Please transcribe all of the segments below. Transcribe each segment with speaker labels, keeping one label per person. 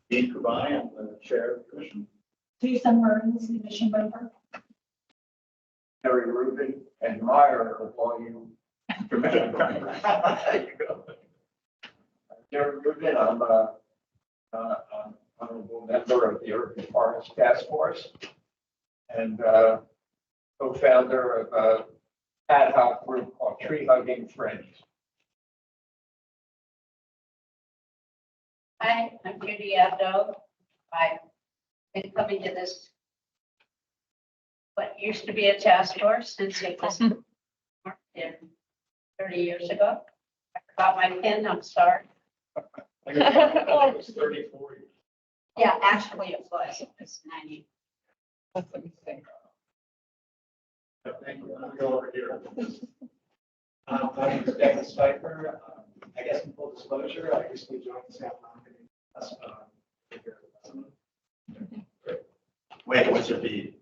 Speaker 1: Dean Kubani, I'm the chair of the commission.
Speaker 2: Jason Burns, commission member.
Speaker 1: Terry Rubin, admirer of all you commission members. There you go. Terry Rubin, I'm an honorable member of the Urban Forest Task Force and co-founder of a ad hoc group called Tree Hugging Friends.
Speaker 3: Hi, I'm Judy Abdo. I've been coming to this, what used to be a task force since it was formed in 30 years ago. I forgot my pin, I'm sorry.
Speaker 1: I thought it was 34 years.
Speaker 3: Yeah, actually it was 90.
Speaker 1: Thank you. I'll go over here.
Speaker 4: My name is Devin Spiker. I guess in full disclosure, I recently joined the San
Speaker 1: Wait, what's your feed?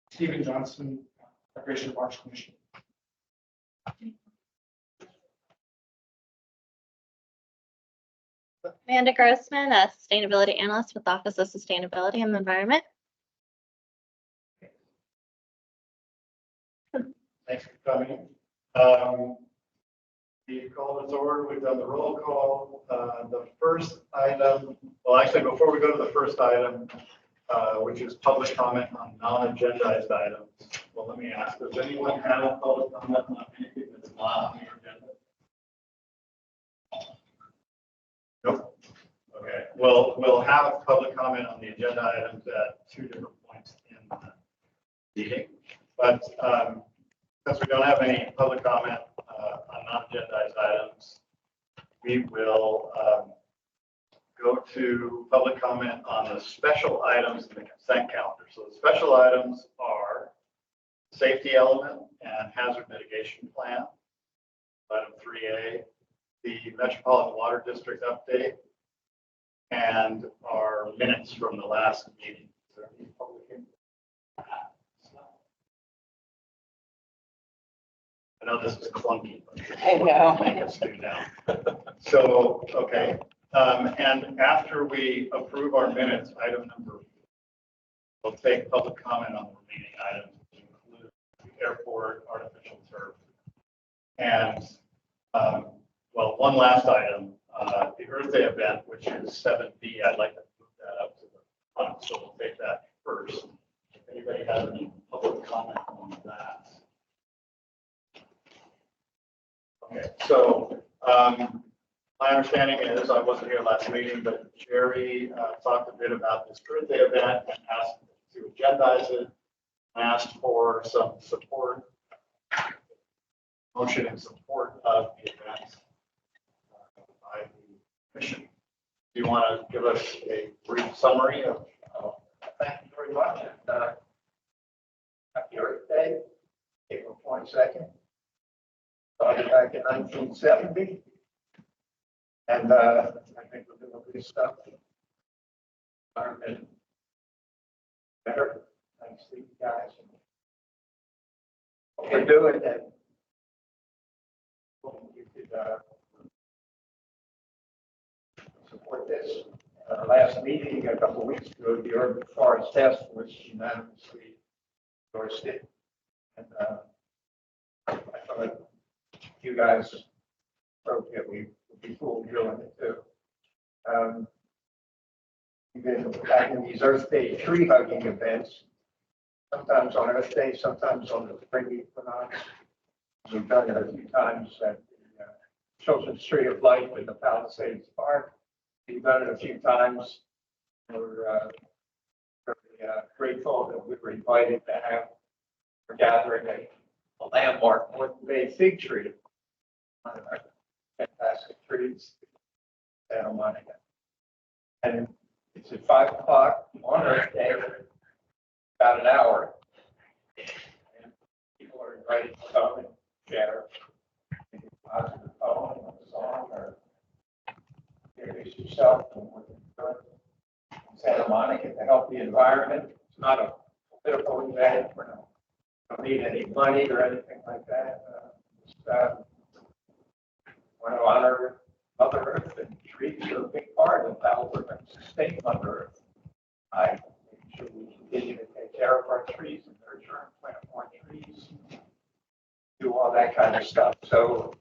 Speaker 4: Stephen Johnson, Recreation Parks Commission.
Speaker 5: Amanda Grossman, a sustainability analyst with the Office of Sustainability and the Environment.
Speaker 1: Thanks for coming. The call is order. We've done the roll call. The first item, well, actually, before we go to the first item, which is public comment on non-agendized items. Well, let me ask, does anyone have a public comment on anything that's not on your agenda? Nope. Okay, well, we'll have public comment on the agenda items at two different points in the meeting. But since we don't have any public comment on non-agendized items, we will go to public comment on the special items in the consent calendar. So the special items are safety element and hazard mitigation plan, item 3A, the Metropolitan Water District update, and our minutes from the last meeting. Is there any public input? I know this is clunky, but
Speaker 3: I know.
Speaker 1: make us do now. So, okay. And after we approve our minutes, item number, we'll take public comment on the remaining items, which include the airport, artificial turf. And, well, one last item, the Earth Day event, which is 7B. I'd like to move that up to the front, so we'll take that first. If anybody has any public comment on that. Okay, so my understanding is, I wasn't here last meeting, but Jerry talked a bit about this Earth Day event and asked to agendize it, asked for some support, motion in support of the event by the commission. Do you want to give us a brief summary of?
Speaker 6: Thank you very much. Happy Earth Day, April 22nd. Started back in 1970. And I think we're doing good stuff. Environment better, thanks to you guys. What we're doing, and you could support this. Last meeting a couple of weeks ago, the Urban Forest Task Force unanimously endorsed it. And I thought you guys appropriately would be cool doing it too. We've been having these Earth Day tree hugging events, sometimes on Earth Day, sometimes on the spring equinox. We've done it a few times at the Children's Tree of Life in the Palisades Park. We've done it a few times. We're very grateful that we were invited to have a gathering at a landmark North Bay fig tree. One of our fantastic trees, Santa Monica. And it's at 5 o'clock on Earth Day, about an hour. And people are write a song and share. Maybe a positive poem or a song or introduce yourself and what you're doing. In Santa Monica to help the environment. It's not a political event. We don't need any money or anything like that. Want to honor Mother Earth, and trees are a big part of how we're going to sustain Mother Earth. I make sure we continue to take care of our trees and nurture and plant more trees, do all that kind of stuff. So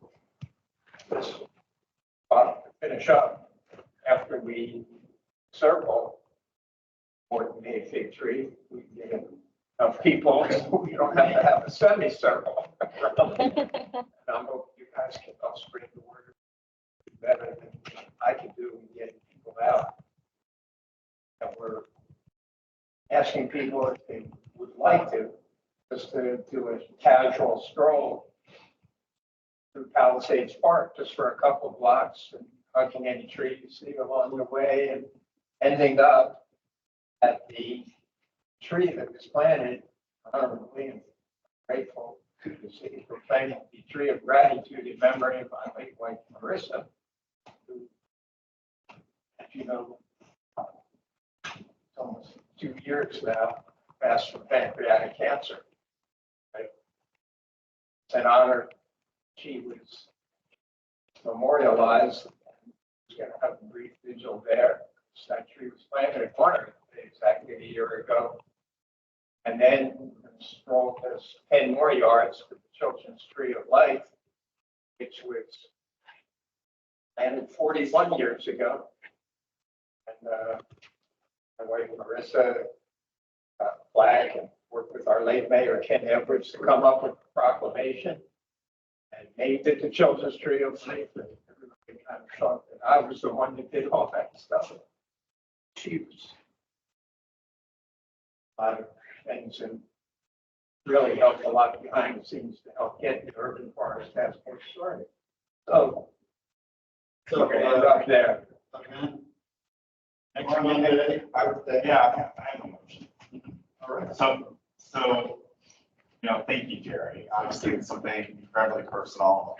Speaker 6: this, to finish up, after we circle more than a fig tree, we get enough people, so we don't have to have a semicircle. And I'm hoping you guys can help spread the word better than I can do in getting people out. And we're asking people if they would like to, just to do a casual stroll through Palisades Park, just for a couple of blocks, and hugging any tree you see along the way, and ending up at the tree that was planted honorably and grateful to the city for planting the tree of gratitude in memory of my late wife Marissa, who, as you know, it's almost 2 years now, passed from pancreatic cancer. Right? It's an honor. She was memorialized. We're going to have a brief vigil there. That tree was planted at Corner exactly a year ago. And then we're going to stroll this 10 more yards to the Children's Tree of Life, which was planted 41 years ago. And my wife Marissa got a flag and worked with our late mayor Ken Edwards to come up with a proclamation and named it the Children's Tree of Life. And everybody kind of thought that I was the one that did all that stuff. She was a lot of things and really helped a lot behind the scenes to help get the urban forest task force started. So we're going to end up there.
Speaker 1: Next Monday,
Speaker 7: I would say, yeah, I have a motion.
Speaker 1: all right.
Speaker 7: So, thank you, Jerry. Obviously, it's something incredibly personal.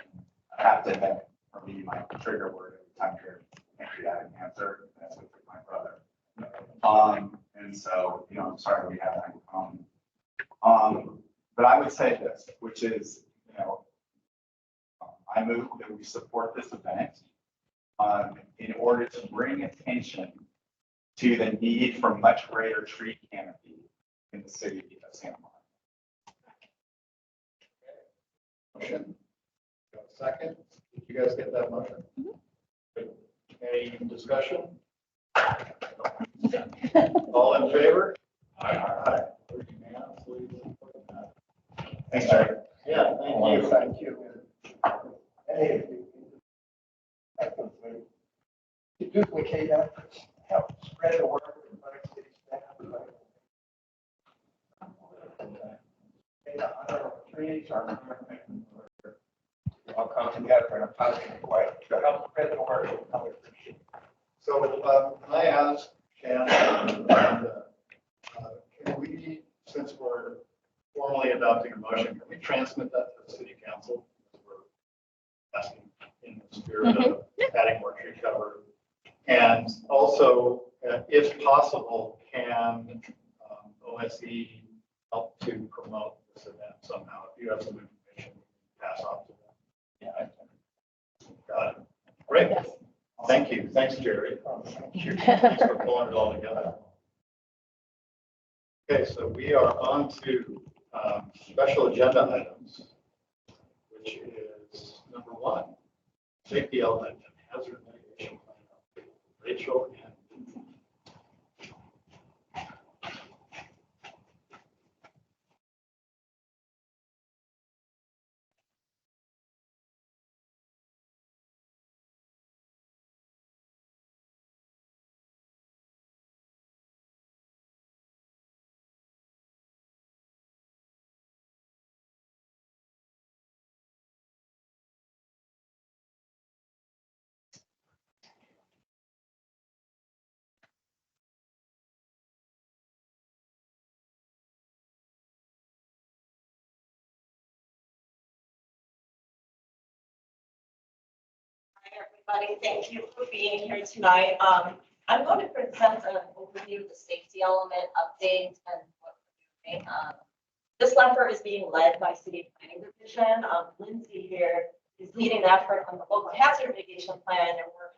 Speaker 7: I have to admit, for me, my trigger word every time you're pancreatic cancer, that's with my brother. And so, I'm sorry we have that in common. But I would say this, which is, I move that we support this event in order to bring attention to the need for much greater tree canopy in the city of Santa Monica.
Speaker 1: Motion. Second, did you guys get that motion? Any discussion? All in favor? Aye.
Speaker 7: Thanks, Jerry.
Speaker 1: Yeah,
Speaker 6: I
Speaker 1: thank
Speaker 6: want to
Speaker 1: you.
Speaker 6: thank you. Hey, to duplicate efforts, help spread the word. Trees are all come together in a positive way to help spread the word.
Speaker 1: So, can I ask, Shannon, can we, since we're formally adopting a motion, can we transmit that to the city council? We're asking in the spirit of adding more tree cover. And also, if possible, can OSE help to promote this event somehow? If you have some information, pass on to them.
Speaker 7: Yeah.
Speaker 1: Got it. Great. Thank you. Thanks, Jerry. Thanks for pulling it all together. Okay, so we are on to special agenda items, which is number 1, safety element and hazard mitigation plan. Rachel and
Speaker 8: everybody. Thank you for being here tonight. I'm going to present an overview of the safety element update and what we're doing. This effort is being led by City Planning Division. Lindsay here is leading the effort on the local hazard mitigation plan, and we're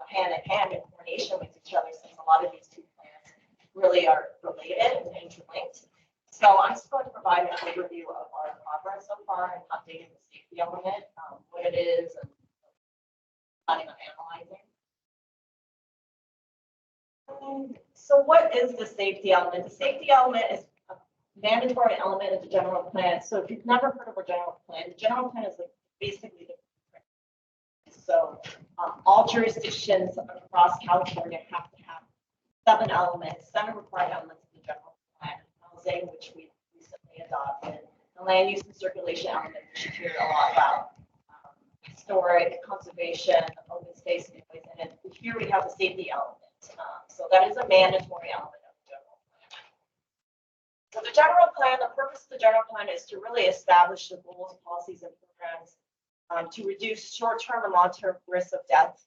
Speaker 8: hand in hand in coordination with each other since a lot of these two plans really are related and interlinked. So I'm just going to provide an overview of our progress so far and updating the safety element, what it is, and planning on analyzing. So what is the safety element? The safety element is a mandatory element of the general plan. So if you've never heard of a general plan, the general plan is basically the so all jurisdictions across California have to have 7 required elements of the general plan. Housing, which we recently adopted, the land use and circulation element, which you hear a lot about, historic, conservation, open space, and noise. And here we have the safety element. So that is a mandatory element of the general plan. So the general plan, the purpose of the general plan is to really establish the goals, policies, and programs to reduce short-term and long-term risks of death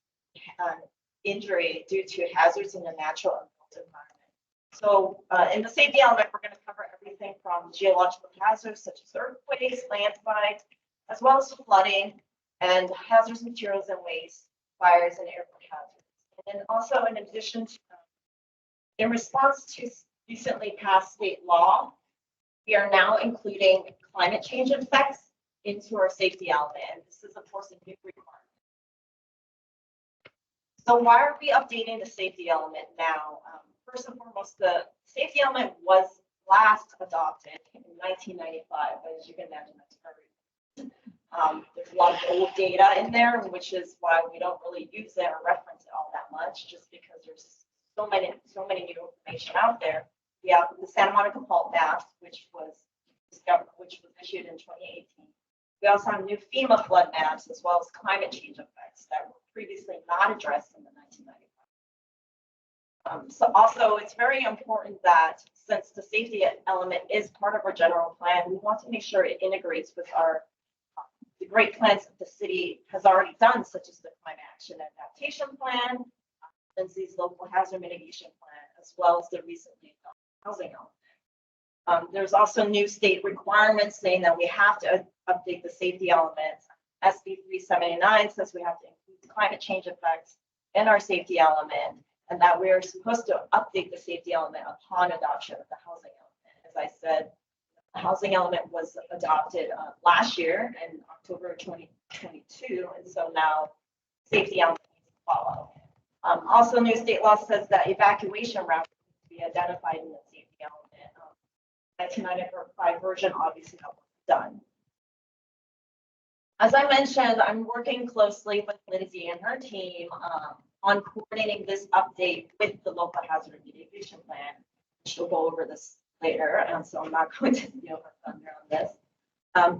Speaker 8: and injury due to hazards in the natural and built environment. So in the safety element, we're going to cover everything from geological hazards such as earthquakes, landslides, as well as flooding and hazardous materials and waste, fires, and airport hazards. And then also, in addition to, in response to recently passed state law, we are now including climate change effects into our safety element. And this is, of course, a new requirement. So why are we updating the safety element now? First and foremost, the safety element was last adopted in 1995, but as you can imagine, that's very there's a lot of old data in there, which is why we don't really use it or reference it all that much, just because there's so many new information out there. We have the Santa Monica fault maps, which was issued in 2018. We also have new FEMA flood maps, as well as climate change effects that were previously not addressed in the 1995. So also, it's very important that since the safety element is part of our general plan, we want to make sure it integrates with the great plans that the city has already done, such as the Climate Action and Adaptation Plan, Lindsay's Local Hazard Mitigation Plan, as well as the recently adopted housing element. There's also new state requirements saying that we have to update the safety elements. SB 379 says we have to include climate change effects in our safety element, and that we're supposed to update the safety element upon adoption of the housing element. As I said, the housing element was adopted last year in October 2022, and so now safety element needs to follow. Also, new state law says that evacuation routes need to be identified in the safety element. 1995 version, obviously, that was done. As I mentioned, I'm working closely with Lindsay and her team on coordinating this update with the local hazard mitigation plan. She'll go over this later, and so I'm not going to steal her thunder on this.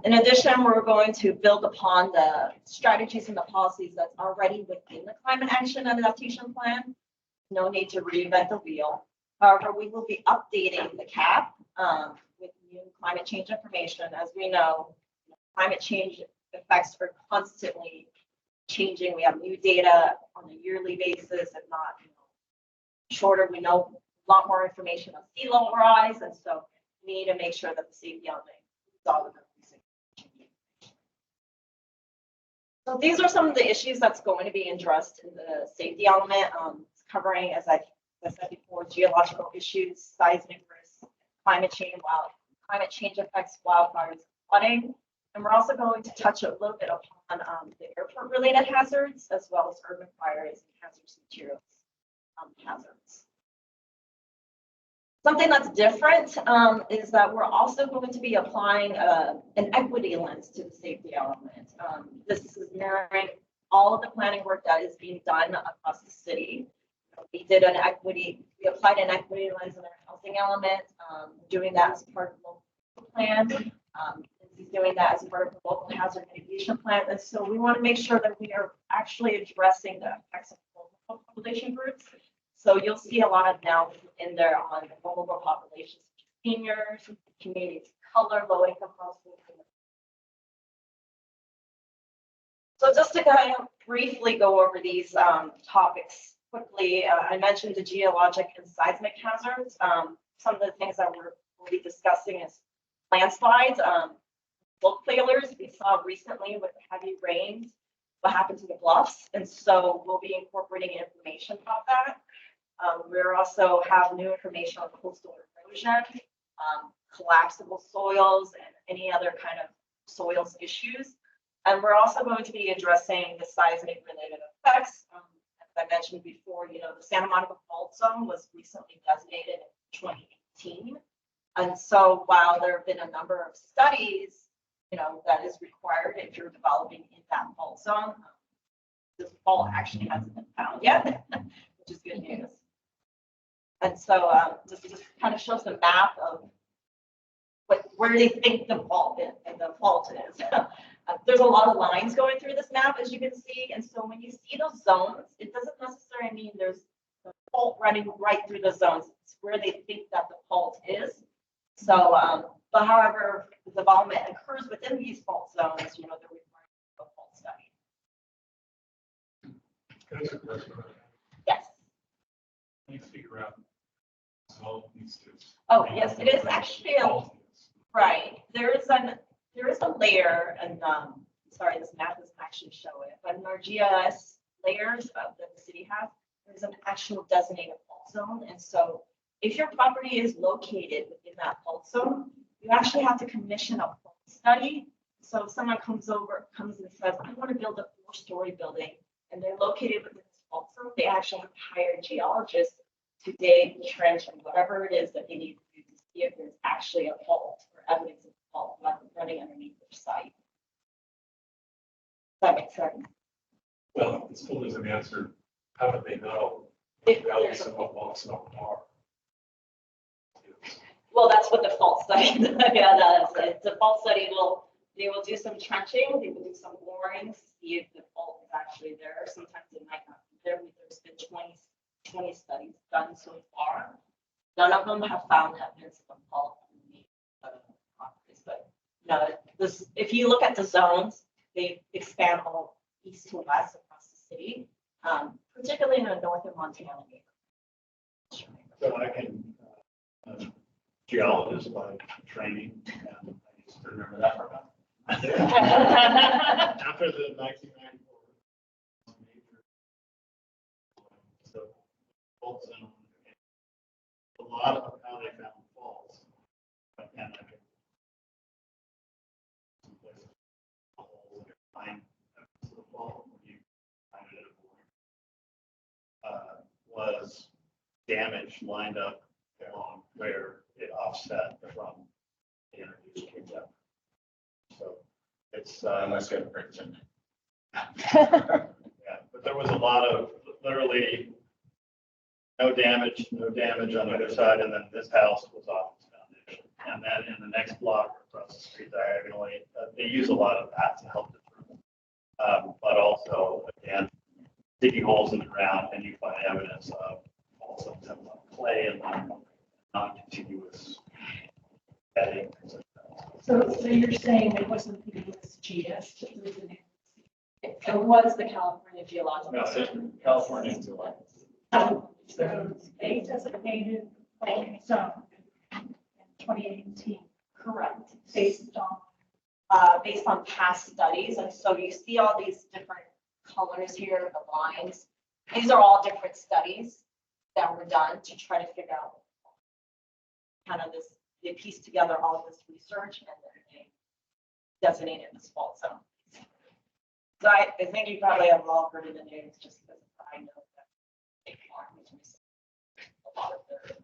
Speaker 8: In addition, we're going to build upon the strategies and the policies that's already within the Climate Action and Adaptation Plan. No need to reinvent the wheel. However, we will be updating the CAP with new climate change information. As we know, climate change effects are constantly changing. We have new data on a yearly basis, if not shorter. We know a lot more information on sea level rise, and so we need to make sure that the safety element is all of them. So these are some of the issues that's going to be addressed in the safety element, covering, as I said before, geological issues, seismic risks, climate change effects, wildfires, flooding. And we're also going to touch a little bit upon the airport-related hazards, as well as urban fires and hazardous materials hazards. Something that's different is that we're also going to be applying an equity lens to the safety element. This is mirroring all of the planning work that is being done across the city. We applied an equity lens in our housing element, doing that as part of the local plan. He's doing that as part of the local hazard mitigation plan. And so we want to make sure that we are actually addressing the effects of vulnerable population groups. So you'll see a lot of now in there on the vulnerable populations, seniors, communities of color, low income households. So just to kind of briefly go over these topics quickly, I mentioned the geologic and seismic hazards. Some of the things that we'll be discussing is landslides, slope failures. We saw recently with heavy rains what happened to the bluffs, and so we'll be incorporating information about that. We're also have new information on coastal erosion, collapsible soils, and any other kind of soils issues. And we're also going to be addressing the seismic related effects. As I mentioned before, you know, the Santa Monica Fault Zone was recently designated in 2018. And so while there have been a number of studies, you know, that is required if you're developing in that fault zone, this fault actually hasn't been found yet, which is good news. And so this just kind of shows the map of where they think the fault is, and the fault is. There's a lot of lines going through this map, as you can see. And so when you see those zones, it doesn't necessarily mean there's a fault running right through the zones. It's where they think that the fault is. So, but however, the development occurs within these fault zones, you know, they're required a fault study.
Speaker 9: Can I ask a question?
Speaker 8: Yes.
Speaker 9: You figure out how these two.
Speaker 8: Oh, yes, it is actually right. There is a layer, and sorry, this map doesn't actually show it, but in our GIS layers that the city has, there's an actual designated fault zone. And so if your property is located within that fault zone, you actually have to commission a fault study. So if someone comes and says, I want to build a 4-story building, and they're located within this fault zone, they actually have to hire geologists to dig, trench, and whatever it is that they need to do to see if there's actually a fault or evidence of a fault running underneath their site. Does that make sense?
Speaker 9: Well, it still doesn't answer, how do they know?
Speaker 8: If
Speaker 9: The values
Speaker 8: there's a
Speaker 9: of what faults are.
Speaker 8: Well, that's what the fault study, yeah, does. It's a fault study they will do some trenching, they will do some boring, see if the fault is actually there. Sometimes it might not be there. There's been 20 studies done so far. None of them have found evidence of a fault underneath the properties. But no, this, if you look at the zones, they expand all east to west across the city, particularly in the northern Montana neighborhood.
Speaker 1: So I can, geologist by training, and I used to remember that for about. After the 1994. So, fault zone, a lot of how they found faults, and I can. Some places, find the fault, when you find it at a point, was damage lined up along where it offset from the introduced kicked up. So it's,
Speaker 7: Unless you have a great gym.
Speaker 1: yeah, but there was a lot of literally no damage on the other side, and then this house was off its foundation. And then in the next block across the street diagonally, they use a lot of that to help determine. But also, again, digging holes in the ground, and you find evidence of also clay and non-continuous bedding.
Speaker 2: So you're saying it wasn't the USGS, it was an
Speaker 8: It was the California Geological.
Speaker 1: No, it's California.
Speaker 2: so they designated fault zone in 2018,
Speaker 8: Correct.
Speaker 2: based on
Speaker 8: Based on past studies. And so you see all these different colors here, the lines. These are all different studies that were done to try to figure out kind of this, they pieced together all of this research and then they designated this fault zone. So I think you probably have all heard of the news just because I know that State Farm was receiving a lot of their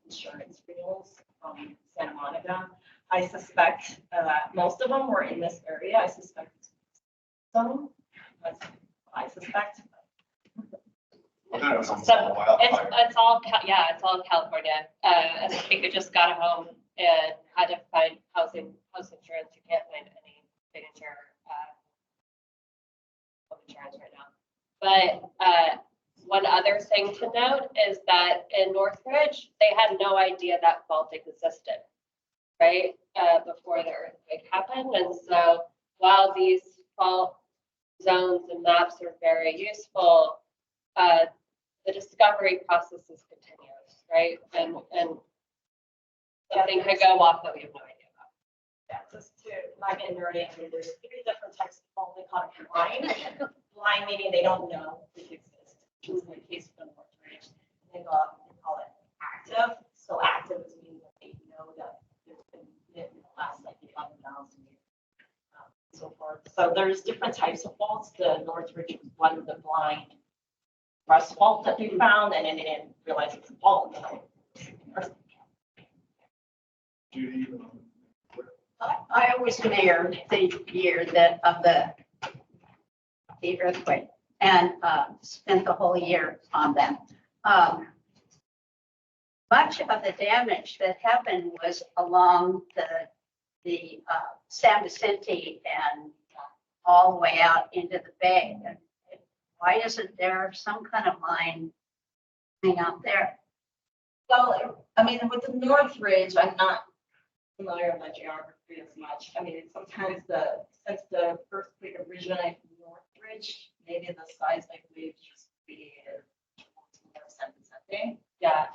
Speaker 8: insurance renewals from Santa Monica. I suspect most of them were in this area. I suspect some. I suspect.
Speaker 7: It was almost
Speaker 5: So
Speaker 7: a wildfire.
Speaker 5: it's all, it's all California. I think I just got home and had to find house insurance. You can't find any signature home insurance right now. But one other thing to note is that in Northridge, they had no idea that fault existed, right? Before the earthquake happened. And so while these fault zones and maps are very useful, the discovery process is continuous, right? And something could go off that we have no idea about.
Speaker 8: Yeah, just to not get nerdy, I mean, there's 3 different types of fault. They call it blind. Blind meaning they don't know it exists, which is the case for the Northridge. They call it active. So active is meaning that they know that there's been in the last like 11,000 years, so forth. So there's different types of faults. The Northridge was one of the blind rust fault that they found, and then they didn't realize it's a fault.
Speaker 1: Judy,
Speaker 3: I was mayor the year that of the earthquake and spent the whole year on that. Much of the damage that happened was along the San Vicente and all the way out into the bay. And why isn't there some kind of line thing out there?
Speaker 8: Well, I mean, with the Northridge, I'm not familiar with my geography as much. I mean, sometimes since the earthquake originated in Northridge, maybe the seismic waves just created more San Vicente.
Speaker 5: Yeah,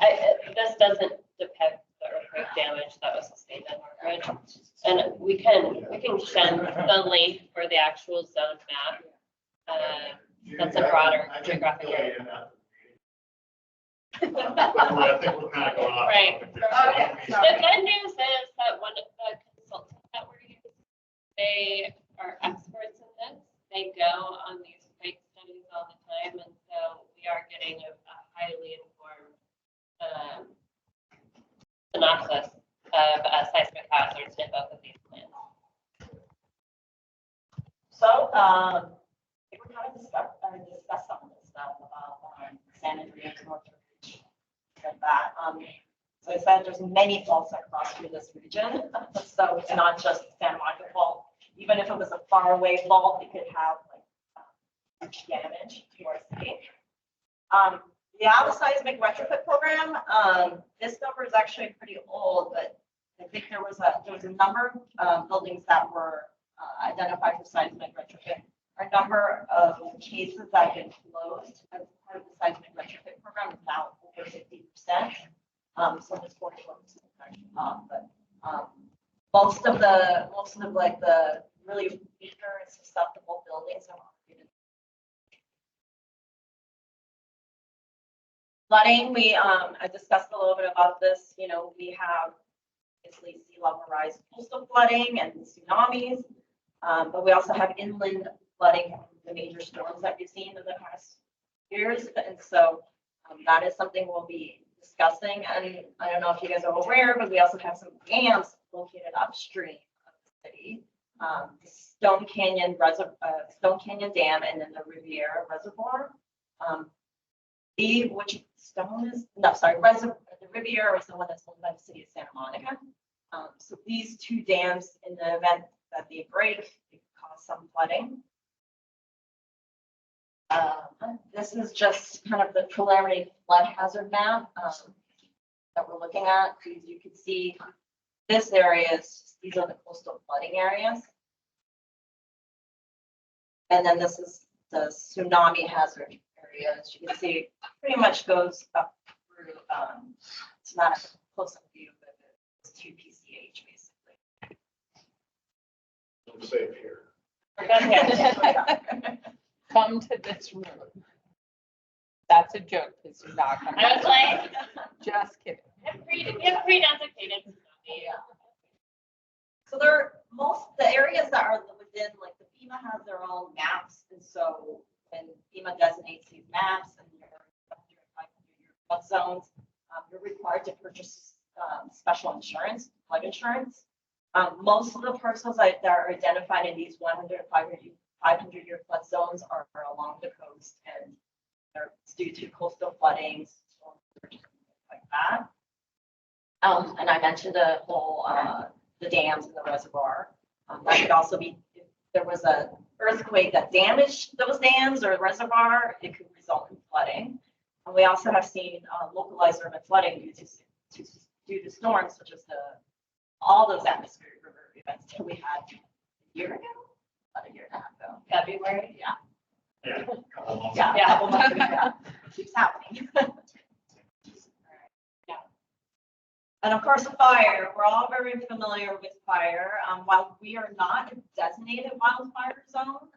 Speaker 5: this doesn't depict the earthquake damage that was sustained in Northridge. And we can send the link for the actual zone map. That's a broader geographic area.
Speaker 1: I think we're kind of going off.
Speaker 5: Right.
Speaker 1: topic there.
Speaker 3: Okay.
Speaker 5: The good news is that one of the consultants that we're using, they are experts in this. They go on these quake studies all the time, and so we are getting a highly informed synopsis of seismic hazards in both of these plans.
Speaker 8: So, I think we're kind of discuss some of this stuff about San Andreas, Northridge, and that. So I said there's many faults across through this region. So it's not just Santa Monica fault. Even if it was a far away fault, it could have like huge damage to our city. The Alva seismic retrofit program, this number is actually pretty old, but I think there was a number of buildings that were identified for seismic retrofit. Our number of cases that have been closed as part of the seismic retrofit program is now over 50%. So it's 41% actually off, but most of like the really weaker and susceptible buildings are upgraded. Flooding, I discussed a little bit about this. You know, we have obviously sea level rise, coastal flooding, and tsunamis, but we also have inland flooding from the major storms that we've seen in the past years, and so that is something we'll be discussing. And I don't know if you guys are aware, but we also have some dams located upstream of the city. The Stone Canyon Dam and then the Riviera Reservoir. The Riviera is the one that's owned by the city of Santa Monica. So these two dams, in the event that they break, they cause some flooding. This is just kind of the preliminary flood hazard map that we're looking at. You can see this area these are the coastal flooding areas. And then this is the tsunami hazard area. As you can see, it pretty much goes up through, it's not a close-up view, but it's 2 PCH basically.
Speaker 1: We're safe here.
Speaker 10: Come to this room. That's a joke, because you're not coming.
Speaker 5: I was like,
Speaker 10: Just kidding.
Speaker 5: pre-designated tsunami.
Speaker 8: So the areas that are within, like the FEMA has their own maps, and so when FEMA designates these maps and you're under 500-year flood zones, you're required to purchase special insurance, flood insurance. Most of the parcels that are identified in these 500-year flood zones are along the coast, and it's due to coastal floodings, like that. And I mentioned the whole the dams and the reservoir. That could also be if there was an earthquake that damaged those dams or reservoir, it could result in flooding. And we also have seen localized urban flooding due to storms, such as all those atmospheric river events that we had a year ago. about a year and a half ago.
Speaker 5: February.
Speaker 8: Yeah,
Speaker 1: Yeah. couple months.
Speaker 8: yeah, a couple months ago, yeah. Keeps happening. And of course, fire, we're all very familiar with fire. While we are not a designated wildfire zone,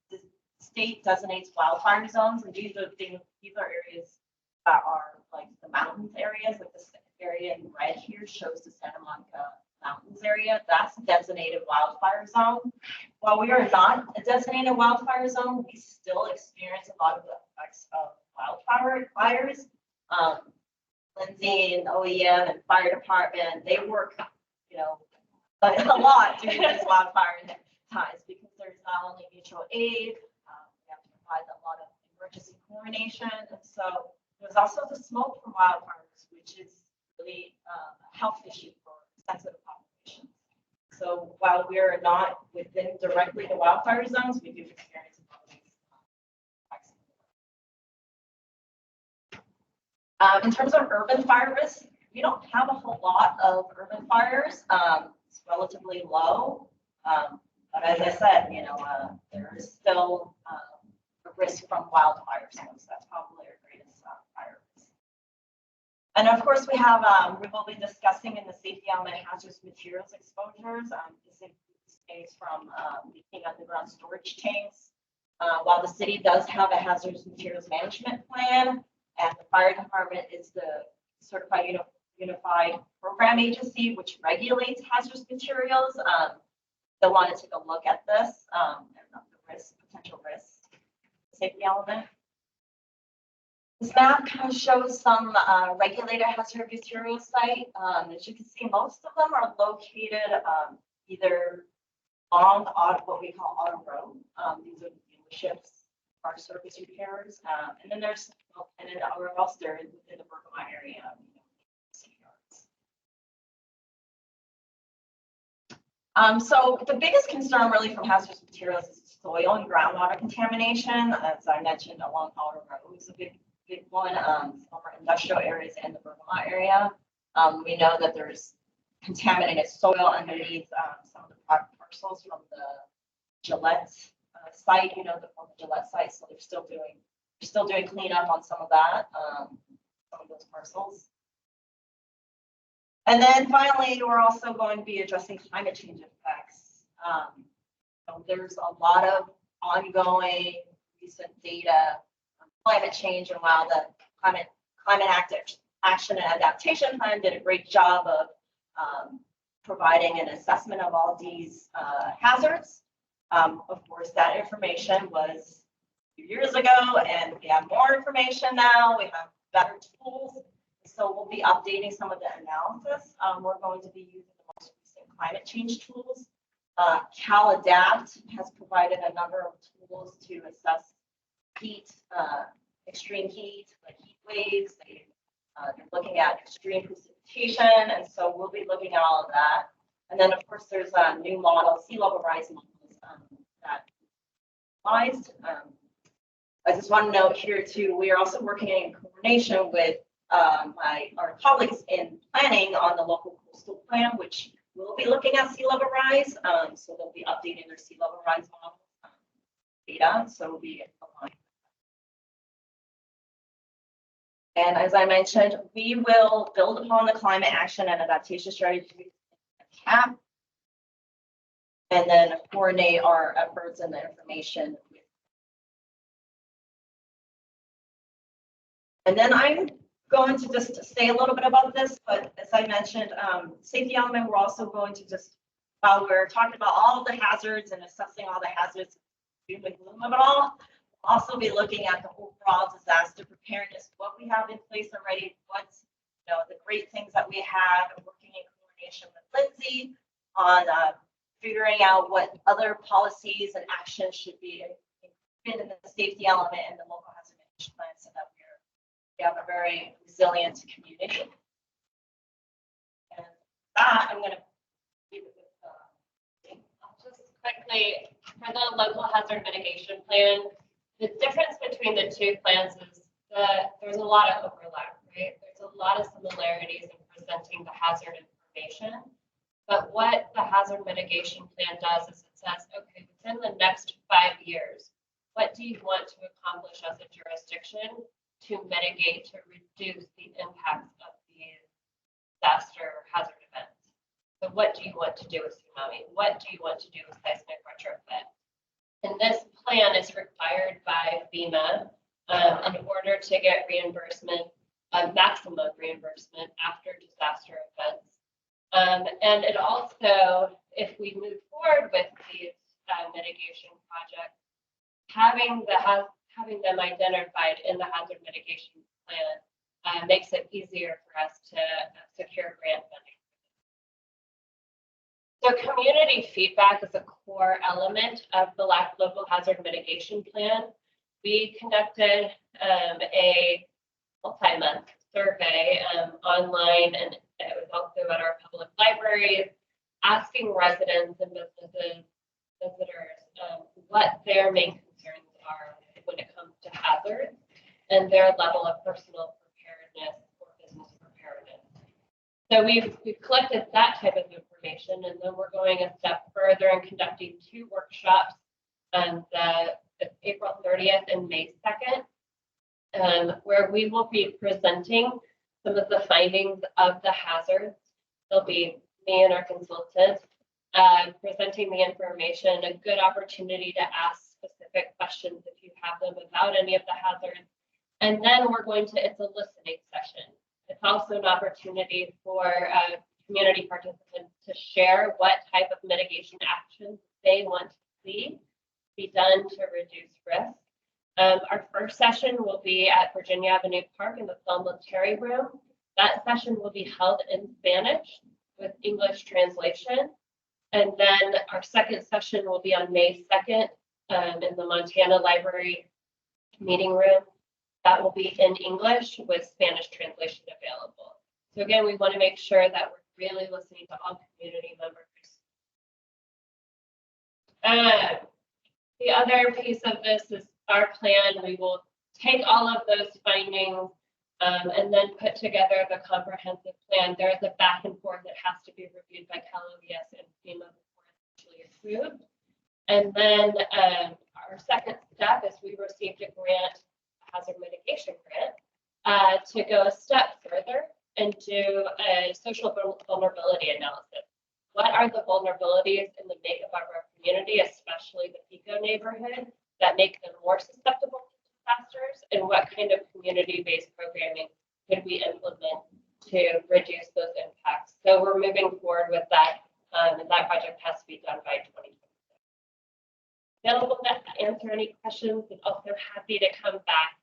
Speaker 8: the state designates wildfire zones, and these are areas that are like the mountains areas, like this area in red here shows the Santa Monica Mountains area. That's a designated wildfire zone. While we are not a designated wildfire zone, we still experience a lot of the effects of fires. Lindsay and OEM and fire department, they work, you know, a lot during these wildfire times because there's not only mutual aid, we have to provide a lot of emergency coordination. And so there's also the smoke from wildfires, which is really a health issue for sensitive populations. So while we're not within directly the wildfire zones, we do experience a lot of these effects. In terms of urban fire risk, we don't have a whole lot of urban fires. It's relatively low. But as I said, you know, there is still a risk from wildfires. So that's probably our greatest fire risk. And of course, we will be discussing in the safety element hazardous materials exposures. This includes things from leaking underground storage tanks. While the city does have a hazardous materials management plan, and the fire department is the certified unified program agency, which regulates hazardous materials. They'll want to take a look at this and the potential risks, safety element. This map kind of shows some regulated hazardous materials site. As you can see, most of them are located either on what we call auto road. These are dealerships, car service repairs, and then there's and then everywhere else there within the Bergamo area. City yards. So the biggest concern really from hazardous materials is soil and groundwater contamination. As I mentioned, along auto road is a big one. Over industrial areas in the Bergamo area, we know that there's contaminated soil underneath some of the parcels from the Gillette site, you know, the former Gillette site. So they're still doing cleanup on some of that, some of those parcels. And then finally, we're also going to be addressing climate change effects. So there's a lot of ongoing recent data on climate change, and while the climate action and adaptation plan did a great job of providing an assessment of all these hazards. Of course, that information was a few years ago, and we have more information now. We have better tools. So we'll be updating some of the analysis. We're going to be using the most recent climate change tools. CalAdapt has provided a number of tools to assess heat, extreme heat, like heat waves. They're looking at extreme precipitation, and so we'll be looking at all of that. And then, of course, there's a new model, sea level rise models that applies. I just want to note here too, we are also working in coordination with our colleagues in planning on the local coastal plan, which will be looking at sea level rise. So they'll be updating their sea level rise model data. So we'll be aligned. And as I mentioned, we will build upon the climate action and adaptation strategy CAP, and then coordinate our efforts and the information. And then I'm going to just say a little bit about this, but as I mentioned, safety element, we're also going to just, while we're talking about all of the hazards and assessing all the hazards, doom and gloom of it all, we'll also be looking at the overall disaster preparedness, what we have in place already, what's, you know, the great things that we have, and working in coordination with Lindsay on figuring out what other policies and actions should be included in the safety element and the local hazard management plan, so that we have a very resilient community. And that I'm going to leave it with.
Speaker 5: Just quickly, for the local hazard mitigation plan, the difference between the two plans is that there's a lot of overlap, right? There's a lot of similarities in presenting the hazard information. But what the hazard mitigation plan does is it says, okay, within the next 5 years, what do you want to accomplish as a jurisdiction to mitigate, to reduce the impacts of these disaster hazard events? So what do you want to do with tsunami? What do you want to do with seismic retrofit? And this plan is required by FEMA in order to get reimbursement, maximum reimbursement after disaster events. And it also, if we move forward with these mitigation projects, having them identified in the hazard mitigation plan makes it easier for us to secure grant funding. So community feedback is a core element of the local hazard mitigation plan. We conducted a multi-month survey online, and it was also at our public libraries, asking residents and visitors what their main concerns are when it comes to hazards and their level of personal preparedness or business preparedness. So we've collected that type of information, and then we're going a step further and conducting 2 workshops on the April 30th and May 2nd, where we will be presenting some of the findings of the hazards. There'll be me and our consultant presenting the information, a good opportunity to ask specific questions if you have them about any of the hazards. And then it's a listening session. It's also an opportunity for community participants to share what type of mitigation actions they want to see be done to reduce risk. Our first session will be at Virginia Avenue Park in the Thelma Terry Room. That session will be held in Spanish with English translation. And then our second session will be on May 2nd in the Montana Library meeting room. That will be in English with Spanish translation available. So again, we want to make sure that we're really listening to all community members. The other piece of this is our plan. We will take all of those findings and then put together the comprehensive plan. There is a back and forth that has to be reviewed by CalOES and FEMA before it's actually approved. And then our second step is we received a grant, hazard mitigation grant, to go a step further and do a social vulnerability analysis. What are the vulnerabilities in the makeup of our community, especially the Pico neighborhood, that make them more susceptible to disasters, and what kind of community-based programming could we implement to reduce those impacts? So we're moving forward with that, and that project has to be done by 2026. Available to answer any questions, and also happy to come back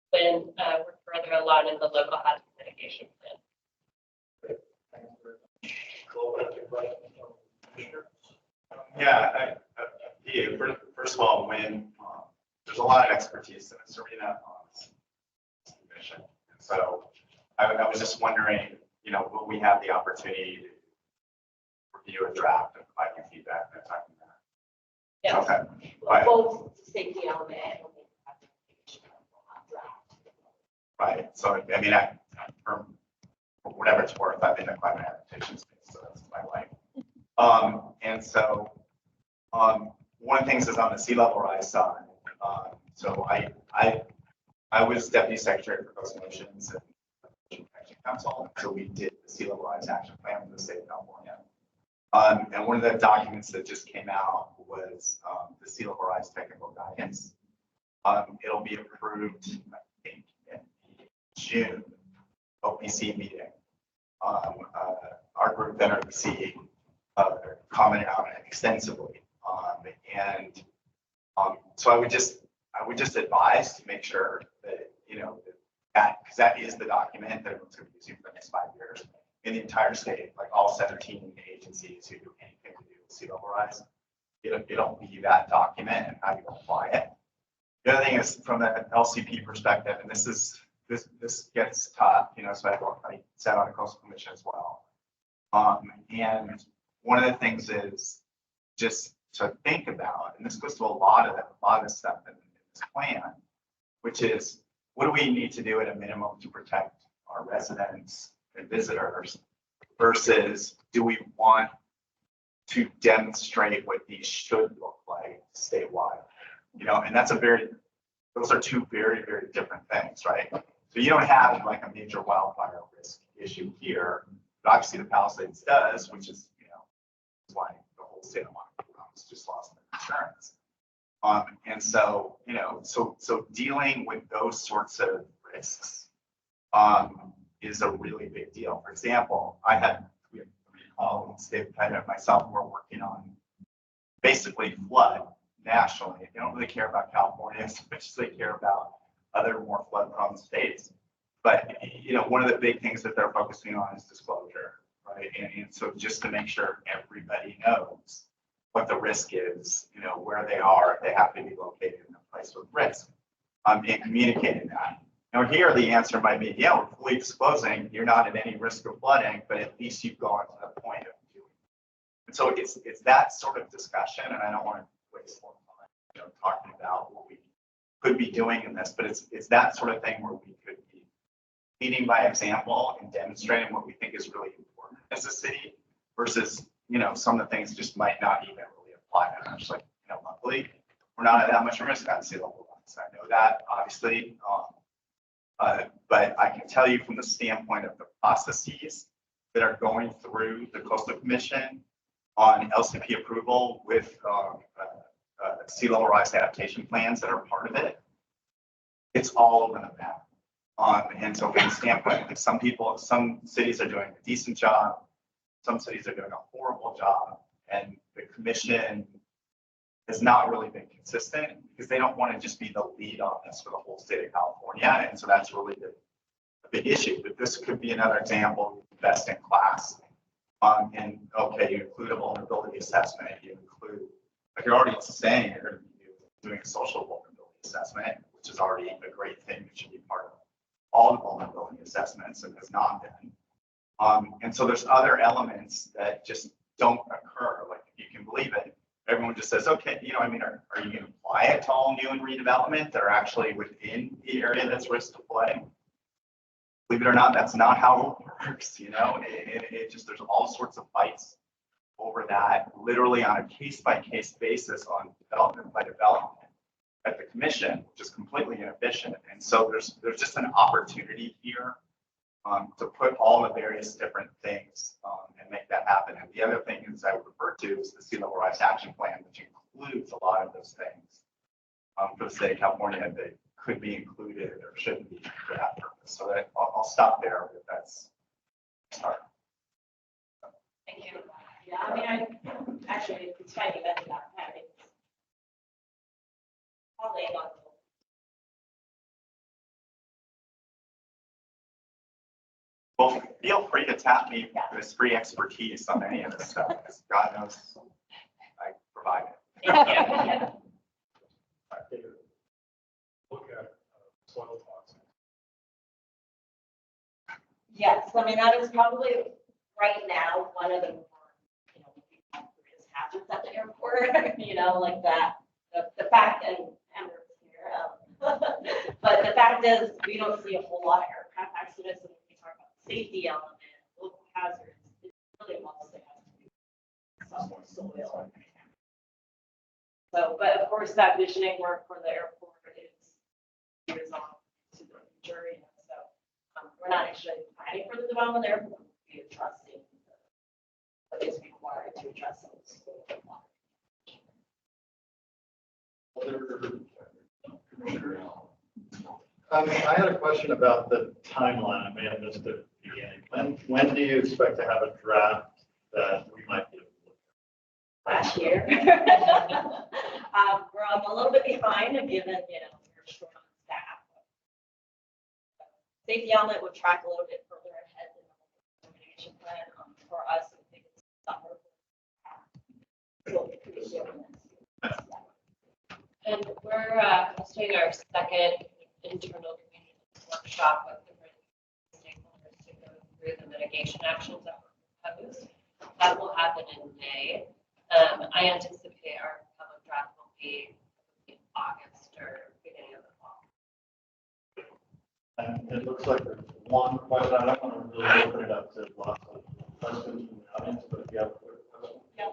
Speaker 5: when we're further along in the local hazard mitigation plan.
Speaker 7: Yeah, first of all, when there's a lot of expertise in this arena on this commission. And so I was just wondering, will we have the opportunity to review a draft and provide you feedback next time?
Speaker 5: Yes.
Speaker 7: Okay. But,
Speaker 8: Both safety element and
Speaker 7: right. So, I mean, for whatever it's worth, I've been in the climate adaptation space, so that's my life. And so, one of the things is on the sea level rise side. So I was deputy secretary for Coastal Oceans and Ocean Protection Council. So we did the sea level rise action plan for the state of California. And one of the documents that just came out was the sea level rise technical guidance. It'll be approved, I think, in June OPC meeting. Our group, NRPC, commented on it extensively. So I would just advise to make sure that, because that is the document that we're going to be using for the next 5 years in the entire state, like all 17 agencies who do anything to do with sea level rise. It'll be that document and how you apply it. The other thing is from an LCP perspective, and this gets tough, so I sat on a coastal commission as well. And one of the things is just to think about, and this goes to a lot of stuff in this plan, which is what do we need to do at a minimum to protect our residents and visitors versus do we want to demonstrate what these should look like statewide. And those are two very, very different things, right? So you don't have like a major wildfire risk issue here, but obviously the Palisades does, which is, why the whole state of Montana just lost their insurance. And so, so dealing with those sorts of risks is a really big deal. For example, we have 3 colleagues, Dave Pettit and myself, we're working on basically flood nationally. They don't really care about California as much as they care about other more flood-prone states. But, one of the big things that they're focusing on is disclosure, right? And so just to make sure everybody knows what the risk is, where they are, if they have to be located in a place with risk, and communicating that. Now here, the answer might be, yeah, we're fully disclosing, you're not at any risk of flooding, but at least you've gone to the point of doing it. And so it's that sort of discussion, and I don't want to waste more time, talking about what we could be doing in this, but it's that sort of thing where we could be leading by example and demonstrating what we think is really important as a city versus, some of the things just might not even really apply. And I'm just like, luckily, we're not at that much risk on sea level rise. I know that, obviously. But I can tell you from the standpoint of the processes that are going through the Coastal Commission on LCP approval with sea level rise adaptation plans that are part of it, it's all over the map. And so from the standpoint, like some cities are doing a decent job, some cities are doing a horrible job, and the commission has not really been consistent because they don't want to just be the lead on this for the whole state of California. And so that's really a big issue. But this could be another example of best in class. And okay, you include a vulnerability assessment, you include, like you're already saying, you're going to be doing a social vulnerability assessment, which is already a great thing. It should be part of all the vulnerability assessments and has not been. And so there's other elements that just don't occur. Like you can believe it. Everyone just says, okay, are you going to apply it to all new and redevelopment that are actually within the area that's risk to flooding? Believe it or not, that's not how it works. It just, there's all sorts of fights over that, literally on a case-by-case basis on development by development at the commission, which is completely inefficient. And so there's just an opportunity here to put all the various different things and make that happen. And the other thing is I would refer to is the sea level rise action plan, which includes a lot of those things for the state of California that could be included or shouldn't be for that purpose. So that I'll stop there, but that's start.
Speaker 8: Thank you. Yeah, actually, it's funny you mentioned that. I'll lay on.
Speaker 7: Well, feel free to tap me for this free expertise on any of this stuff, because God knows I provide it.
Speaker 8: Thank you.
Speaker 9: Look at soil toxins.
Speaker 8: Yes, that is probably right now one of the more, biggest hazards at the airport, like that. The fact, and Amber's here, but the fact is we don't see a whole lot of aircraft accidents. And when we talk about the safety element, local hazards, it's really mostly has to do with soil. So, but of course, that visioning work for the airport is on to the jury. So we're not actually planning for the development there, but we're trusting what is required to address those.
Speaker 1: I had a question about the timeline. I may have missed it at the beginning. When do you expect to have a draft that we might be able to look
Speaker 8: Last year. We're a little bit behind, given, we're short on staff. Safety element would track a little bit further ahead in the mitigation plan. For us, I think it's summer. We'll be pretty soon.
Speaker 5: And we're hosting our second internal community workshop with different stakeholders to go through the mitigation actions that were proposed. That will happen in May. I anticipate our public draft will be in August or beginning of the fall.
Speaker 1: And it looks like there's one question. I don't want to really open it up to lots of questions from the audience, but if you have a quick question.
Speaker 8: Yeah.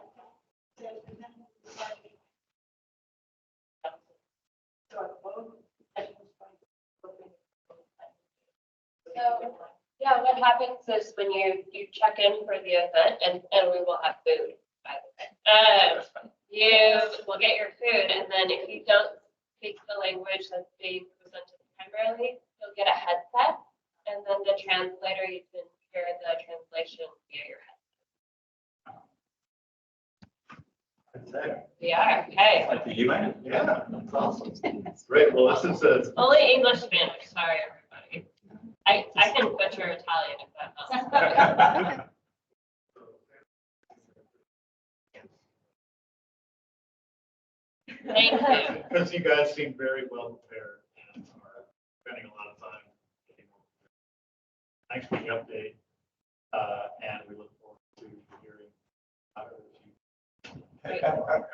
Speaker 5: what happens is when you check in for the event, and we will have food, by the way. You will get your food, and then if you don't speak the language that's being presented primarily, you'll get a headset, and then the translator, you can hear the translation via your headset. We are, okay.
Speaker 7: Like the UN?
Speaker 1: Yeah, that's awesome. Great. Well, this is a
Speaker 5: Only English, Spanish, sorry, everybody. I can butcher Italian if that helps. Thank you.
Speaker 1: because you guys seem very well prepared and are spending a lot of time getting more prepared. Thanks for the update. And we look forward to hearing.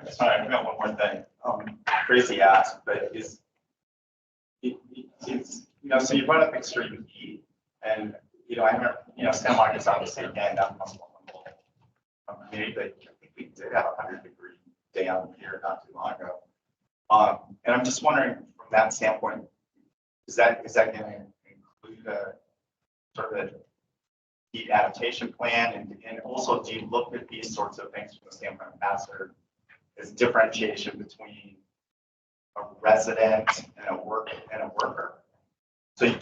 Speaker 7: I'm sorry, I got one more thing. Crazy ask, but it's, so you brought up extreme heat and, I remember, Santa Monica's obviously again, not from community, but I think we did have a 100-degree day out here not too long ago. And I'm just wondering from that standpoint, is that going to include a sort of a heat adaptation plan? And also, do you look at these sorts of things from the standpoint of Vassar as differentiation between a resident and a worker? So you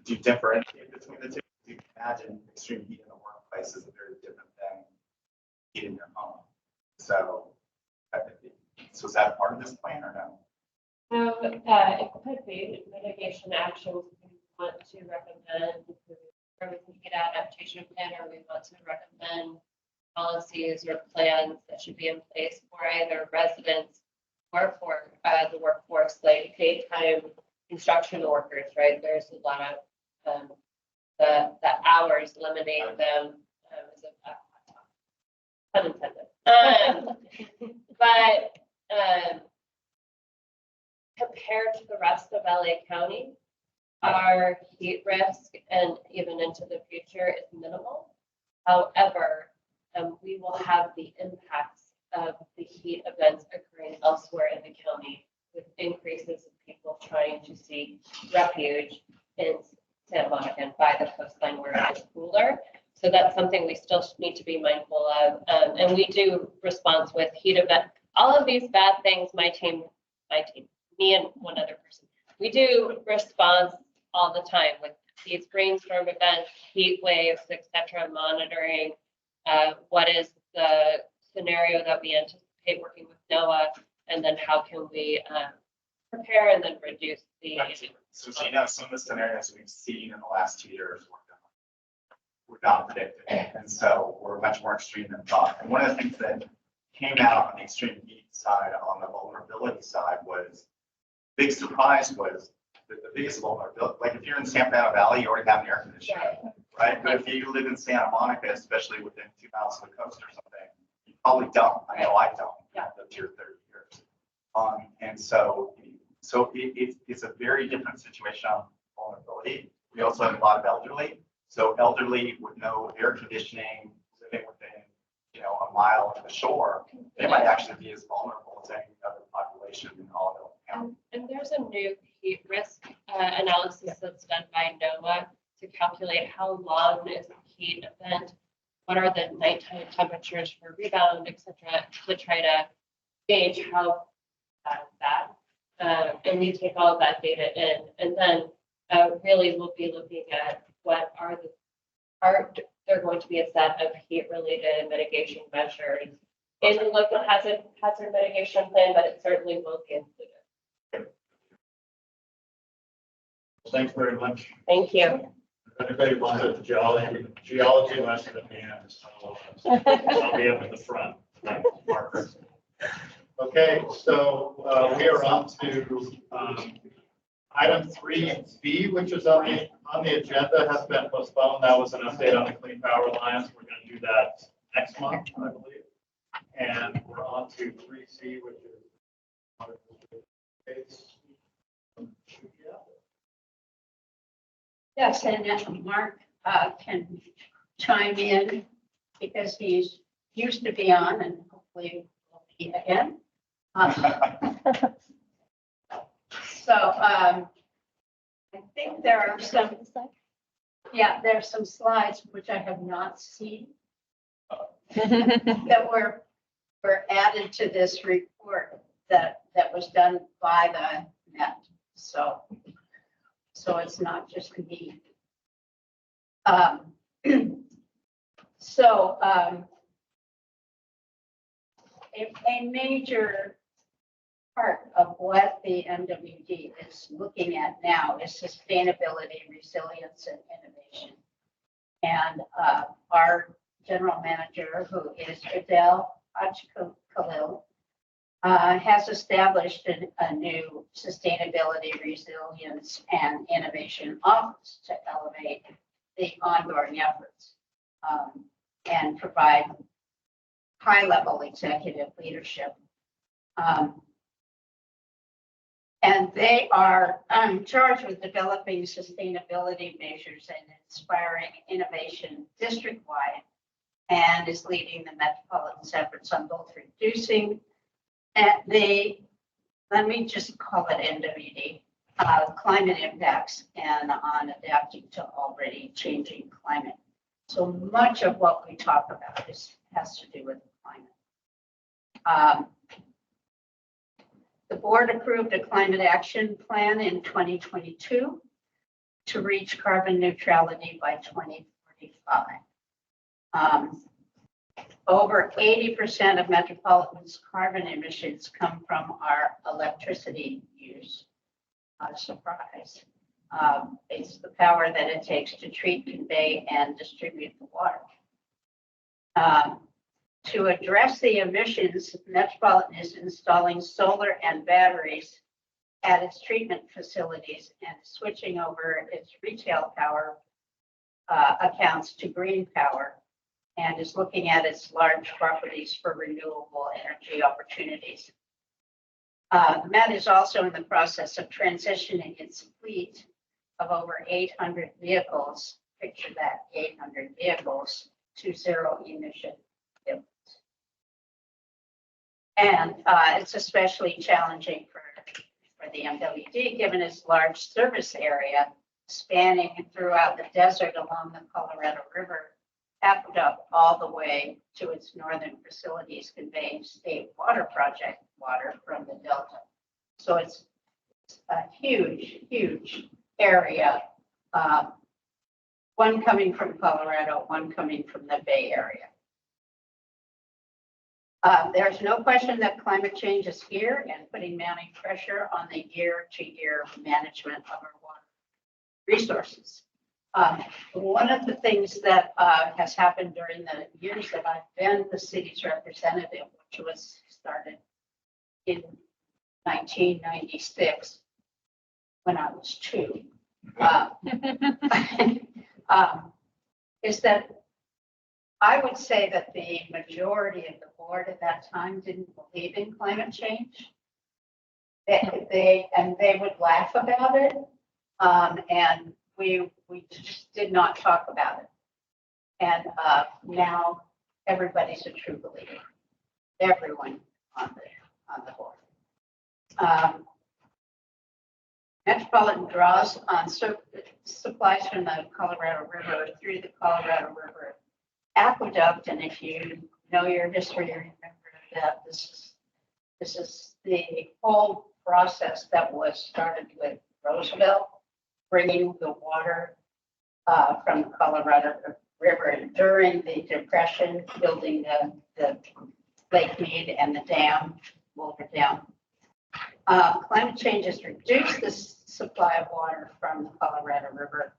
Speaker 7: do differentiate between the two? You can imagine extreme heat in the workplace is very different than heat in your home. So is that part of this plan or no?
Speaker 5: So it could be mitigation actions we want to recommend, or we can get adaptation plan, or we want to recommend policies or plans that should be in place for either residents or for the workforce, like daytime construction workers, right? There's a lot of the hours limiting them is a pun intended. But compared to the rest of LA County, our heat risk and even into the future is minimal. However, we will have the impacts of the heat events occurring elsewhere in the county with increases of people trying to seek refuge in Santa Monica and by the coastline where it is cooler. So that's something we still need to be mindful of. And we do response with heat event. All of these bad things, my team, me and one other person, we do response all the time with these brainstorm events, heat waves, etc., monitoring what is the scenario that we anticipate working with NOAA, and then how can we prepare and then reduce the.
Speaker 7: So some of the scenarios we've seen in the last 2 years were not predicted. And so we're much more extreme than thought. And one of the things that came out on the extreme heat side, on the vulnerability side, was big surprise was that the biggest vulnerability, like if you're in San Fernando Valley, you already have an air conditioner, right? But if you live in Santa Monica, especially within 2 miles of the coast or something, you probably don't. I know I don't.
Speaker 8: Yeah.
Speaker 7: I've lived here 30 years. And so it's a very different situation on vulnerability. We also have a lot of elderly. So elderly with no air conditioning, living within, a mile of the shore, they might actually be as vulnerable as any other population in all of County.
Speaker 5: And there's a new heat risk analysis that's done by NOAA to calculate how long is the heat event, what are the nighttime temperatures for rebound, etc., to try to gauge how bad is that. And we take all of that data in, and then really we'll be looking at what are there going to be a set of heat-related mitigation measures in the local hazard mitigation plan, but it certainly will be included.
Speaker 1: Thanks very much.
Speaker 5: Thank you.
Speaker 1: If anybody wants a geology lesson at the end, I'll be up at the front. Markers. Okay, so we are on to item 3B, which is on the agenda, has been postponed. That was an update on the Clean Power Alliance. We're going to do that next month, I believe. And we're on to 3C, which is
Speaker 3: Yes, and Mark can chime in because he's used to be on and hopefully will be again. So I think there are some Yeah, there's some slides which I have not seen that were added to this report that was done by the Met. So it's not just me. So a major part of what the MWD is looking at now is sustainability, resilience, and innovation. And our general manager, who is Adele Khalil, has established a new sustainability, resilience, and innovation office to elevate the ongoing efforts and provide high-level executive leadership. And they are charged with developing sustainability measures and inspiring innovation district-wide, and is leading the Metropolitan's efforts on both reducing let me just call it MWD, climate impacts, and on adapting to already changing climate. So much of what we talk about has to do with climate. The board approved a climate action plan in 2022 to reach carbon neutrality by 2045. Over 80% of Metropolitan's carbon emissions come from our electricity use. Not a surprise. It's the power that it takes to treat, convey, and distribute the water. To address the emissions, Metropolitan is installing solar and batteries at its treatment facilities and switching over its retail power accounts to green power, and is looking at its large properties for renewable energy opportunities. Met is also in the process of transitioning its fleet of over 800 vehicles, picture that, 800 vehicles, to zero emission vehicles. And it's especially challenging for the MWD, given its large service area spanning throughout the desert along the Colorado River aqueduct all the way to its northern facilities, conveying state water project water from the Delta. So it's a huge, huge area. One coming from Colorado, one coming from the Bay Area. There's no question that climate change is here and putting mounting pressure on the year-to-year management of our water resources. One of the things that has happened during the years that I've been the city's representative, which was started in 1996, when I was 2, is that I would say that the majority of the board at that time didn't believe in climate change. They would laugh about it, and we just did not talk about it. And now everybody's a true believer. Everyone on the board. Metropolitan draws on supplies from the Colorado River through the Colorado River aqueduct, and if you know your history, you remember that this is the whole process that was started with Roosevelt, bringing the water from the Colorado River during the Depression, building the Lake Mead and the dam, Boulder Dam. Climate change has reduced the supply of water from the Colorado River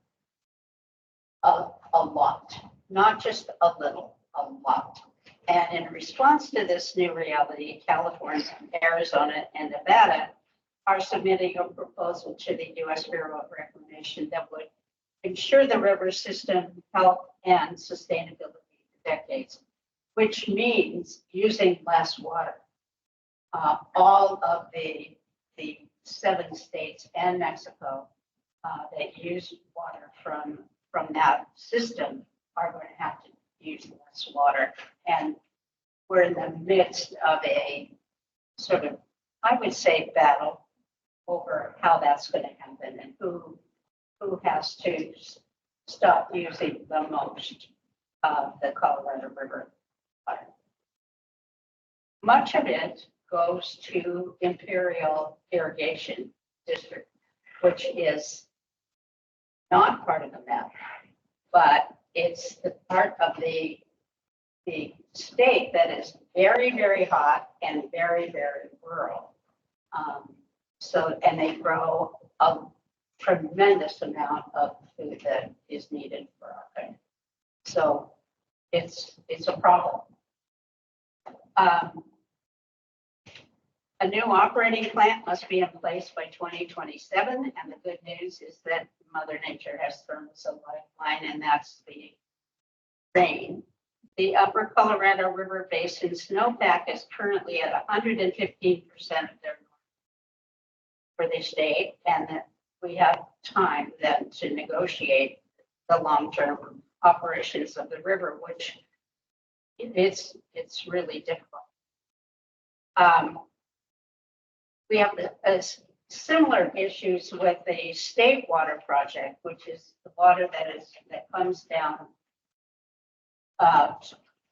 Speaker 3: a lot, not just a little, a lot. And in response to this new reality, California, Arizona, and Nevada are submitting a proposal to the U.S. Bureau of Reclamation that would ensure the river system health and sustainability for decades, which means using less water. All of the 7 states and Mexico that use water from that system are going to have to use less water. And we're in the midst of a sort of, I would say, battle over how that's going to happen and who has to stop using the most of the Colorado River water. Much of it goes to Imperial Irrigation District, which is not part of the map, but it's the part of the state that is very, very hot and very, very rural. So, and they grow a tremendous amount of food that is needed for our country. So it's a problem. A new operating plant must be in place by 2027, and the good news is that Mother Nature has thrown us a lifeline, and that's the rain. The Upper Colorado River Basin snowpack is currently at 115% of their for the state, and that we have time then to negotiate the long-term operations of the river, which it's really difficult. We have similar issues with the state water project, which is the water that comes down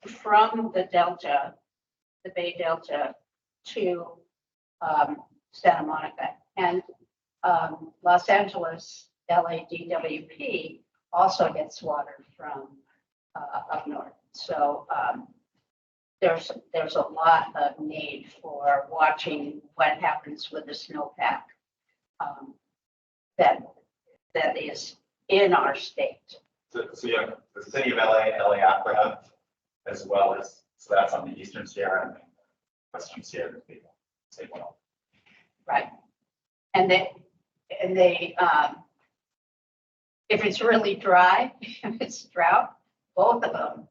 Speaker 3: from the Delta, the Bay Delta, to Santa Monica. And Los Angeles LADWP also gets water from up north. So there's a lot of need for watching what happens with the snowpack that is in our state.
Speaker 7: So you have the city of LA, LA Aqua, as well as, so that's on the eastern Sierra and western Sierra. Say well.
Speaker 3: Right. And they if it's really dry, if it's drought, both of them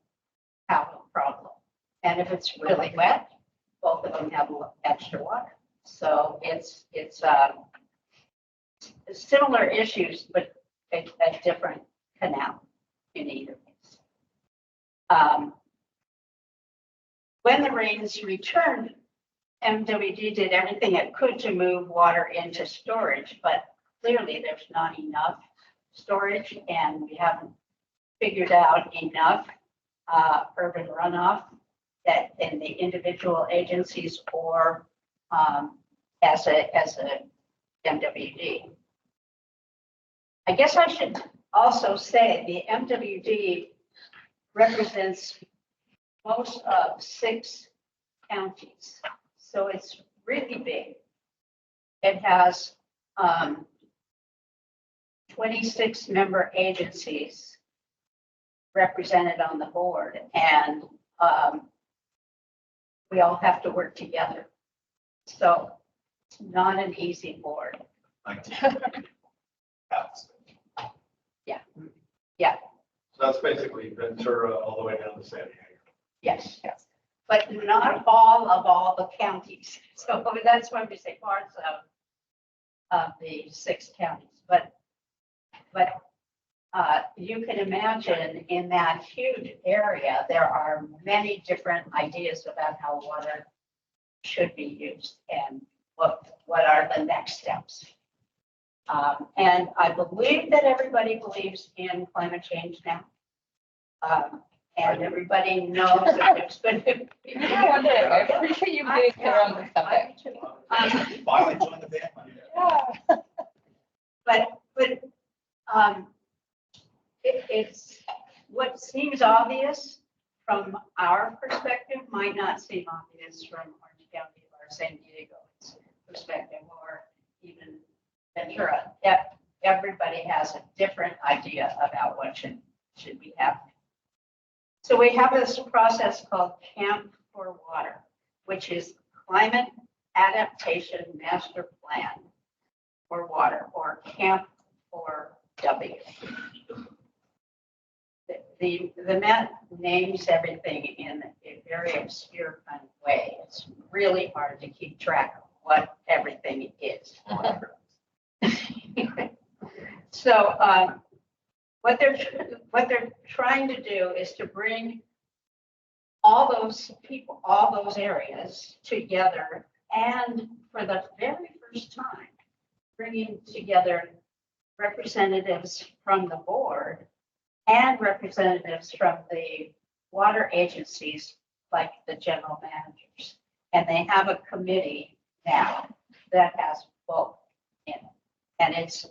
Speaker 3: have a problem. And if it's really wet, both of them have extra water. So it's similar issues, but a different canal in either case. When the rains returned, MWD did everything it could to move water into storage, but clearly there's not enough storage, and we haven't figured out enough urban runoff that in the individual agencies or as a MWD. I guess I should also say the MWD represents most of 6 counties. So it's really big. It has 26 member agencies represented on the board, and we all have to work together. So it's not an easy board. Yeah.
Speaker 1: So that's basically Ventura all the way down to San Diego.
Speaker 3: Yes. But not all the counties. So that's why we say parts of the 6 counties. But you can imagine in that huge area, there are many different ideas about how water should be used and what are the next steps. And I believe that everybody believes in climate change now. And everybody knows that there's going to be.
Speaker 10: I wonder, I appreciate you being clear on the subject.
Speaker 7: Finally joined the band.
Speaker 10: Yeah.
Speaker 3: But it's what seems obvious from our perspective might not seem obvious from Orange County or San Diego's perspective, or even Ventura. Everybody has a different idea about what should be happening. So we have this process called Camp for Water, which is Climate Adaptation Master Plan for Water, or Camp for W. The map names everything in a very obscure kind of way. It's really hard to keep track of what everything is. So what they're trying to do is to bring all those people, all those areas together, and for the very first time, bringing together representatives from the board and representatives from the water agencies, like the general managers. And they have a committee now that has both in it. And it's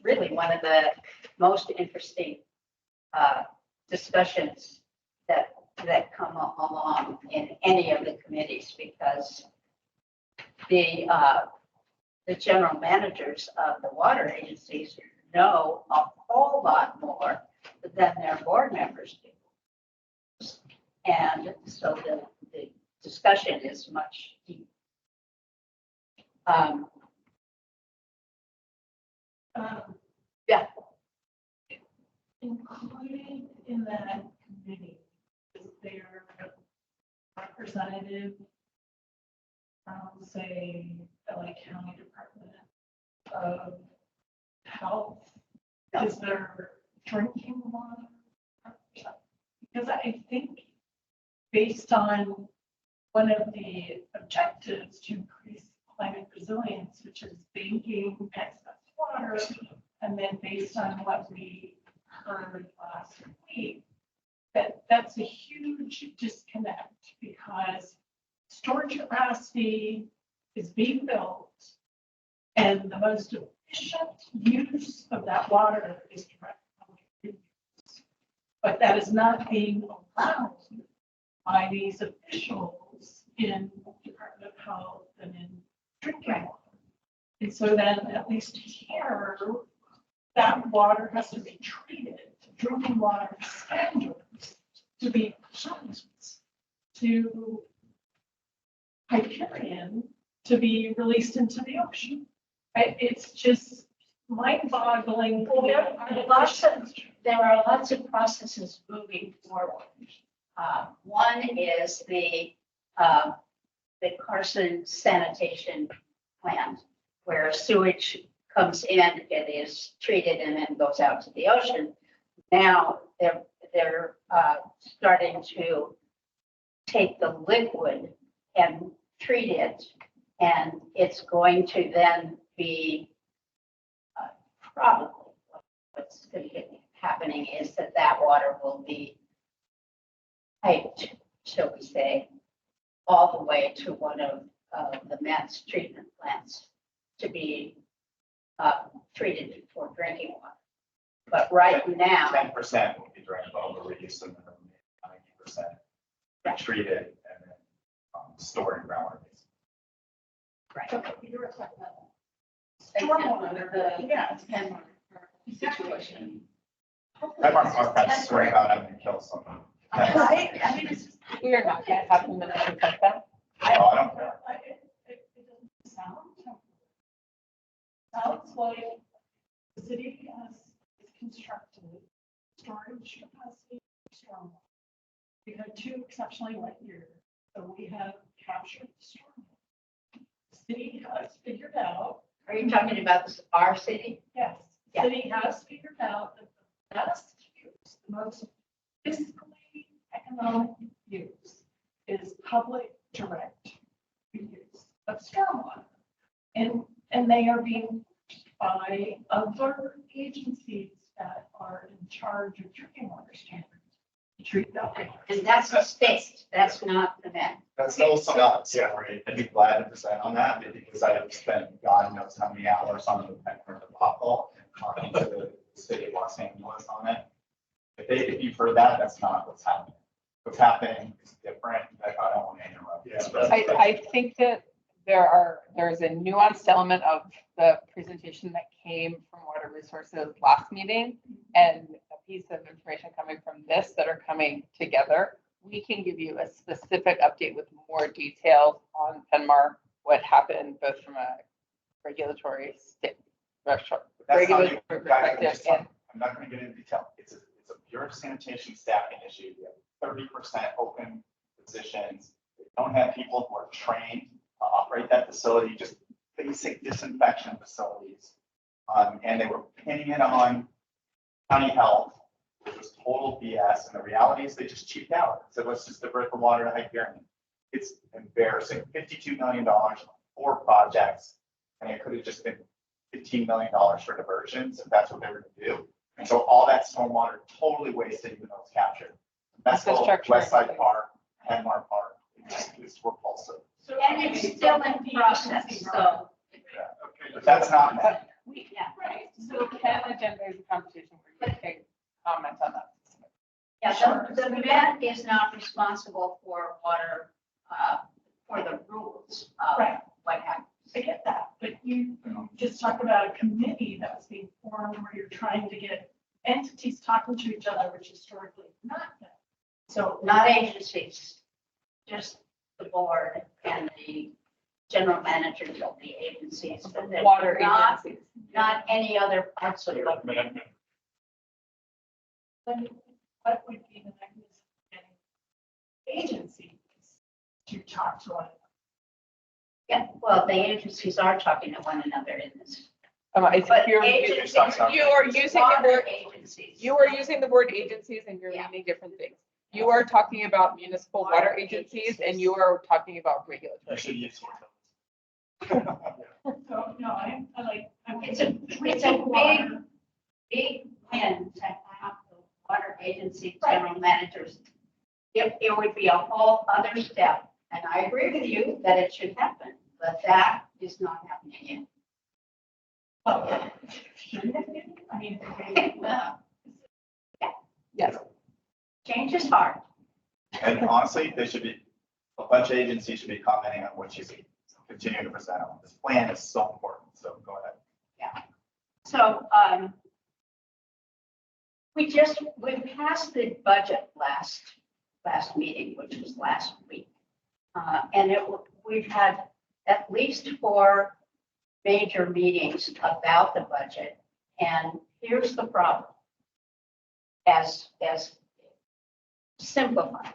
Speaker 3: really one of the most interesting discussions that come along in any of the committees, because the general managers of the water agencies know a whole lot more than their board members do. And so the discussion is much deeper. Yeah.
Speaker 2: Included in that committee is their representative from, say, LA County Department of Health.
Speaker 3: No.
Speaker 2: Is there drinking water? Because I think based on one of the objectives to increase climate resilience, which is banking excess water, and then based on what we heard last week, that's a huge disconnect, because storage capacity is being built and the most efficient use of that water is direct public use. But that is not being allowed by these officials in Department of Health and in drinking water. And so then, at least here, that water has to be treated to drinking water standards to be pumped to Hyperion to be released into the ocean. It's just mind-boggling.
Speaker 3: Well, there are lots of processes moving forward. One is the Carson sanitation plant, where sewage comes in, it is treated and then goes out to the ocean. Now they're starting to take the liquid and treat it, and it's going to then be probably what's going to be happening is that water will be piped, shall we say, all the way to one of the Mets treatment plants to be treated for drinking water. But right now,
Speaker 7: 10% will be direct well reuse and then 90% treated and then stored in groundwater.
Speaker 3: right.
Speaker 2: You were talking about
Speaker 3: Stormwater,
Speaker 2: yeah,
Speaker 3: Penmark situation.
Speaker 7: Our pets swearing out I'm gonna kill someone.
Speaker 2: Right? I mean, it's just.
Speaker 10: We are not gonna have them in the like that.
Speaker 7: I don't care.
Speaker 2: It doesn't sound. Sounds like the city has constructed storage capacity for stormwater. We've had 2 exceptionally wet years, so we have captured stormwater. The city has figured out.
Speaker 3: Are you talking about our city?
Speaker 2: Yes,
Speaker 3: Yeah.
Speaker 2: the city has figured out that the best use, the most fiscally economic use is public direct use of stormwater. And they are being pushed by other agencies that are in charge of drinking water standards to treat that water.
Speaker 3: And that's the state, that's not the Met.
Speaker 7: That's also not, sorry, I'd be glad to present on that because I have spent God knows how many hours on the Penmark debacle and talking to the city of Los Angeles on it. If you've heard that, that's not what's happening. What's happening is different. I don't want to interrupt.
Speaker 1: Yeah,
Speaker 10: I think that there's a nuanced element of the presentation that came from Water Resources last meeting and a piece of information coming from this that are coming together. We can give you a specific update with more details on Penmark, what happened both from a regulatory
Speaker 7: That's not
Speaker 10: regulatory
Speaker 7: even-
Speaker 10: perspective and
Speaker 7: I'm not going to get into detail. It's a pure sanitation staffing issue. We have 30% open positions. We don't have people who are trained to operate that facility, just basic disinfection facilities. And they were pinning it on county health, which was total BS. And the reality is they just cheaped out. So let's just divert the water to Hyperion. It's embarrassing. $52 million for projects. And it could have just been $15 million for diversions if that's what they were going to do. And so all that stormwater totally wasted, even though it's captured. Mesco,
Speaker 10: Infrastructure.
Speaker 7: West Side Park, Henmar Park, it's repulsive.
Speaker 3: And it's still in process, so.
Speaker 7: But that's not,
Speaker 3: Yeah.
Speaker 10: Right, so can agenda is a conversation where you can comment on that.
Speaker 3: Yeah, the Met is not responsible for water, for the rules of
Speaker 2: Right.
Speaker 3: what happens.
Speaker 2: I get that, but you just talked about a committee that was being formed where you're trying to get entities talking to each other, which historically not done. So
Speaker 3: Not agencies, just the board and the general managers of the agencies, but then
Speaker 10: Water
Speaker 3: not,
Speaker 10: agencies.
Speaker 3: not any other parts of the.
Speaker 9: Amendment.
Speaker 2: then what would be the mechanism for getting agencies to talk to one another?
Speaker 3: Yeah, well, the agencies are talking to one another in this.
Speaker 10: I
Speaker 3: But
Speaker 10: think you're,
Speaker 3: agencies.
Speaker 10: you are using the
Speaker 3: Water
Speaker 10: word,
Speaker 3: agencies.
Speaker 10: you are using the word agencies and you're
Speaker 3: Yeah.
Speaker 10: meaning different things. You are talking about municipal water
Speaker 3: Water
Speaker 10: agencies and
Speaker 3: agencies.
Speaker 10: you are talking about
Speaker 7: you
Speaker 10: regulatory.
Speaker 7: should use.
Speaker 2: So, no, I like.
Speaker 3: It's a big win to have the water agency general managers. It would be a whole other step, and I agree with you that it should happen, but that is not happening
Speaker 2: Well, shouldn't it be? I mean,
Speaker 3: yet.
Speaker 10: Yes.
Speaker 3: Change is hard.
Speaker 7: And honestly, there should be, a bunch of agencies should be commenting on what you see. So continue to present on. This plan is so important, so go ahead.
Speaker 3: So, we passed the budget last meeting, which was last week. And we've had at least 4 major meetings about the budget. And here's the problem. As simplified.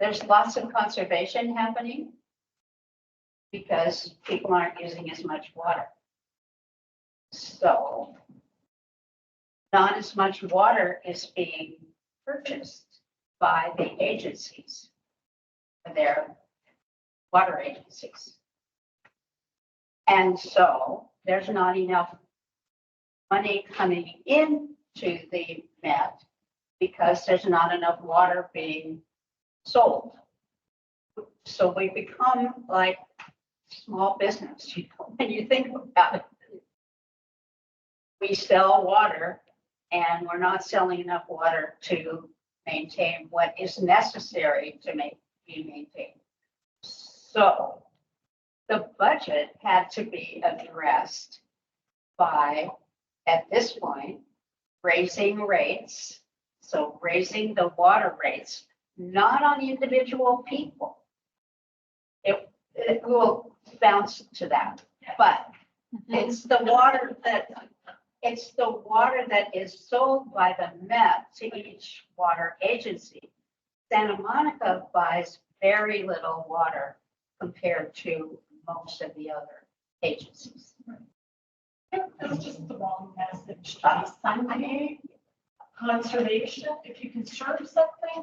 Speaker 3: There's lots of conservation happening because people aren't using as much water. So not as much water is being purchased by the agencies, their water agencies. And so there's not enough money coming into the Met because there's not enough water being sold. So we become like small business, when you think about it. We sell water and we're not selling enough water to maintain what is necessary to be maintained. So the budget had to be addressed by, at this point, raising rates. So raising the water rates, not on individual people. It will bounce to that, but it's the water that is sold by the Met to each water agency. Santa Monica buys very little water compared to most of the other agencies.
Speaker 2: It was just the wrong message to be sending. Conservation, if you conserve something,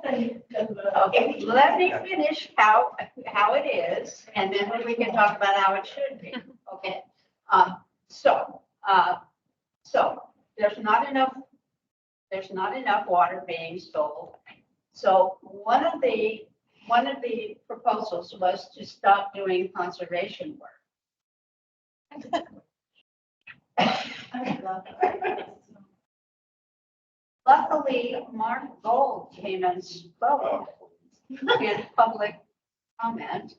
Speaker 2: then
Speaker 3: Okay, let me finish how it is, and then we can talk about how it should be. Okay, so there's not enough water being sold. So one of the proposals was to stop doing conservation work.
Speaker 2: I love it.
Speaker 3: Luckily, Mark Gold came and spoke in public comment,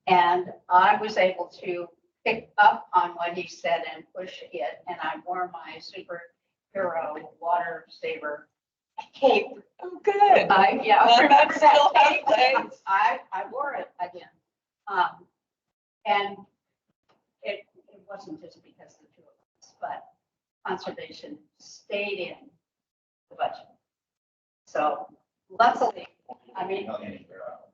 Speaker 3: and I was able to pick up on what he said and push it, and I wore my superhero water saver cape.
Speaker 10: Oh, good.
Speaker 3: Yeah.
Speaker 10: That still has
Speaker 3: cape?
Speaker 10: legs.
Speaker 3: I wore it again. And it wasn't just because of the two of us, but conservation stayed in the budget. So luckily, I mean,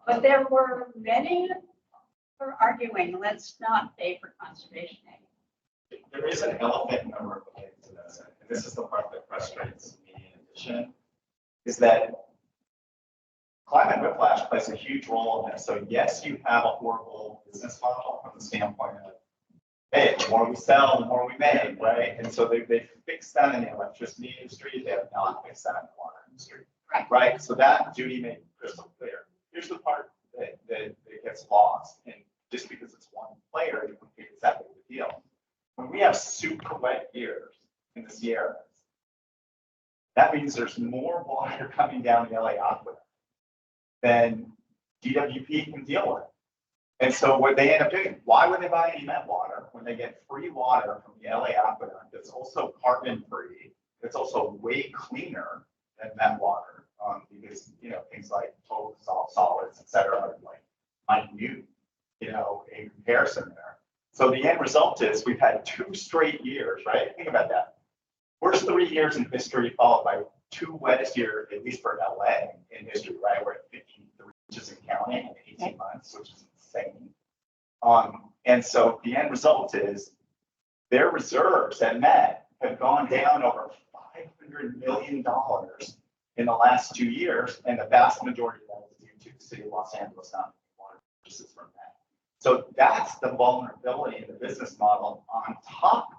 Speaker 3: but there were many who were arguing, let's not pay for conservation aid.
Speaker 7: There is an elephant in the room related to this, and this is the part that frustrates me in addition, is that climate whiplash plays a huge role in this. So yes, you have a horrible business model from the standpoint of hey, the more we sell, the more we make, right? And so they fixed that in the electricity industry, they have not fixed that in the water industry.
Speaker 3: Right.
Speaker 7: Right, so that duty made crystal clear. Here's the part that gets lost, and just because it's one player, you can think it's that big of a deal. When we have super wet years in the Sierras, that means there's more water coming down the LA Aqueduct than DWP can deal with. And so what they end up doing, why would they buy any Met water when they get free water from the LA Aqueduct that's also carbon free, that's also way cleaner than Met water? Because, things like total dissolved solids, et cetera, are like minute, in comparison there. So the end result is we've had 2 straight years, right? Think about that. Worst 3 years in history, followed by 2 wettest years, at least for LA in history, right? We're at 53 inches and counting in 18 months, which is insane. And so the end result is their reserves at Met have gone down over $500 million in the last 2 years, and the vast majority of that is due to the city of Los Angeles not making water purchases from that. So that's the vulnerability in the business model on top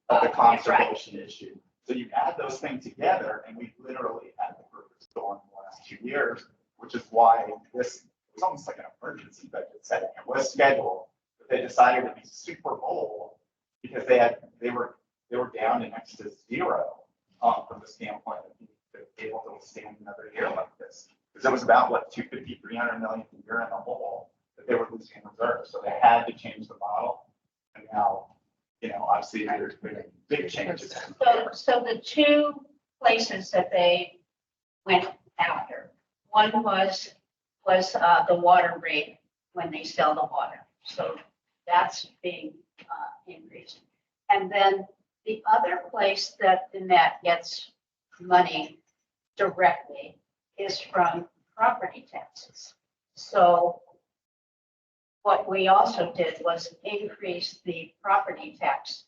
Speaker 7: of the conservation issue. So you add those things together, and we literally had the perfect storm in the last 2 years, which is why this was almost like an emergency budget setting. It was scheduled, but they decided to be super bold because they were down to next to zero from the standpoint of being able to withstand another year like this. Because it was about, 250, 300 million a year in the hole that they were losing in reserves. So they had to change the model. And now, obviously there's been big changes.
Speaker 3: So the 2 places that they went after, one was the water rate when they sell the water. So that's being increased. And then the other place that the Met gets money directly is from property taxes. So what we also did was increase the property tax.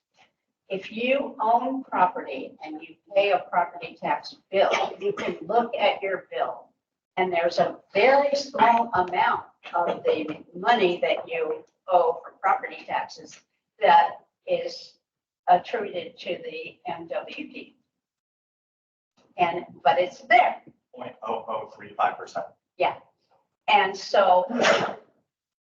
Speaker 3: If you own property and you pay a property tax bill, you can look at your bill, and there's a very small amount of the money that you owe for property taxes that is attributed to the MWP. But it's there.
Speaker 7: 0.0035%.
Speaker 3: And so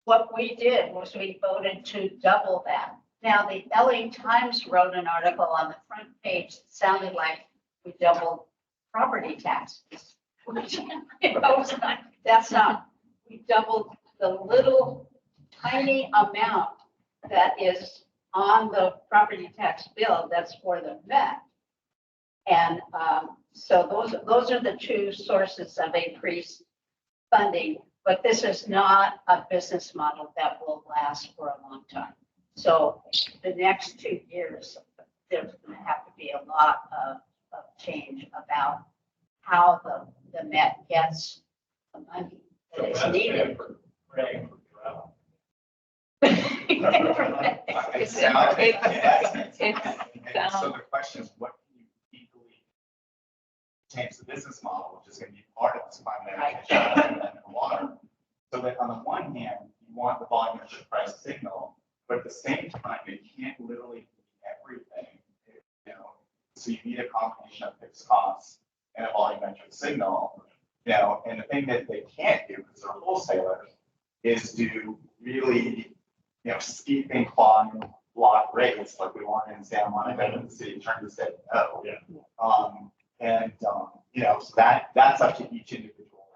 Speaker 3: what we did was we voted to double that. Now, the LA Times wrote an article on the front page that sounded like we doubled property taxes. That's not, we doubled the little tiny amount that is on the property tax bill that's for the Met. And so those are the 2 sources of increased funding, but this is not a business model that will last for a long time. So the next 2 years, there's going to have to be a lot of change about how the Met gets the money that is needed.
Speaker 9: Praying for drought.
Speaker 10: It's
Speaker 7: So the question is, what can you legally change the business model, which is going to be part of this climate adaptation and the water. So that on the one hand, you want the volumetric price signal, but at the same time, it can't literally be everything. So you need a combination of fixed costs and a volumetric signal. And the thing that they can't do because they're wholesalers is to really, steep incline block rates like we want in Santa Monica, and the city attorney said no. So that's up to each individual.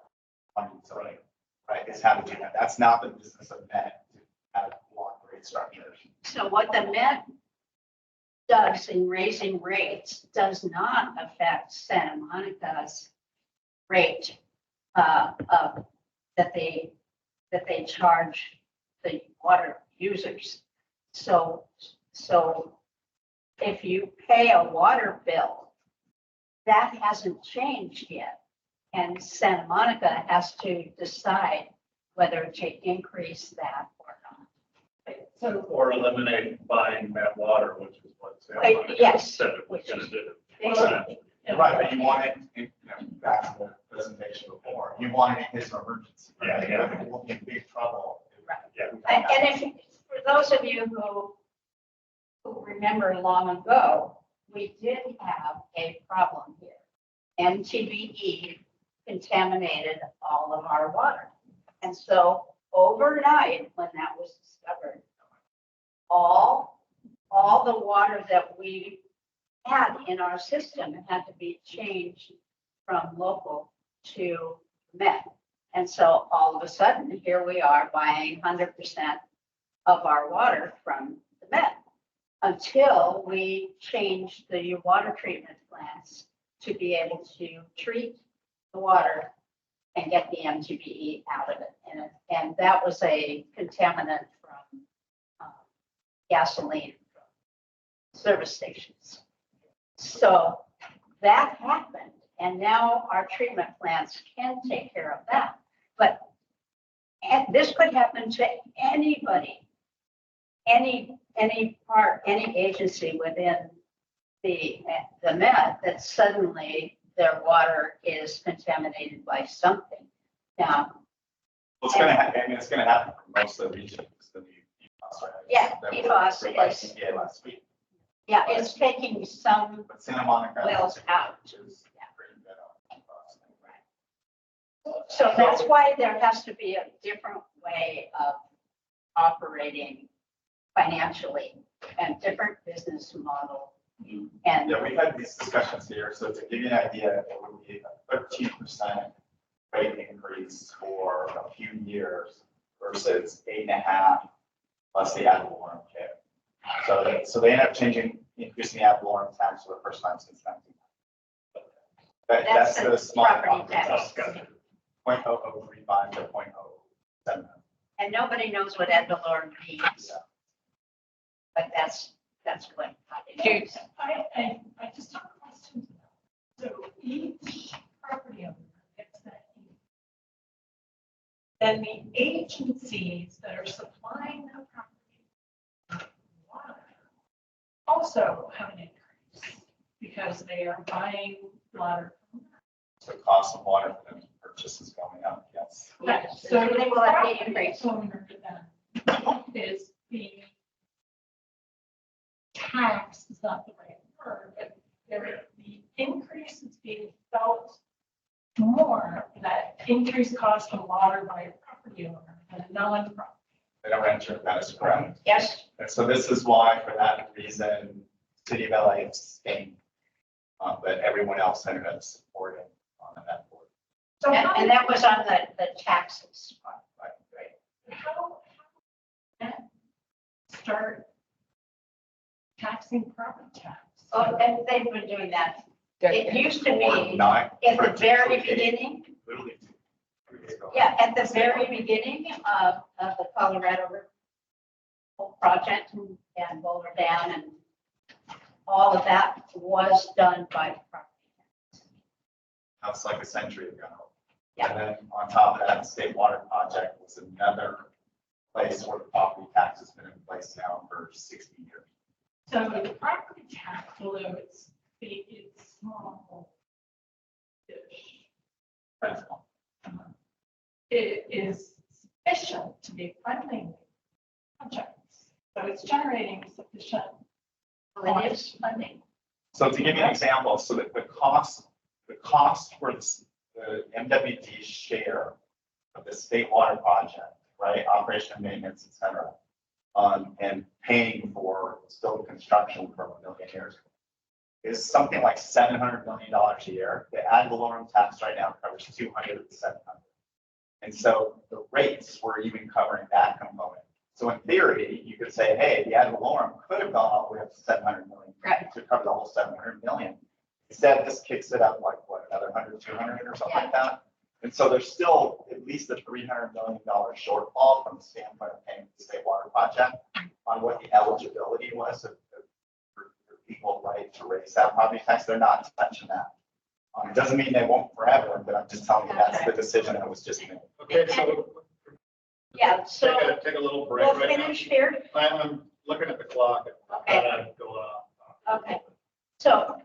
Speaker 7: Right, is how to do that. That's not the business of Met to have block rate structures.
Speaker 3: So what the Met does in raising rates does not affect Santa Monica's rate that they charge the water users. So if you pay a water bill, that hasn't changed yet. And Santa Monica has to decide whether to increase that or not.
Speaker 9: Or eliminate buying Met water, which is what.
Speaker 3: Yes.
Speaker 9: Said it was gonna do.
Speaker 7: Right, but you want it, back to the presentation before, you want it in case of emergency.
Speaker 9: Yeah.
Speaker 7: We'll be in big trouble.
Speaker 3: Right. And if, for those of you who who remember long ago, we did have a problem here. MTBE contaminated all of our water. And so overnight, when that was discovered, all the water that we had in our system had to be changed from local to Met. And so all of a sudden, here we are buying 100% of our water from the Met until we changed the water treatment plants to be able to treat the water and get the MTBE out of it. And that was a contaminant from gasoline from service stations. So that happened, and now our treatment plants can take care of that. But this could happen to anybody, any part, any agency within the Met that suddenly their water is contaminated by something. Now,
Speaker 7: Well, it's gonna happen, I mean, it's gonna happen for most of the regions. The new PFAS, right?
Speaker 3: Yeah,
Speaker 7: That was
Speaker 3: PFAS
Speaker 7: approved by
Speaker 3: is-
Speaker 7: EPA last week,
Speaker 3: yeah, it's taking some
Speaker 7: but Santa Monica.
Speaker 3: wells out.
Speaker 7: Which is pretty good on PFAS.
Speaker 3: So that's why there has to be a different way of operating financially and different business model. And
Speaker 7: Yeah, we've had these discussions here, so to give you an idea, it would be a 13% rate increase for a few years versus 8.5 plus the ad valorem kit. So they end up increasing the ad valorem tax for the first time since 1990. That's
Speaker 3: That's
Speaker 7: the
Speaker 3: the
Speaker 7: small.
Speaker 3: property tax.
Speaker 7: 0.0035 to 0.07.
Speaker 3: And nobody knows what ad valorem means. But that's what it is.
Speaker 2: I just have a question. So each property owner gets that. Then the agencies that are supplying the property water also have an increase because they are buying water.
Speaker 7: So cost of water for them to purchase is going up, yes.
Speaker 3: Yes,
Speaker 2: So
Speaker 3: they
Speaker 2: the
Speaker 3: will have the
Speaker 2: property
Speaker 3: increase.
Speaker 2: owner then is being taxed, is not the right word, but the increase is being felt more, that increased cost of water by a property owner than a non-property.
Speaker 7: They don't enter, that is correct.
Speaker 3: Yes,
Speaker 7: And so this is why, for that reason, City of LA is staying, but everyone else ended up supporting on that board.
Speaker 2: So
Speaker 3: and that was on the taxes.
Speaker 2: how that start taxing property tax?
Speaker 3: Oh, and they've been doing that. It used to
Speaker 7: Or
Speaker 3: be
Speaker 7: not,
Speaker 3: at the very beginning,
Speaker 7: literally 2 years ago.
Speaker 3: yeah, at the very beginning of the Colorado River project and Boulder Dam and all of that was done by property tax.
Speaker 7: That's like a century ago.
Speaker 3: Yeah.
Speaker 7: And then on top of that, the State Water Project was another place where the property tax has been in place now for 60 years.
Speaker 2: So the property tax, although it's big, it's small. It is sufficient to be funding projects. So it's generating sufficient
Speaker 3: It is.
Speaker 2: funding.
Speaker 7: So to give you an example, so that the cost for the MWD share of the State Water Project, right, operation and maintenance, et cetera, and paying for still construction for a million years is something like $700 million a year. The ad valorem tax right now covers 200 to 700. And so the rates were even covering that component. So in theory, you could say, hey, the ad valorem could have gone all the way up to 700 million.
Speaker 3: Right.
Speaker 7: To cover the whole 700 million. Instead, this kicks it up like what, another 100, 200 or something like that. And so there's still at least a $300 million shortfall from the standpoint of paying the State Water Project on what the eligibility was for people, right, to raise that property tax. They're not touching that. It doesn't mean they won't forever, but I'm just telling you that's the decision that was just made.
Speaker 1: Okay, so
Speaker 3: Yeah, so
Speaker 1: take a little break
Speaker 3: we'll
Speaker 1: right now.
Speaker 3: finish here.
Speaker 1: I'm looking at the clock.
Speaker 3: Okay.
Speaker 1: Go off.
Speaker 3: Okay. So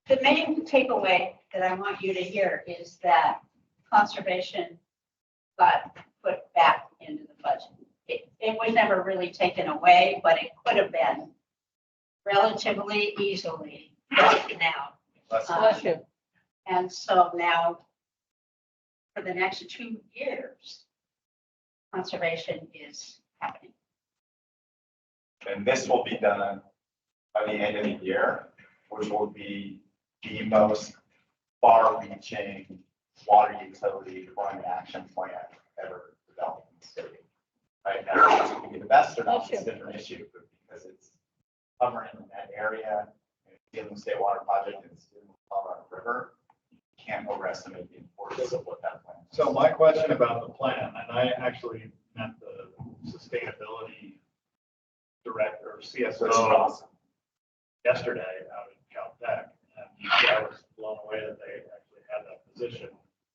Speaker 3: the main takeaway that I want you to hear is that conservation got put back into the budget. It was never really taken away, but it could have been relatively easily now.
Speaker 10: Bless you.
Speaker 3: And so now, for the next 2 years, conservation is happening.
Speaker 7: And this will be done by the end of the year, which will be the most far-reaching water utility climate action plan ever developed in the city. Right now, it's going to be the best or not, it's a different issue, but because it's covering that area, and it's dealing with state water project, and it's dealing with Colorado River, you can't overestimate the importance of what that plan is.
Speaker 1: So my question about the plan, and I actually met the sustainability director,
Speaker 7: So it's
Speaker 1: CSO,
Speaker 7: awesome.
Speaker 1: yesterday out at Caltech, and I was blown away that they actually had that position.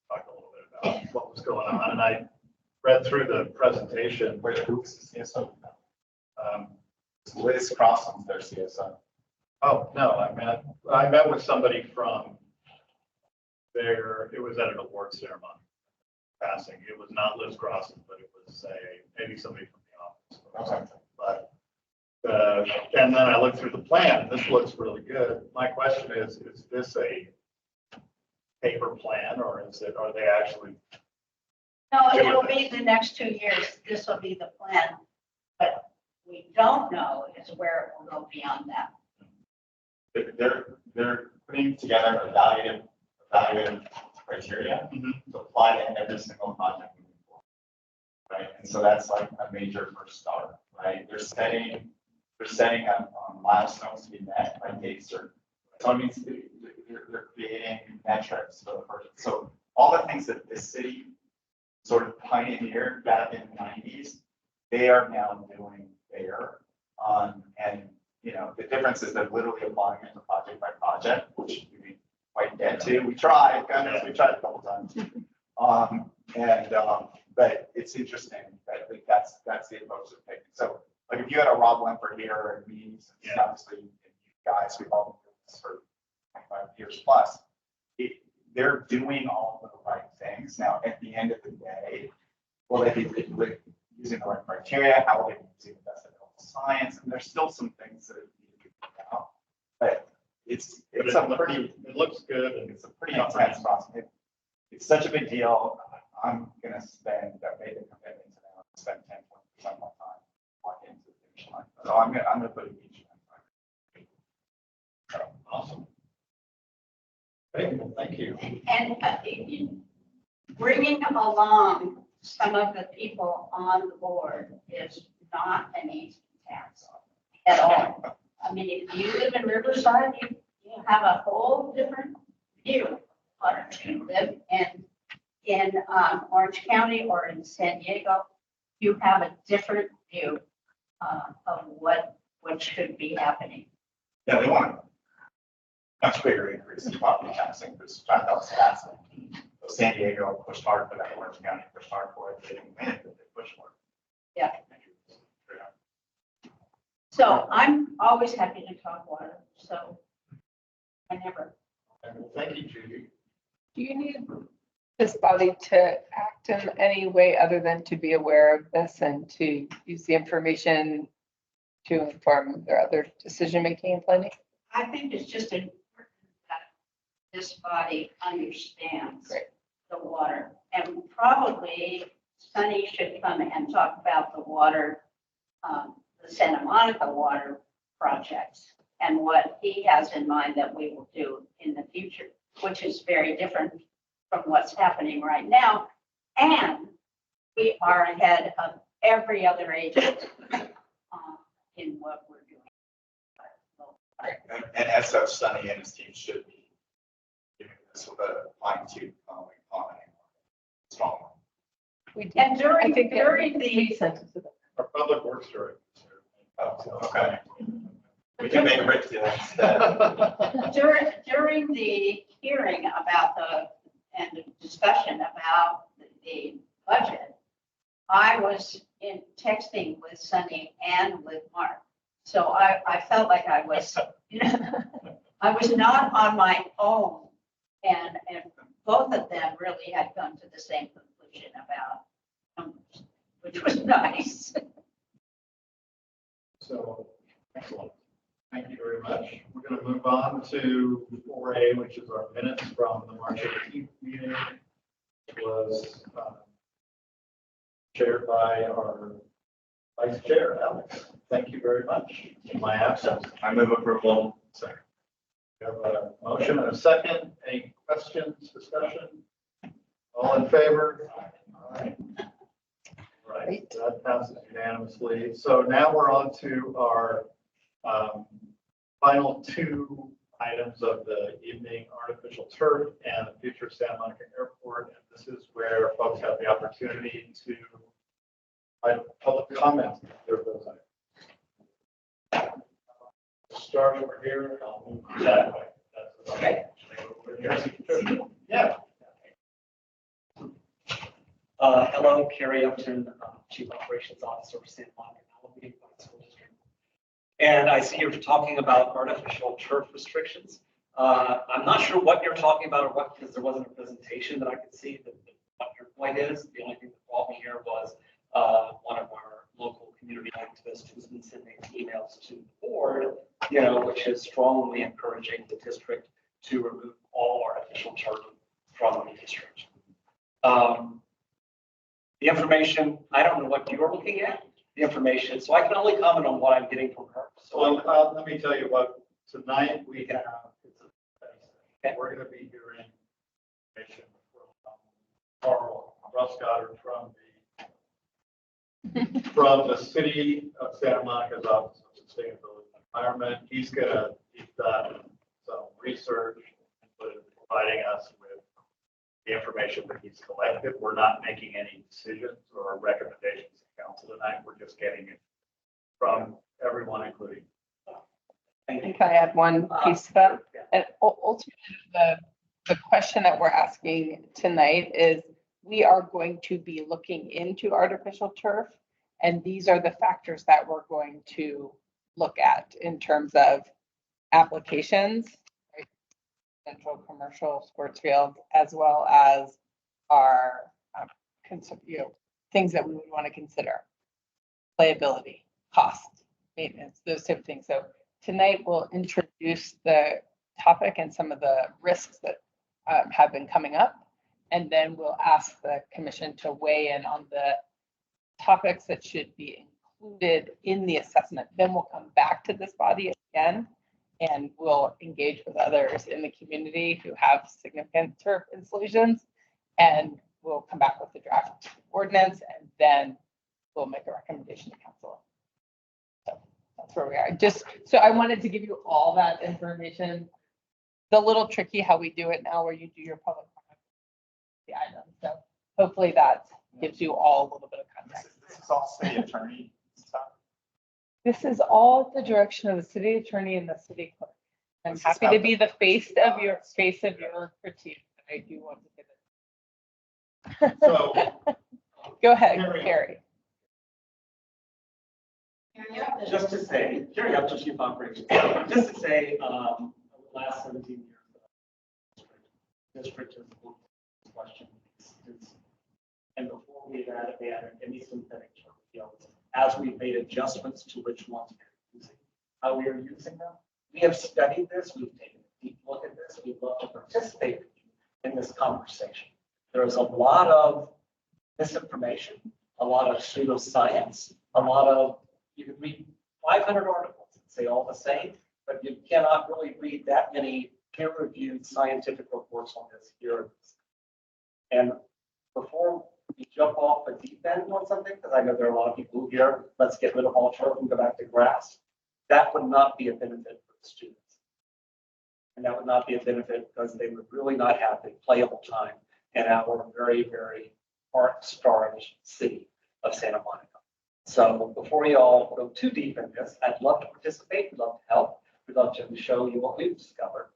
Speaker 1: Talk a little bit about what was going on, and I read through the presentation.
Speaker 7: Wait, who's the CSO?
Speaker 1: Um,
Speaker 7: Liz Crossland's their CSO.
Speaker 1: Oh, no, I met with somebody from there, it was at an award ceremony, passing. It was not Liz Crossan, but it was maybe somebody from the office.
Speaker 7: Okay.
Speaker 1: But, and then I looked through the plan, and this looks really good. My question is this a paper plan, or are they actually?
Speaker 3: No, it'll be the next 2 years. This will be the plan. But we don't know is where it will go beyond that.
Speaker 7: They're putting together evaluative criteria to apply to every single project moving forward. Right, and so that's like a major first start, right? They're setting milestones to be met by date certain. So it means they're creating metrics for the person. So all the things that this city sort of pioneered back in the 90s, they are now doing there. And you know, the difference is they're literally applying it to project by project, which we didn't quite get to. We tried, goodness, we tried a couple times. But it's interesting that like, that's the approach they're taking. So like if you had a Rob Lemper here and me, and obviously you guys, we've all been doing this for 25 years plus, they're doing all of the right things. Now, at the end of the day, will they be using the right criteria? How will they be using the best available science? And there's still some things that need to be figured out. But it's a pretty,
Speaker 1: It looks good, and
Speaker 7: it's a pretty intense process. It's such a big deal. I'm gonna spend, I made the commitment to now, spend 10-20% of my time walking into the finish line. So I'm gonna put a huge time.
Speaker 1: awesome. Great, well, thank you.
Speaker 3: And bringing along some of the people on the board is not an easy task at all. I mean, if you live in Riverside, you have a whole different view. Or if you live in Orange County or in San Diego, you have a different view of what should be happening.
Speaker 7: Yeah, they want a much bigger increase in property taxing, because I thought it's fascinating. So San Diego pushed hard for that, Orange County pushed hard for it, they didn't win, but they pushed for it.
Speaker 3: Yeah. So I'm always happy to talk water, so I never.
Speaker 1: Well, thank you, Judy.
Speaker 10: Do you need this body to act in any way other than to be aware of this and to use the information to inform their other decision-making and planning?
Speaker 3: I think it's just important that this body understands
Speaker 10: Great.
Speaker 3: the water. And probably Sunny should come and talk about the water, the Santa Monica water projects and what he has in mind that we will do in the future, which is very different from what's happening right now. And we are ahead of every other agency in what we're doing.
Speaker 7: And as such, Sunny and his team should be giving this with a fine tooth comb on a strong one.
Speaker 10: We did.
Speaker 3: And
Speaker 10: I
Speaker 3: during
Speaker 10: think
Speaker 3: the
Speaker 1: Our public works director.
Speaker 7: Oh, okay. We can make Rick do that instead.
Speaker 3: during the hearing about and the discussion about the budget, I was in texting with Sunny and with Mark. So I felt like I was, I was not on my own. And both of them really had come to the same conclusion about numbers, which was nice.
Speaker 1: So, excellent. Thank you very much. We're going to move on to 4A, which is our minutes from the March 18th meeting. It was chaired by our Vice Chair, Alex. Thank you very much in my absence.
Speaker 7: I move approval.
Speaker 1: Second. We have a motion and a second. Any questions, discussion? All in favor? Aye. Right, that passes unanimously. So now we're on to our final two items of the evening, artificial turf and the future Santa Monica Airport. And this is where folks have the opportunity to provide public comment. Start over here. I'll move that way. That's okay. Yeah.
Speaker 11: Hello, Carrie Upton, Chief Operations Officer for Santa Monica Alameda School District. And I see you're talking about artificial turf restrictions. I'm not sure what you're talking about or what, because there wasn't a presentation that I could see that what your point is. The only thing that brought me here was one of our local community activists who's been sending emails to the board, which is strongly encouraging the district to remove all artificial turf from the district. The information, I don't know what you're looking at, the information, so I can only comment on what I'm getting from her. So
Speaker 1: Let me tell you what, tonight we have, we're going to be hearing information from Carl Russ-Goddard from the city of Santa Monica's Office of Sustainability and Environment. He's done some research and providing us with the information that he's collected. We're not making any decisions or recommendations to council tonight. We're just getting it from everyone, including.
Speaker 10: And can I add one piece to that? And ultimately, the question that we're asking tonight is, we are going to be looking into artificial turf, and these are the factors that we're going to look at in terms of applications, right? Central commercial sports fields, as well as our things that we would want to consider: playability, cost, maintenance, those type of things. So tonight we'll introduce the topic and some of the risks that have been coming up, and then we'll ask the commission to weigh in on the topics that should be included in the assessment. Then we'll come back to this body again, and we'll engage with others in the community who have significant turf installations, and we'll come back with the draft ordinance, and then we'll make a recommendation to council. So that's where we are. Just so I wanted to give you all that information. The little tricky how we do it now, where you do your public comment, the items. So hopefully that gives you all a little bit of context.
Speaker 7: This is all city attorney stuff.
Speaker 10: This is all the direction of the city attorney and the city clerk. I'm happy to be the face of your critique. I do want to give it.
Speaker 1: So
Speaker 10: Go ahead, Carrie.
Speaker 11: just to say, Carrie Upton, Chief Operations, just to say, the last 17 years, the district has looked at this question. And before we've added any synthetic turf fields, as we've made adjustments to which ones we're using, how we are using them, we have studied this, we've taken a deep look at this, we'd love to participate in this conversation. There is a lot of misinformation, a lot of pseudoscience, a lot of, you can read 500 articles and say all the same, but you cannot really read that many peer-reviewed scientific reports on this here. And before we jump off the deep end on something, because I know there are a lot of people here, let's get rid of all turf and go back to grass, that would not be a benefit for the students. And that would not be a benefit because they would really not have a playable time in our very, very art-starved city of Santa Monica. So before you all go too deep in this, I'd love to participate, we'd love to help, we'd love to show you what we've discovered.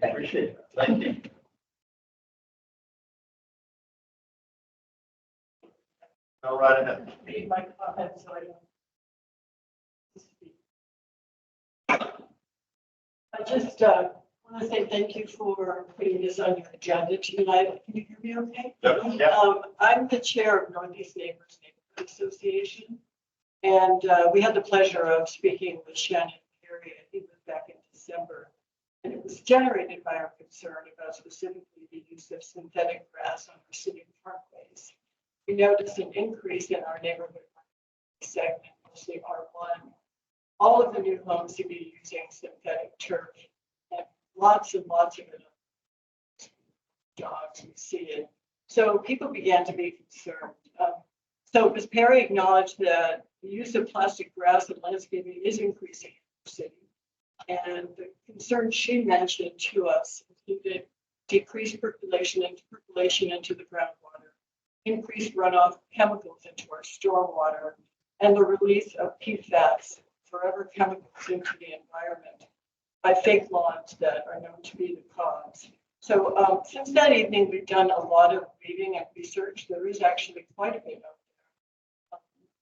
Speaker 1: Appreciate it. Thank you. Go right ahead.
Speaker 2: Read my comments, so I don't. I just want to say thank you for putting this on your agenda tonight. Can you hear me okay?
Speaker 1: Yeah.
Speaker 2: I'm the chair of Northeast Neighbors Neighborhood Association.
Speaker 12: And we had the pleasure of speaking with Shannon Perry, I think it was back in December. And it was generated by our concern about specifically the use of synthetic grass on our city parkways. We noticed an increase in our neighborhood segment, mostly R1. All of the new homes seem to be using synthetic turf, and lots and lots of it. Dogs, we see it. So people began to be concerned. So Ms. Perry acknowledged that the use of plastic grass and landscaping is increasing in the city. And the concerns she mentioned to us included decreased percolation into the groundwater, increased runoff of chemicals into our stormwater, and the release of PFAS, forever chemicals, into the environment by fake lawns that are known to be the cause. So since that evening, we've done a lot of reading and research. There is actually quite a bit out there.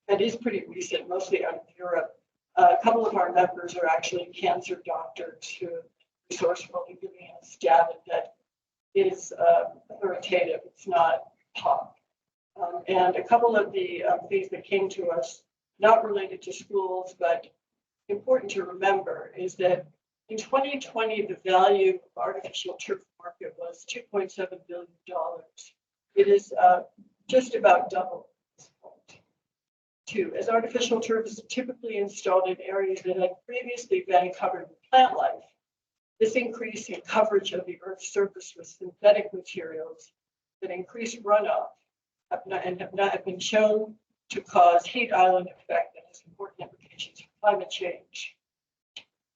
Speaker 12: That is pretty recent, mostly out of Europe. A couple of our members are actually cancer doctors who are resourceful in giving us data that is authoritative. It's not pop. And a couple of the things that came to us, not related to schools, but important to remember, is that in 2020, the value of artificial turf market was $2.7 billion. It is just about double at this point. Two, as artificial turf is typically installed in areas that had previously been covered with plant life, this increase in coverage of the Earth's surface with synthetic materials that increase runoff have not been shown to cause heat island effect that has important implications for climate change.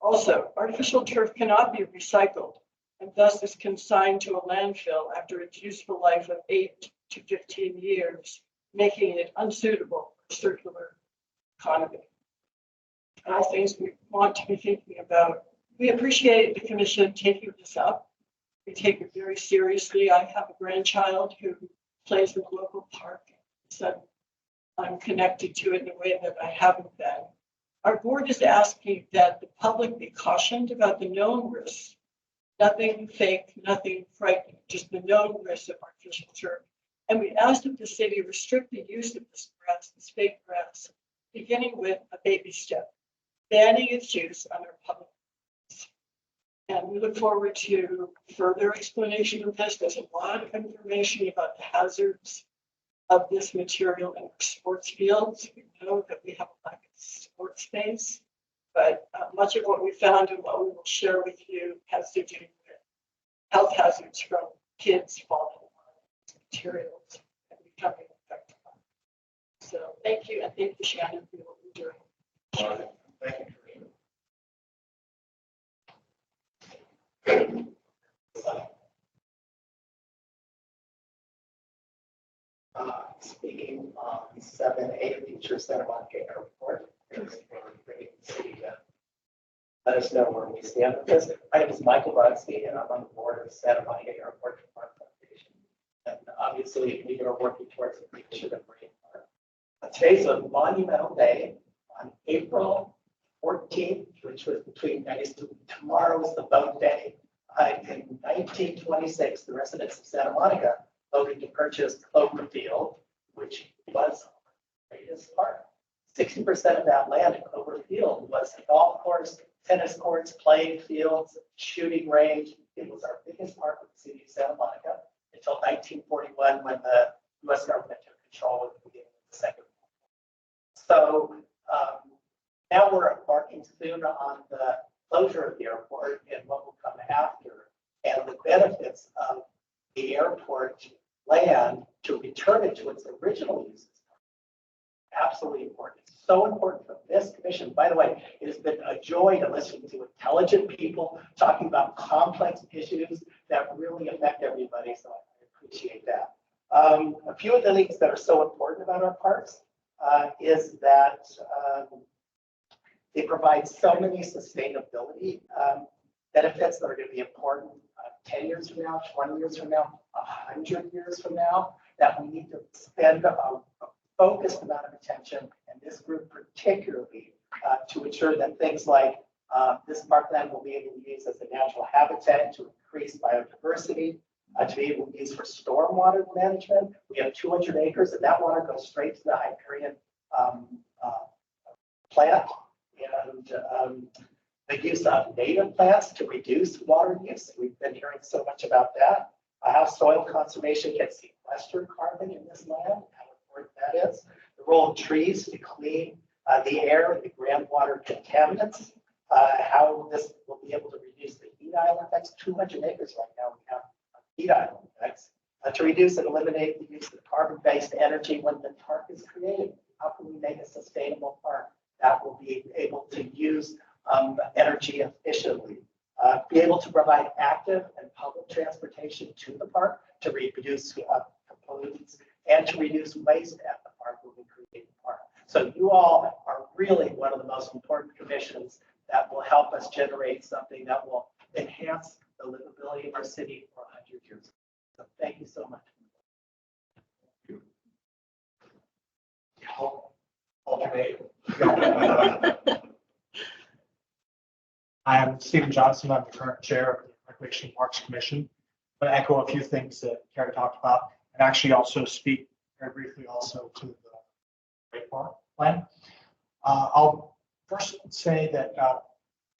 Speaker 12: Also, artificial turf cannot be recycled and thus is consigned to a landfill after its useful life of 8 to 15 years, making it unsuitable for circular economy. All things we want to be thinking about. We appreciate the commission taking this up. We take it very seriously. I have a grandchild who plays in the local park, so I'm connected to it in a way that I haven't been. Our board is asking that the public be cautioned about the known risks. Nothing fake, nothing frightening, just the known risks of artificial turf. And we asked that the city restrict the use of this grass, this fake grass, beginning with a baby step, banning its use on our public roads. And we look forward to further explanation of this. There's a lot of information about the hazards of this material in sports fields. We know that we have a lack of sports space, but much of what we found and what we will share with you has to do with health hazards from kids falling on materials and becoming infected. So thank you, and thank you, Shannon, for what you're doing.
Speaker 1: Thank you.
Speaker 4: Speaking on 7A Future Santa Monica Airport, thanks for bringing the city to let us know where we stand with this. My name is Michael Brodsky, and I'm on the board of Santa Monica Airport Park Foundation. And obviously, we are working towards the future of Marine Park. Today's a monumental day. On April 14th, which was tomorrow is the vote day. In 1926, the residents of Santa Monica voted to purchase Cloverfield, which was our greatest park. 60% of that land at Cloverfield was a golf course, tennis courts, playing fields, shooting range. It was our biggest park in the city of Santa Monica until 1941, when the U.S. government took control at the beginning of the Second World War. So now we're embarking soon on the closure of the airport and what will come after, and the benefits of the airport land to return it to its original uses. Absolutely important. It's so important for this commission. By the way, it has been a joy to listen to intelligent people talking about complex issues that really affect everybody. So I appreciate that. A few of the things that are so important about our parks is that they provide so many sustainability benefits that are going to be important 10 years from now, 20 years from now, 100 years from now, that we need to spend a focused amount of attention, and this group particularly, to ensure that things like this parkland will be able to be used as a natural habitat to increase biodiversity, to be able to use for stormwater management. We have 200 acres, and that water goes straight to the Hyperion plant and the use of native plants to reduce water use. We've been hearing so much about that. How soil conservation can sequester carbon in this land, how important that is. The role of trees to clean the air and the groundwater contaminants. How this will be able to reduce the heat island effects. 200 acres right now we have heat island effects. To reduce and eliminate the use of carbon-based energy when the park is created. How can we make a sustainable park that will be able to use energy efficiently? Be able to provide active and public transportation to the park to reduce pollutants and to reduce waste at the park when we create the park. So you all are really one of the most important commissions that will help us generate something that will enhance the livability of our city for 100 years. So thank you so much.
Speaker 13: I'm Stephen Johnson. I'm the current chair of the Recreation and Parks Commission. I'm going to echo a few things that Carrie talked about and actually also speak very briefly also to the Great Park plan. I'll first say that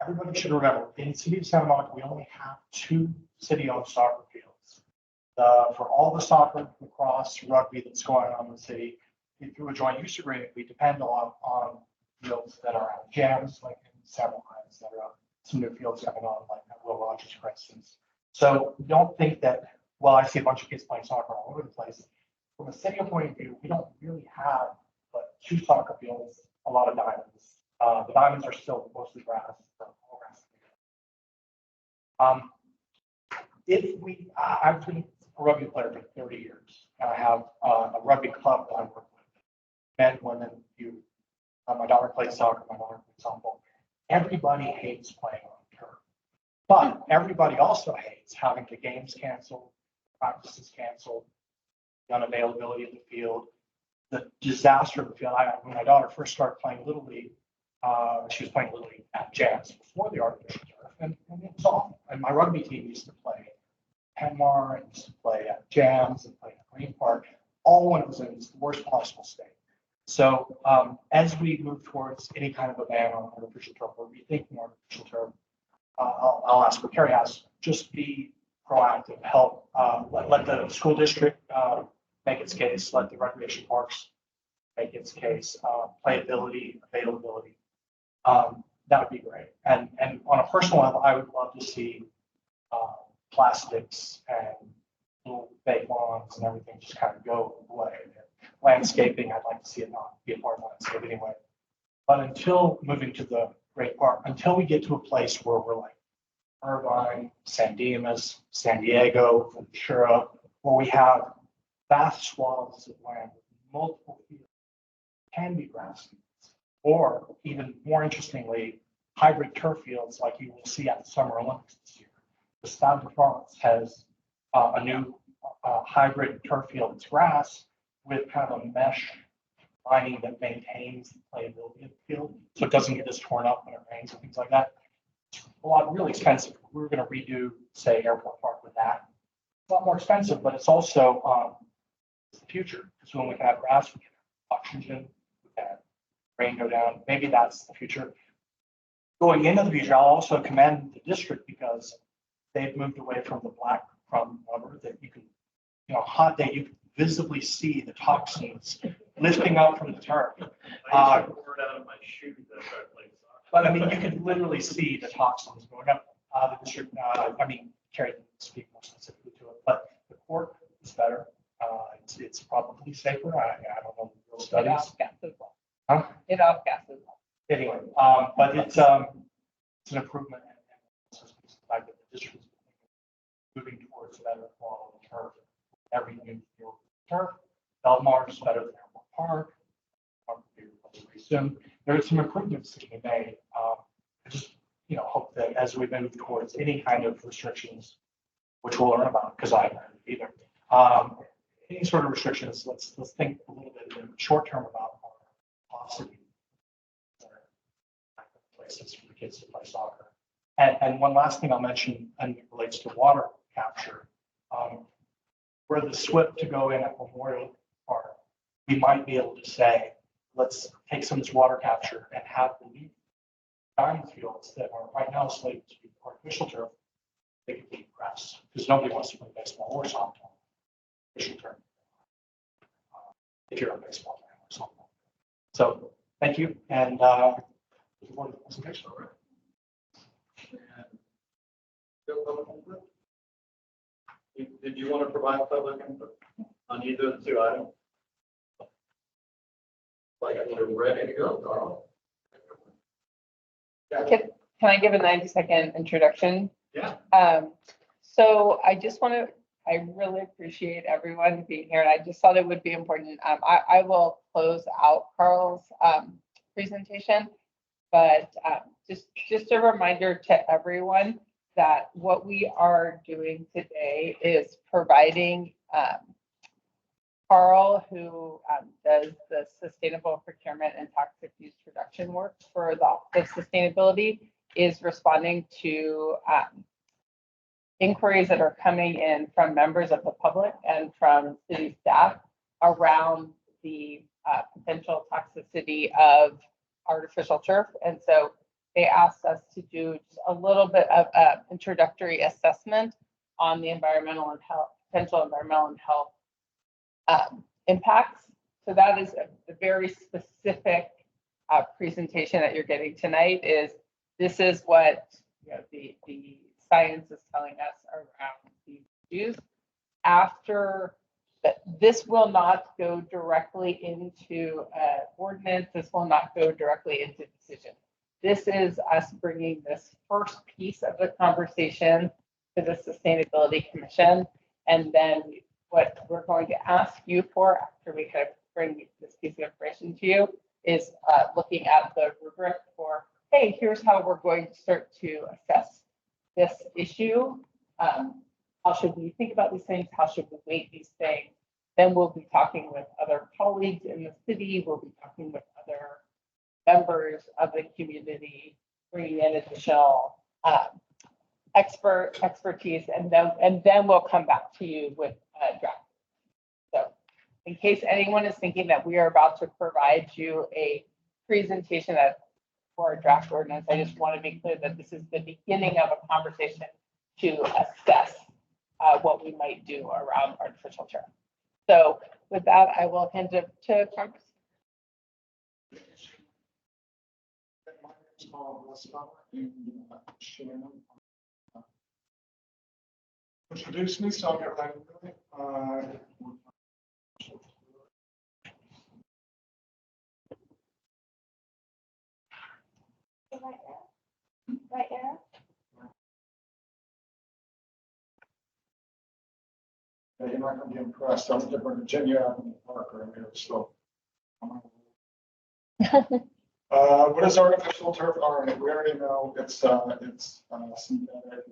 Speaker 13: everybody should remember in the city of Santa Monica, we only have 2 city-owned soccer fields. For all the soccer, lacrosse, rugby that's going on in the city, through a joint use agreement, we depend a lot on fields that are at jams, like in several lines that are some new fields coming on, like at Will Rogers, for instance. So don't think that, well, I see a bunch of kids playing soccer all over the place. From a city point of view, we don't really have but 2 soccer fields, a lot of diamonds. The diamonds are still mostly grass. All grass. I've been a rugby player for 30 years. And I have a rugby club that I work with. Men, women, youth. My daughter plays soccer, my daughter plays softball. Everybody hates playing on turf. But everybody also hates having the games canceled, practices canceled, the unavailability of the field, the disaster of the field. When my daughter first started playing Little League, she was playing Little League at jams before the artificial turf, and it was awful. And my rugby team used to play Penmar, and used to play at jams, and play at Green Park, all when it was in the worst possible state. So as we move towards any kind of a ban on artificial turf, or rethinking artificial turf, I'll ask what Carrie asked, just be proactive, help, let the school district make its case, let the recreation parks make its case, playability, availability. That would be great. And on a personal level, I would love to see plastics and little fake lawns and everything just kind of go away. Landscaping, I'd like to see it not be a part of landscape anyway. But until moving to the Great Park, until we get to a place where we're like Irvine, San Dimas, San Diego, Ventura, where we have vast swaths of land with multiple fields, can be grass fields, or even more interestingly, hybrid turf fields like you will see at the Summer Olympics this year. The Stade de France has a new hybrid turf field. It's grass with kind of a mesh lining that maintains the playability of the field, so it doesn't get as torn up when it rains and things like that. It's a lot really expensive. We're going to redo, say, Airport Park with that. It's a lot more expensive, but it's also the future. Because when we can have grass, we can have oxygen, we can have rain go down. Maybe that's the future. Going into the future, I'll also commend the district because they've moved away from the black crumb rubber that you can, hot day, you can visibly see the toxins lifting up from the turf.
Speaker 1: I used to pour it out of my shoes as I played soccer.
Speaker 13: But I mean, you can literally see the toxins going up. The district, Carrie can speak more specifically to it, but the court is better. It's probably safer. I don't know the real studies.
Speaker 10: It off-gases well.
Speaker 13: Huh?
Speaker 10: It off-gases well.
Speaker 13: Anyway, but it's an improvement. And also speaks to the fact that the district is moving towards better quality turf. Every new field turf. Belmar is better than Airport Park. Park will be replaced pretty soon. There are some improvements to be made. I just hope that as we move towards any kind of restrictions, which we'll learn about because I haven't heard either. Any sort of restrictions, let's think a little bit in the short term about our possibly places for the kids to play soccer. And one last thing I'll mention, and it relates to water capture. Where the SWIP to go in at Memorial Park, we might be able to say, let's take some of this water capture and have the new diamond fields that are right now slated to be artificial turf, they can be grass, because nobody wants to play baseball or softball. Artificial turf. If you're a baseball fan or softball. So thank you, and looking forward to the presentation.
Speaker 1: All right. Did you want to provide public input on either of the two items? Like we're ready to go, Carl.
Speaker 10: Can I give a 90-second introduction?
Speaker 1: Yeah.
Speaker 10: So I just want to, I really appreciate everyone being here, and I just thought it would be important. I will close out Carl's presentation, but just a reminder to everyone that what we are doing today is providing Carl, who does the sustainable procurement and toxic use reduction work for the Office of Sustainability, is responding to inquiries that are coming in from members of the public and from city staff around the potential toxicity of artificial turf. And so they asked us to do just a little bit of an introductory assessment on the environmental and health, potential environmental and health impacts. So that is a very specific presentation that you're getting tonight. This is what the science is telling us around these issues. After that, this will not go directly into ordinance. This will not go directly into decision. This is us bringing this first piece of the conversation to the Sustainability Commission, and then what we're going to ask you for after we kind of bring this piece of information to you is looking at the rubric for, hey, here's how we're going to start to assess this issue. How should we think about these things? How should we weight these things? Then we'll be talking with other colleagues in the city. We'll be talking with other members of the community, bringing in additional expertise, and then we'll come back to you with a draft. So in case anyone is thinking that we are about to provide you a presentation for a draft ordinance, I just want to be clear that this is the beginning of a conversation to assess what we might do around artificial turf. So with that, I will hand it to Congress.
Speaker 6: My name is Paul Westphal, and Shannon introduced me, so I'll get right into it.
Speaker 8: Right now?
Speaker 6: Yeah, you're not going to be impressed. I'm different Virginia Avenue Parker here, so. What is artificial turf? All right, we already know it's synthetic. It's not really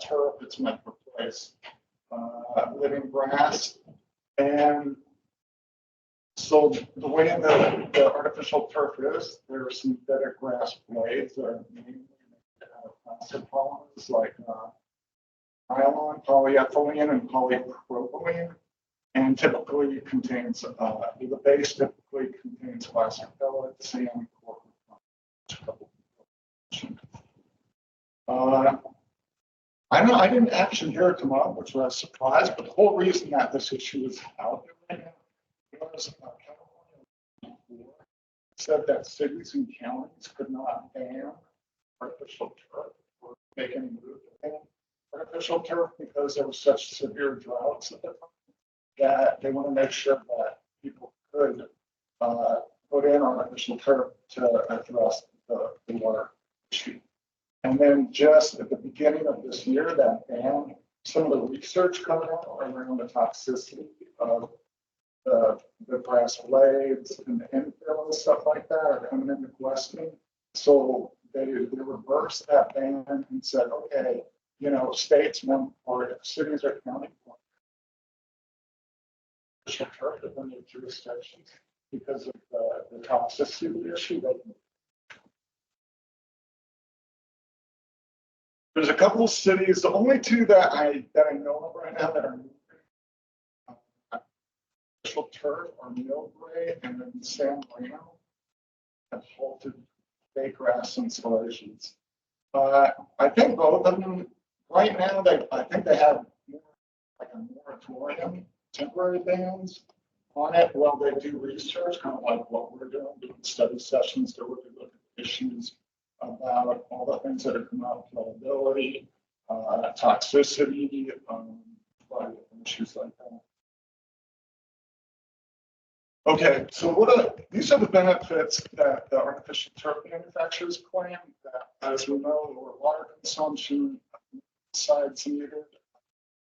Speaker 6: turf. It's meant to replace living grass. And so the way the artificial turf is, there are synthetic grass blades that are mainly out of plastic polymers like nylon, polyethylene, and polypropylene. And typically contains, the base typically contains plastic pellets and I didn't actually hear it come up, which was a surprise, but the whole reason that this issue is out there right now was California said that cities and counties could not ban artificial turf or make any move to ban artificial turf because there was such severe droughts at the time, that they want to make sure that people could put in artificial turf to address the water issue. And then just at the beginning of this year, that ban, some of the research coming out around the toxicity of the grass blades and the infill and stuff like that are coming into question. So they reversed that ban and said, okay, states or cities or counties turf within their jurisdictions because of the toxicity issue. There's a couple of cities, the only two that I know of right now that are
Speaker 14: artificial turf or Millbrae and then San Marino have halted bay grass installations. I think both of them, right now, I think they have more, like a moratorium, temporary bans on it while they do research, kind of like what we're doing study sessions to really look at issues about all the things that have come out, availability, toxicity, issues like that. Okay, so these are the benefits that the artificial turf manufacturers claim, that, as we know, lower water consumption, sides needed,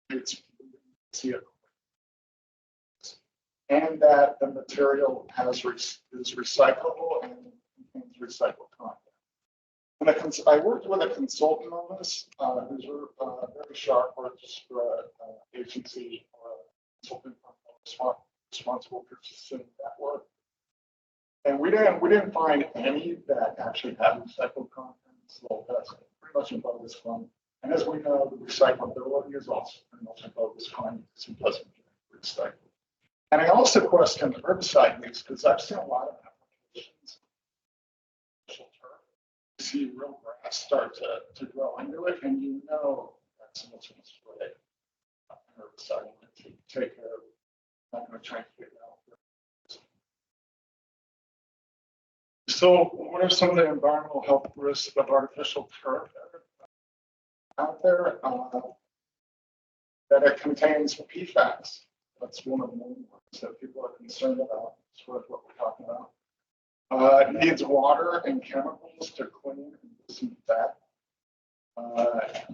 Speaker 14: it's and that the material is recyclable and contains recycled content. And I worked with a consultant on this, who's very sharp, worked for an agency or a consultant responsible purchasing network. And we didn't find any that actually had recycled content, so that's pretty much a bogus claim. And as we know, the recyclability is also pretty much a bogus claim because it doesn't get recycled. And I also question herbicide use because I've seen a lot of applications. You see real grass start to grow into it, and you know that's so much spray herbicide to take care of. I'm not going to try and figure it out. So, what are some of the environmental health risks of artificial turf out there? That it contains PFAS. That's one of the main ones that people are concerned about. That's what we're talking about. It needs water and chemicals to clean and disinfect.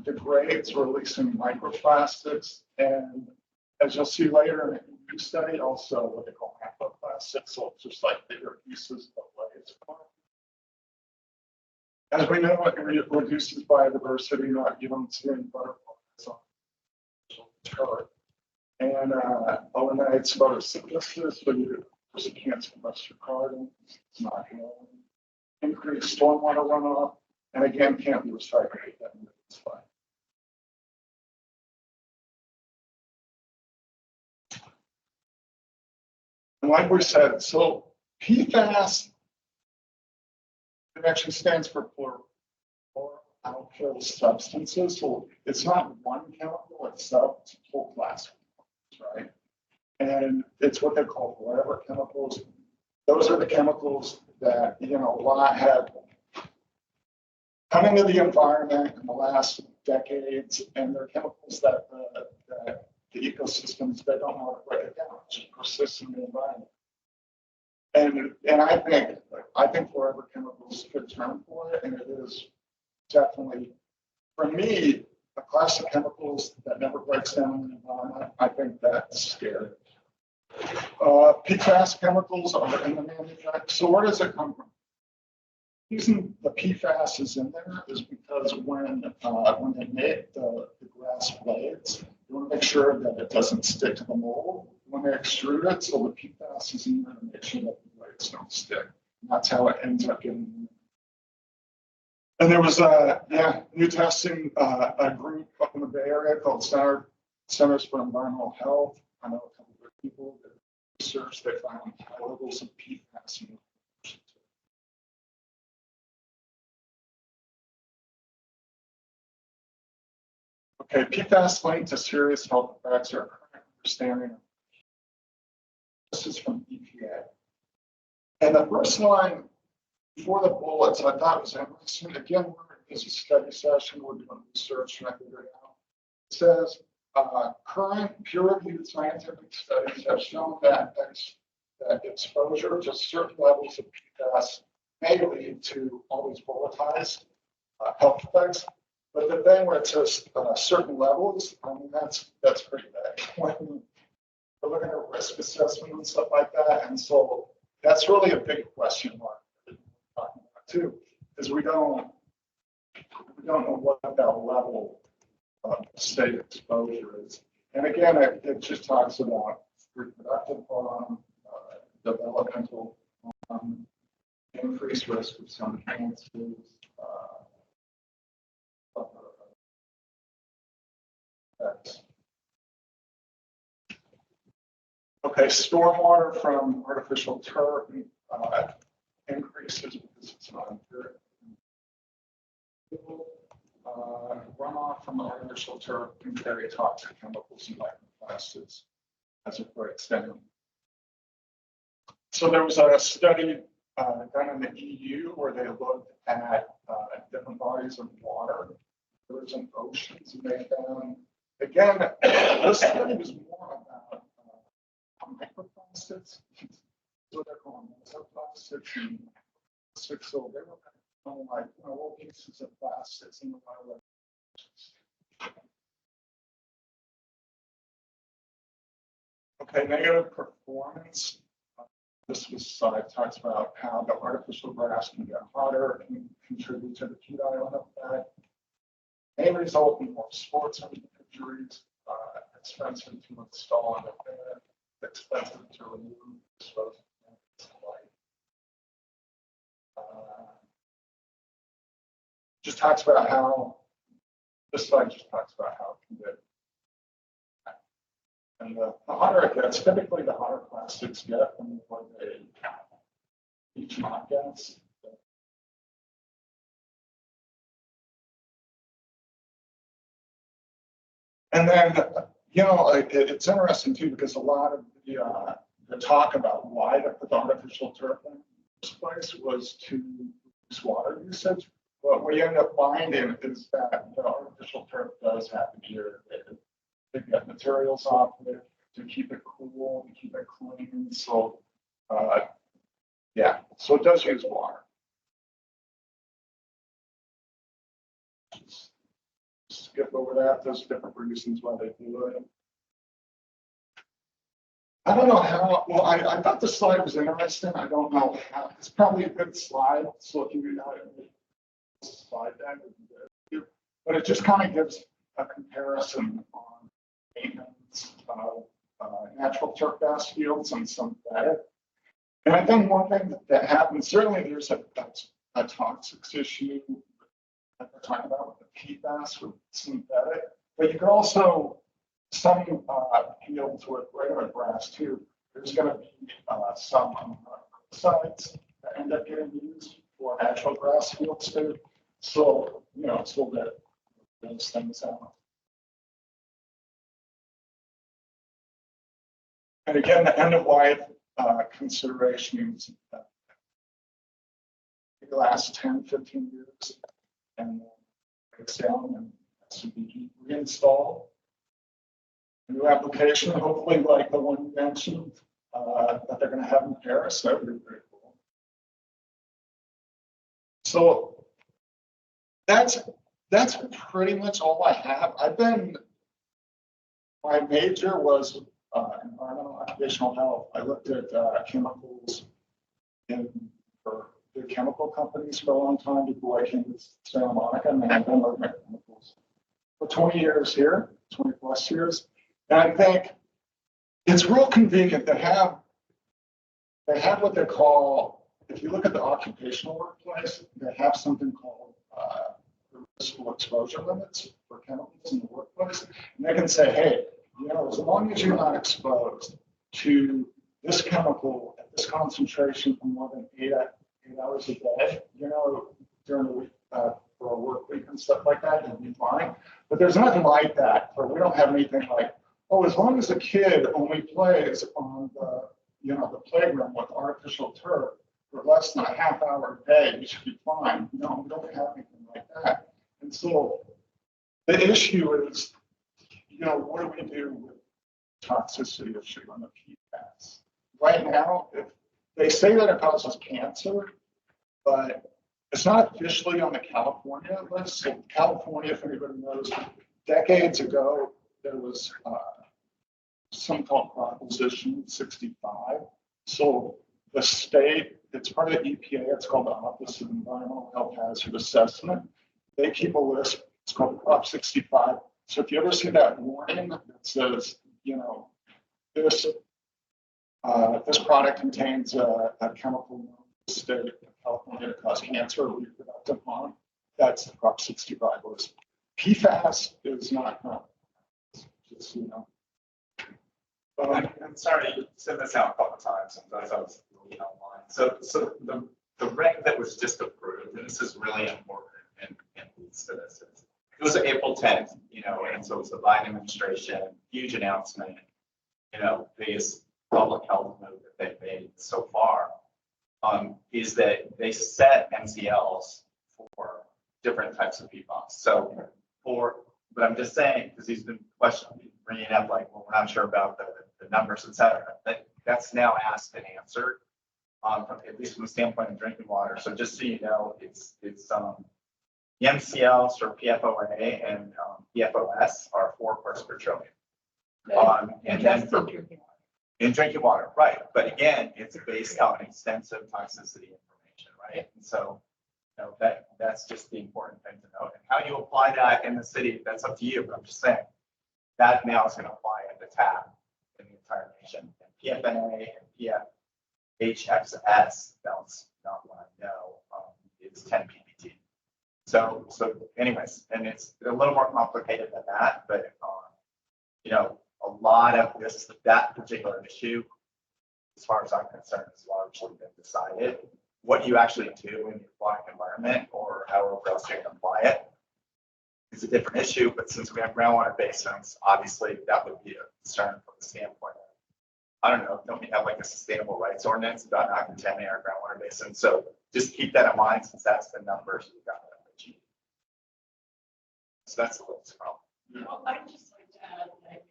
Speaker 14: Degrades, releasing microplastics, and as you'll see later in the EU study, also what they call macroplastics, so it's just like bigger pieces of waste. As we know, it reduces biodiversity, not you don't see any butterflies on turf. And eliminates photosynthesis, so you can't sequester carbon. It's not healing. Increase stormwater runoff, and again, can't be recycled. It's fine. And like we said, so PFAS, it actually stands for fluoroalkyl substances. So it's not one chemical itself, it's a whole class. Right? And it's what they call forever chemicals. Those are the chemicals that, a lot have come into the environment in the last decades, and they're chemicals that the ecosystems, they don't know how to break it down. It just persists in the environment. And I think forever chemicals is a good term for it, and it is definitely, for me, a class of chemicals that never breaks down in the environment. I think that's scary. PFAS chemicals are in the manufacturing. So where does it come from? The reason the PFAS is in there is because when they make the grass blades, you want to make sure that it doesn't stick to the mold when they extrude it. So the PFAS is in there to make sure that the blades don't stick. And that's how it ends up getting. And there was new testing, a group up in the Bay Area called Centers for Environmental Health. I know a couple of people that research, they found high levels of PFAS in the ocean. Okay, PFAS linked to serious health effects are current understanding. This is from EPA. And the first line before the bullets, I thought was interesting. Again, this is a study session, we're doing research, trying to figure it out. It says, current peer-reviewed scientific studies have shown that exposure to certain levels of PFAS may lead to all these volatile health effects. But the thing where it says certain levels, I mean, that's pretty bad. When we're looking at risk assessment and stuff like that, and so that's really a big question mark that we're talking about too, is we don't know what that level of state exposure is. And again, it just talks about reproductive harm, developmental increased risk of some cancers. Okay, stormwater from artificial turf increases because it's not good. Runoff from artificial turf can carry toxic chemicals and microplastics as it breaks down. So there was a study done in the EU where they looked at different bodies of water, rivers and oceans, and they found, again, this study was more about microplastics. So they're called microplastics and plastics. So they were found like little pieces of plastics in the water. Okay, negative performance. This was talks about how the artificial grass can get hotter and contribute to the heat island effect. May result in more sports injuries, expensive to install in the fan, expensive to remove, dispose of just talks about how this slide just talks about how it can get. And the hotter it gets, typically the hotter plastics get, and what they each not gets. And then, it's interesting too, because a lot of the talk about why they put the artificial turf in this place was to reduce water usage. But what you end up finding is that the artificial turf does have to be irrigated. They get materials off of it to keep it cool, to keep it clean. So, yeah, so it does use water. Just skip over that. There's different reasons why they do it. I don't know how, well, I thought the slide was interesting. I don't know how, it's probably a good slide. So if you slide that, but it just kind of gives a comparison on maintenance of natural turf grass fields and synthetic. And I think one thing that happens, certainly there's a toxics issue that we're talking about with the PFAS with synthetic, but you could also, some fields with regular grass too, there's going to be some sites that end up getting used for natural grass fields too. So, so that those things out. And again, the end of life considerations the last 10, 15 years, and breaks down and has to be reinstalled. A new application, hopefully like the one you mentioned, that they're going to have in Paris. That would be very cool. So that's pretty much all I have. My major was environmental occupational health. I looked at chemicals for big chemical companies for a long time before I came to Santa Monica, and I've been looking at chemicals for 20 years here, 20 plus years. And I think it's real convenient to have, they have what they call, if you look at the occupational workplace, they have something called riskful exposure limits for chemicals in the workplace. And they can say, hey, as long as you're not exposed to this chemical at this concentration for more than 8 hours a day, during the week for a work week and stuff like that, you'll be fine. But there's nothing like that. We don't have anything like, oh, as long as the kid only plays on the playground with artificial turf for less than a half hour a day, you should be fine. No, we don't have anything like that. And so the issue is, what do we do with toxicity issue on the PFAS? Right now, if they say that it causes cancer, but it's not officially on the California list. So California, if anybody knows, decades ago, there was something called Proposition 65. So the state, it's part of the EPA, it's called the Office of Environmental Health Hazard Assessment. They keep a list, it's called Prop 65. So if you ever see that warning that says, this product contains a chemical in the state of California to cause cancer or reproductive harm, that's the Prop 65 list. PFAS is not, just,
Speaker 7: I'm sorry, you said this out a couple of times, and as I was looking online. So the reg that was just approved, and this is really important and leads to this. It was April 10th, and so it was the Biden administration, huge announcement, biggest public health move that they've made so far, is that they set MCLs for different types of PFAS. So but I'm just saying, because he's been questioning, bringing up like, well, we're not sure about the numbers, et cetera. That's now asked and answered, at least from the standpoint of drinking water. So just so you know, it's the MCLs or PFOA and PFOS are 4 parts per trillion. And then in drinking water, right? But again, it's based on extensive toxicity information, right? And so, that's just the important thing to know. And how you apply that in the city, that's up to you. But I'm just saying that now is going to apply at the tab in the entire nation. And PFNA and PFHXS, that's not what I know, is 10 ppb. So anyways, and it's a little more complicated than that, but a lot of that particular issue, as far as I'm concerned, has largely been decided. What you actually do in the aquatic environment or however else you can apply it is a different issue. But since we have groundwater basins, obviously that would be a concern from the standpoint of, I don't know, don't we have like a sustainable rights ordinance about not contaminating our groundwater basin? So just keep that in mind, since that's the numbers we got. So that's the little problem.
Speaker 2: I'd just like to add that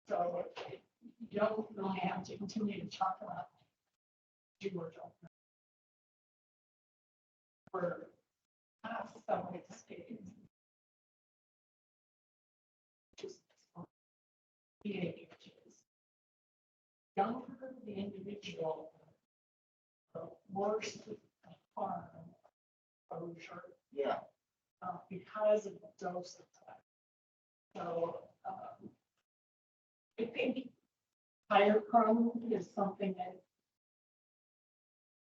Speaker 2: so you don't really have to continue to talk about Georgia. For past several states. Just behaviors. Younger the individual, the worse the harm exposure.
Speaker 14: Yeah.
Speaker 2: Because of the dose of time. So I think higher chrome is something that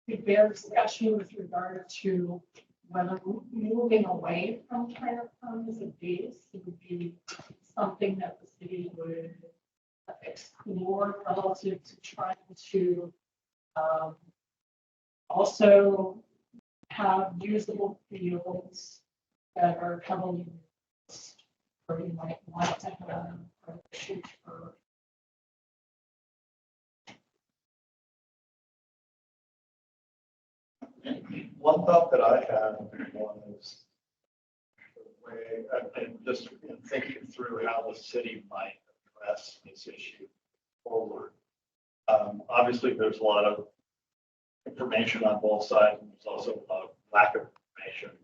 Speaker 2: could bear discussion with regard to whether moving away from higher chrome as a base would be something that the city would explore relative to trying to also have usable fields that are heavily used, or you might want to have a shoot for.
Speaker 1: One thought that I had was the way, I'm just thinking through how the city might address this issue forward. Obviously, there's a lot of information on both sides, and there's also a lack of information.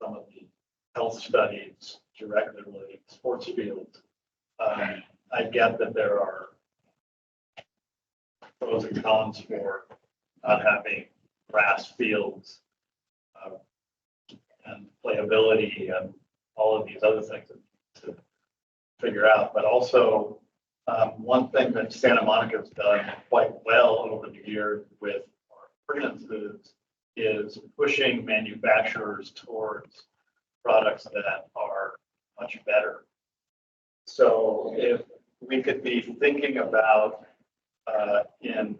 Speaker 1: Some of the health studies directly related to sports fields. I get that there are pros and cons for not having grass fields and playability and all of these other things to figure out. But also, one thing that Santa Monica's done quite well over the years with our ordinances is pushing manufacturers towards products that are much better. So if we could be thinking about in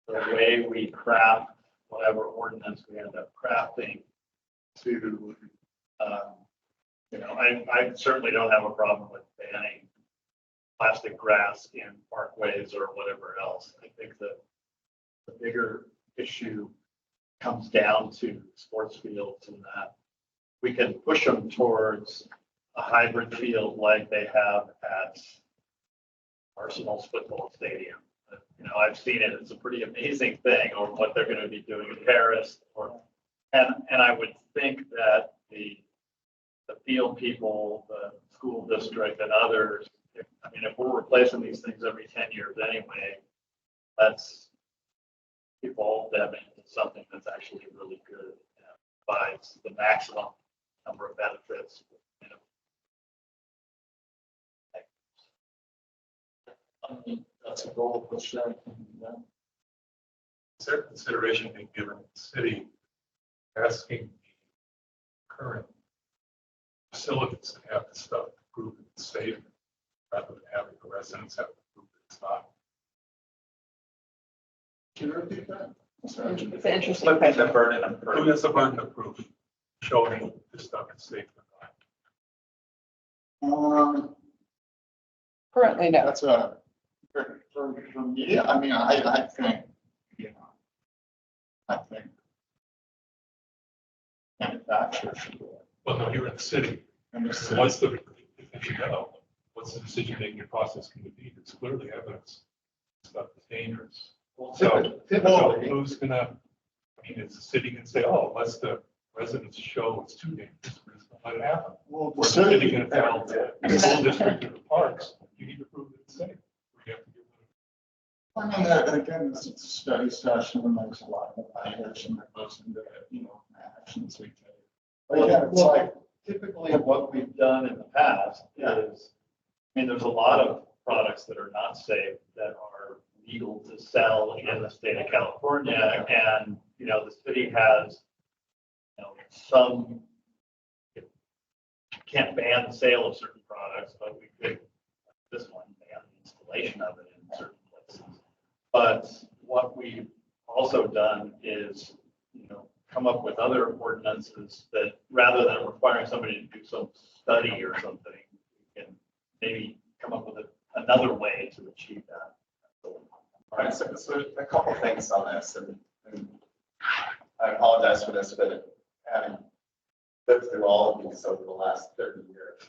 Speaker 1: the way we craft whatever ordinance we end up crafting to, I certainly don't have a problem with banning plastic grass in parkways or whatever else. I think that the bigger issue comes down to sports fields, and that we can push them towards a hybrid field like they have at Arsenal's football stadium. I've seen it. It's a pretty amazing thing, or what they're going to be doing in Paris. And I would think that the field people, the school district, and others, if we're replacing these things every 10 years anyway, let's evolve them into something that's actually really good and provides the maximum number of benefits.
Speaker 9: That's a goal for sure. Is there consideration being given to the city asking the current facilities to have the stuff to prove that it's safe, rather than having the residents have to prove that it's not.
Speaker 14: Can you repeat that?
Speaker 10: It's an interesting
Speaker 7: Flipping
Speaker 10: question.
Speaker 7: the burden of
Speaker 9: Who
Speaker 7: proof.
Speaker 9: has the burden of proof, showing this stuff is safe or not?
Speaker 10: Currently, no.
Speaker 14: That's a, for me, I mean, I think, you know, I think manufacturers should do it.
Speaker 9: Well, no, you're in the city.
Speaker 14: And this
Speaker 9: So what's the, if you know, what's the decision-making process going to be? There's clearly evidence stuff is dangerous. So
Speaker 14: typically,
Speaker 9: who's gonna, I mean, is the city gonna say, oh, unless the residents show it's too dangerous, we're just gonna let it happen?
Speaker 14: well,
Speaker 9: Or is the city gonna tell the school district or the parks, you need to prove that it's safe? Or you have to give them.
Speaker 14: I mean, that, again, this is a study session, and there's a lot of evaluation that goes into, you know, actions we take. But again, it's like,
Speaker 1: Typically, what we've done in the past is, I mean, there's a lot of products that are not safe that are legal to sell in the state of California, and, you know, the city has, you know, some, can't ban the sale of certain products, but we could, this one, ban the installation of it in certain places. But what we've also done is, you know, come up with other ordinances that, rather than requiring somebody to do some study or something, we can maybe come up with another way to achieve that.
Speaker 7: All right, so a couple of things on this, and I apologize for this, but having lived through all of these over the last 30 years,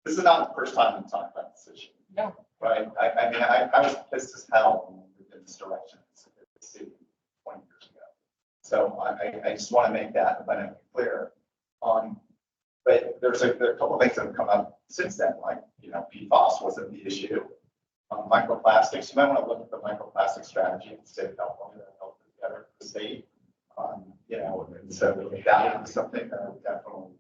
Speaker 7: this is not the first time I'm talking about this issue.
Speaker 10: No.
Speaker 7: Right? I mean, I was pissed as hell when we moved in this direction in the city 20 years ago. So I just want to make that abundantly clear. But there are a couple of things that have come up since then, like, you know, PFAS wasn't the issue. Microplastics, you might want to look at the microplastic strategy in the state of California that helped put together the state. You know, and so that would be something that I would definitely,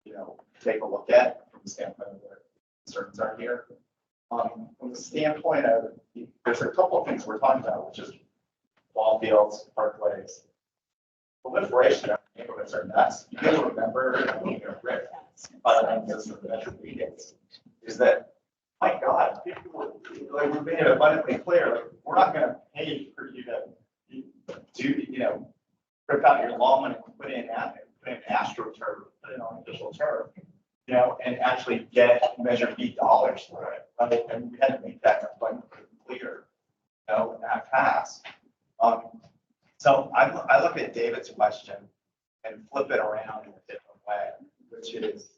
Speaker 7: you know, take a look at from the standpoint of where concerns are here. From the standpoint of, there's a couple of things we're talking about, which is ball fields, parkways. Proliferation of neighborhoods are nuts. You guys remember, you know, Rick, the measure meetings, is that, my God, people were, like, we made it abundantly clear, like, we're not gonna pay for you to do, you know, rip out your lawn and put in astroturf, put in artificial turf, you know, and actually get Measure B dollars for it, right? And we had to make that abundantly clear, you know, and that passed. So I look at David's question and flip it around in a different way, which is,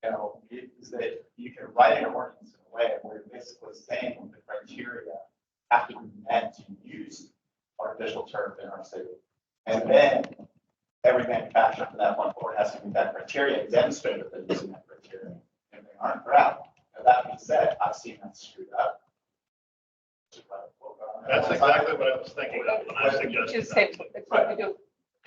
Speaker 7: you know, is that you can write an ordinance in a way where you're basically saying the criteria have to be met to use artificial turf in our city. And then every manufacturer for that one board has to meet that criteria and demonstrate that they're using that criteria. And they aren't, they're out. Now, that being said, I've seen that screwed up.
Speaker 1: That's exactly what I was thinking of when I suggested
Speaker 10: Just
Speaker 1: that.
Speaker 10: say, it's what we do.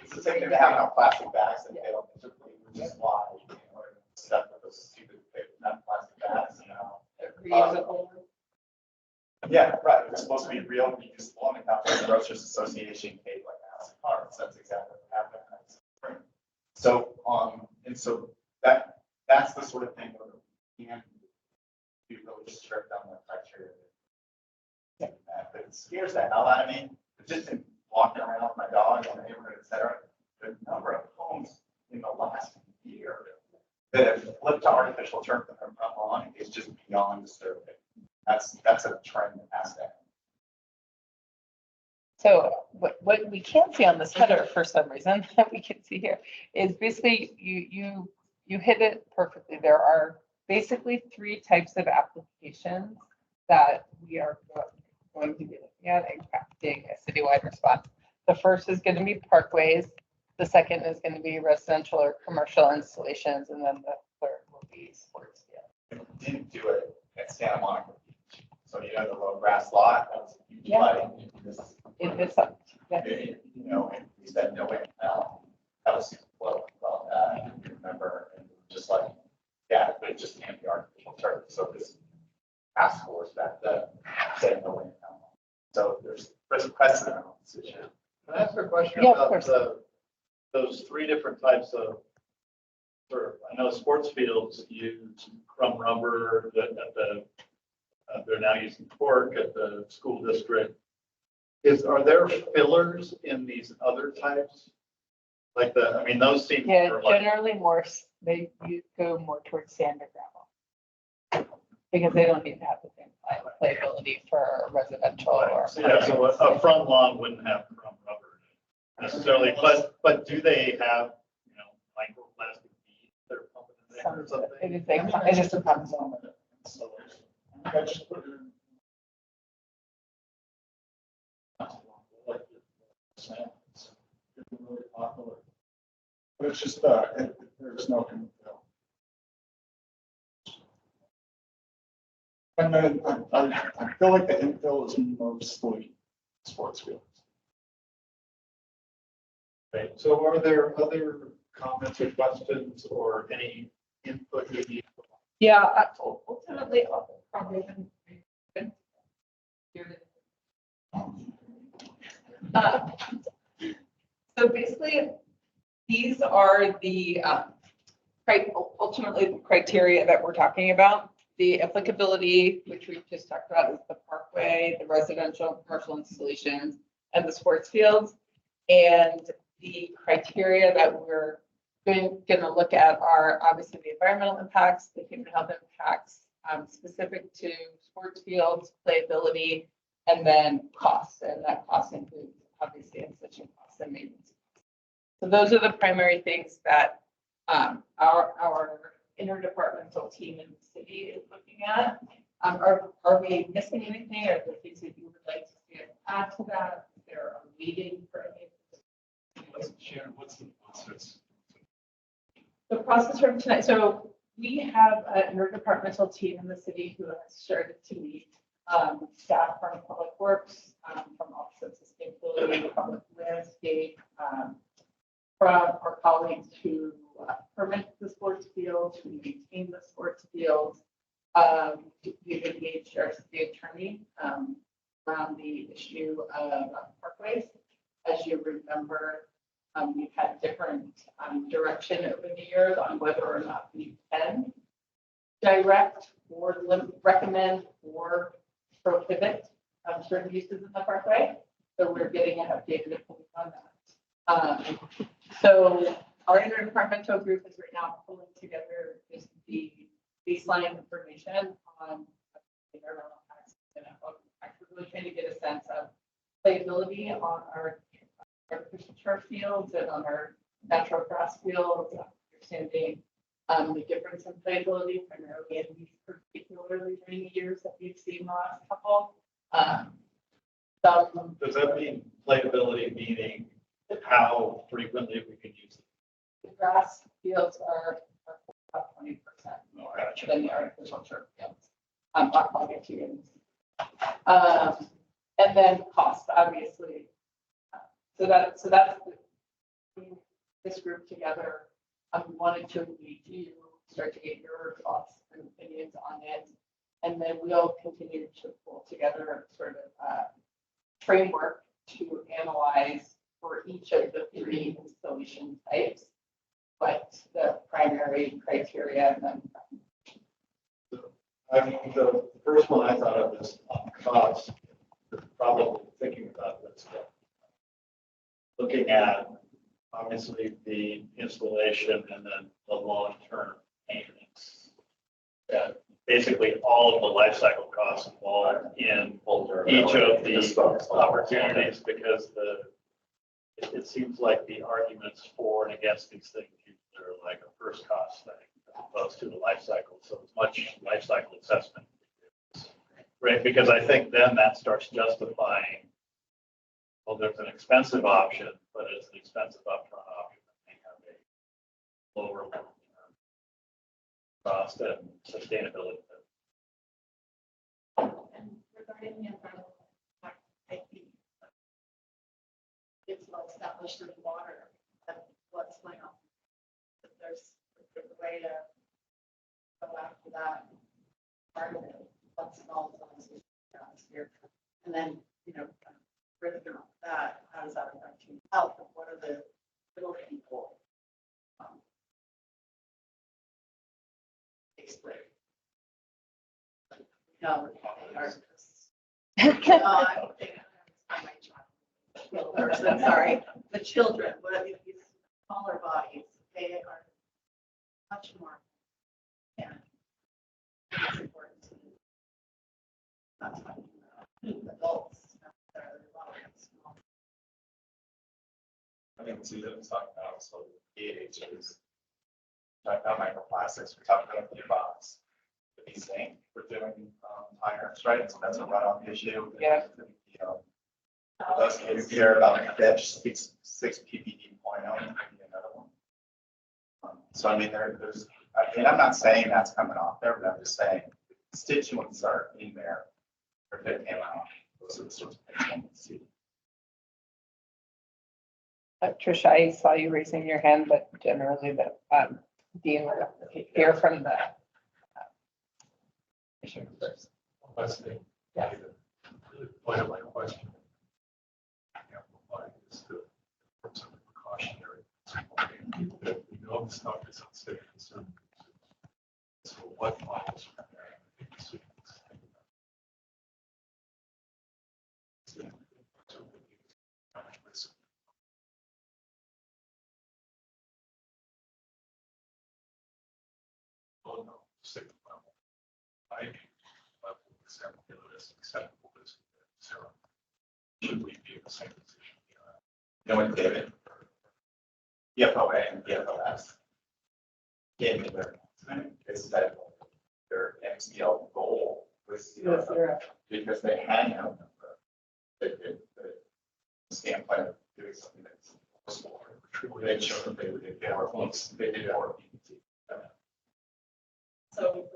Speaker 7: It's the same thing to have on plastic bags that fail miserably, which is why, you know, we're stuck with those stupid, not plastic bags, you know.
Speaker 10: Reusable.
Speaker 7: Yeah, right. It's supposed to be real, reusable, and the California Grocers Association paid like a house of cards. That's exactly what happened. So, and so that's the sort of thing where we can be really strict on the criteria. But it scares the hell out of me. Just in walking around with my dog in the neighborhood, et cetera, the number of homes in the last year that have flipped to artificial turf in their front lawn is just beyond disturbing. That's a trend that has to happen.
Speaker 10: So what we can't see on this header for some reason that we can see here is basically you hit it perfectly. There are basically 3 types of applications that we are going to be looking at and crafting a citywide response. The first is going to be parkways. The second is going to be residential or commercial installations. And then the third will be sports field.
Speaker 7: We didn't do it at Santa Monica Beach. So you know the low grass lot, that was a huge
Speaker 10: Yeah.
Speaker 7: flooding.
Speaker 10: It's up. Yeah.
Speaker 7: You know, and we said no way now. That was well, I remember, and just like, yeah, but it just can't be artificial turf. So this task force that said no way now. So there's precedent on this issue.
Speaker 1: Can I ask a question
Speaker 10: Yeah, of
Speaker 1: about
Speaker 10: course.
Speaker 1: those 3 different types of I know sports fields use crumb rubber they're now using cork at the school district. Are there fillers in these other types? Like those seem.
Speaker 10: Yeah,
Speaker 1: are like-
Speaker 10: generally more, you go more towards sand or gravel. Because they don't need to have the same playability for residential or.
Speaker 1: Yeah, so a front lawn wouldn't have crumb rubber necessarily, but do they have, microplastic beads they're pumping in there or something?
Speaker 10: It just depends on it.
Speaker 14: I just put it in. It's really popular. But it's just, there's no infill. And then I feel like the infill is mostly sports fields.
Speaker 1: Right, so are there other comments or questions or any input you need?
Speaker 10: Yeah, ultimately, I'll probably. So basically, these are the ultimately the criteria that we're talking about. The applicability, which we've just talked about, is the parkway, the residential, and commercial installations, and the sports fields. And the criteria that we're going to look at are obviously the environmental impacts, the human health impacts, specific to sports fields, playability, and then costs. And that cost includes obviously incision costs and maintenance. So those are the primary things that our interdepartmental team in the city is looking at. Are we missing anything, or are there things that you would like to see us add to that? Is there a meeting for any of this?
Speaker 9: Sharon, what's the process?
Speaker 10: The process from tonight, so we have an interdepartmental team in the city who has started to meet staff from Public Works, from Office of Sustainability, Public Landscape, from our colleagues who permit the sports fields, who maintain the sports fields. We've engaged our city attorney around the issue of parkways. As you remember, we've had different direction over the years on whether or not we can direct or recommend or prohibit certain uses in the parkway. So we're getting an updated opinion on that. So our interdepartmental group is right now pulling together just the baseline information on environmental impacts and actually really trying to get a sense of playability on our artificial turf fields and on our natural grass fields, understanding the difference in playability primarily in these particularly rainy years that we've seen the last couple.
Speaker 1: Does that mean playability, meaning how frequently we can use it?
Speaker 10: The grass fields are about 20% more than the artificial turf fields. I'll get to you. And then cost, obviously. So that's this group together. We wanted to meet you, start to get your thoughts and opinions on it, and then we'll continue to pull together sort of a framework to analyze for each of the three installation types, what the primary criteria and then.
Speaker 1: The first one I thought of is cost. Probably thinking about this, looking at obviously the installation and then the long-term maintenance. Basically, all of the life cycle costs involved in each of these opportunities, because it seems like the arguments for and against these things are like a first cost thing as opposed to the life cycle. So as much life cycle assessment, right? Because I think then that starts justifying, well, there's an expensive option, but it's an expensive upfront option that may have a lower long-term cost and sustainability.
Speaker 2: And regarding the environmental impact, I think it's well established in the water that what's going on. If there's a way to go after that part of it, what's all the atmosphere, and then further on that, how does that affect human health, and what are the little people
Speaker 12: spray.
Speaker 2: No, they are just- I'm thinking of my child. Person, sorry, the children, but these smaller bodies, they are much more. Yeah. It's important to not talking about adults. Necessarily, a lot of them small.
Speaker 7: I think Susan was talking about, so PAHs. Talking about microplastics, we talked about PFAS. These things, we're doing tires, right? So that's a runoff issue.
Speaker 10: Yeah.
Speaker 7: You know, those kids here about fish, 6 ppd point oh, maybe another one. So I mean, there's, I mean, I'm not saying that's coming off there, but I'm just saying constituents are in there. Or if it came out, those are the sorts of things I want to see.
Speaker 10: Tricia, I saw you raising your hand, but generally that, Dean will hear from the.
Speaker 9: Last thing. Yeah. Really, the point of my question. Amplified is the some precautionary. That we know the stuff is unsafe for certain consumers. So what follows from there? I think the students think about it. Oh, no, safe level. I level is acceptable as zero. Should we be in the same position?
Speaker 7: You know what, David? EFOA and EFOS. In there, is that their MCL goal was zero, because they hang out. The stamp plan doing something that's forceful. They showed that they did more, they did more.
Speaker 2: So.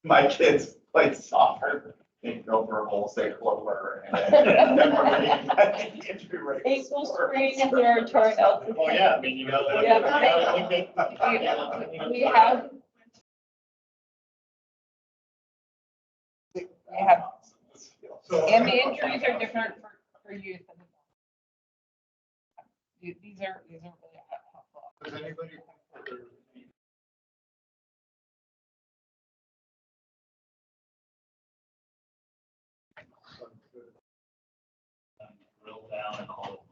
Speaker 7: My kids played soccer, they go for a whole say clover and then we're ready. Injury rate.
Speaker 10: April spring and their turnout.
Speaker 1: Oh, yeah, I mean, you got.
Speaker 10: Yeah, we have. We have, and the injuries are different for youth. These are really helpful.
Speaker 14: Does anybody think that there's any
Speaker 1: Drill down and all.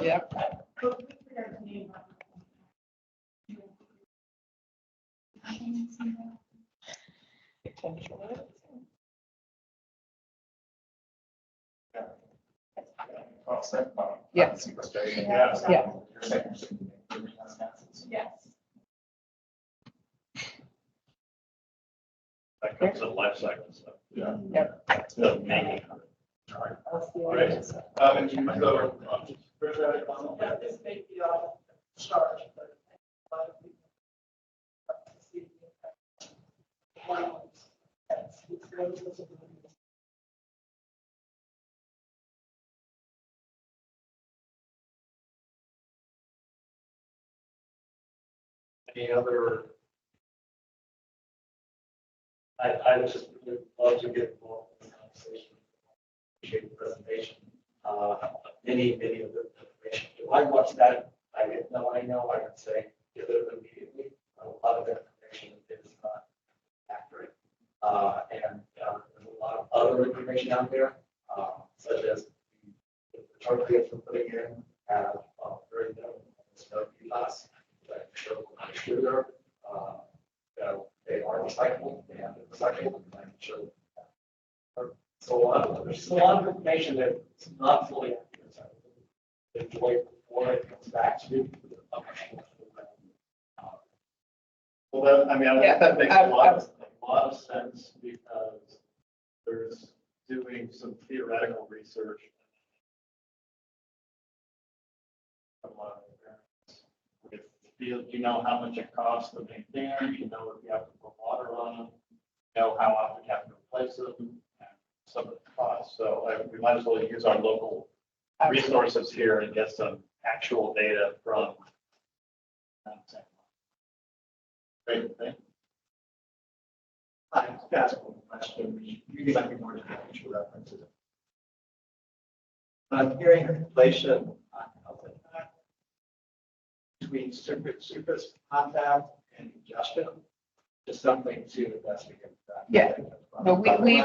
Speaker 10: Yeah. Potentially. Yeah.
Speaker 7: Sequestration.
Speaker 10: Yeah.
Speaker 7: You're saying-
Speaker 2: Yes.
Speaker 1: That comes in life cycle stuff.
Speaker 7: Yeah.
Speaker 10: Yep.
Speaker 1: So maybe.
Speaker 7: Right. And so,
Speaker 12: Yeah, this may be on charge, but a lot of people like to see the impact. It's really visible.
Speaker 11: Any other? I would just really love to get involved in the conversation. Appreciate the presentation. Many of the information. If I watch that, I didn't know, I would say, give it immediately. A lot of information is not accurate. And there's a lot of other information out there, such as the targets we're putting in have very minimal, no PFAS, that show sugar, they are recyclable, they have been recyclable, and show. So there's just a lot of information that's not fully accurate. So enjoy before it comes back to you.
Speaker 1: Well, that, I mean, I think that makes a lot of sense because there's doing some theoretical research. If you know how much it costs to maintain them, you know if you have to put water on them, you know how often you have to replace them, and some of the costs. So we might as well use our local resources here and get some actual data from
Speaker 6: Great, thank you.
Speaker 11: I just ask one question, which really might be more to future references. I'm hearing inflation on health impact between surface contact and congestion, just something to investigate.
Speaker 10: Yeah. No, we-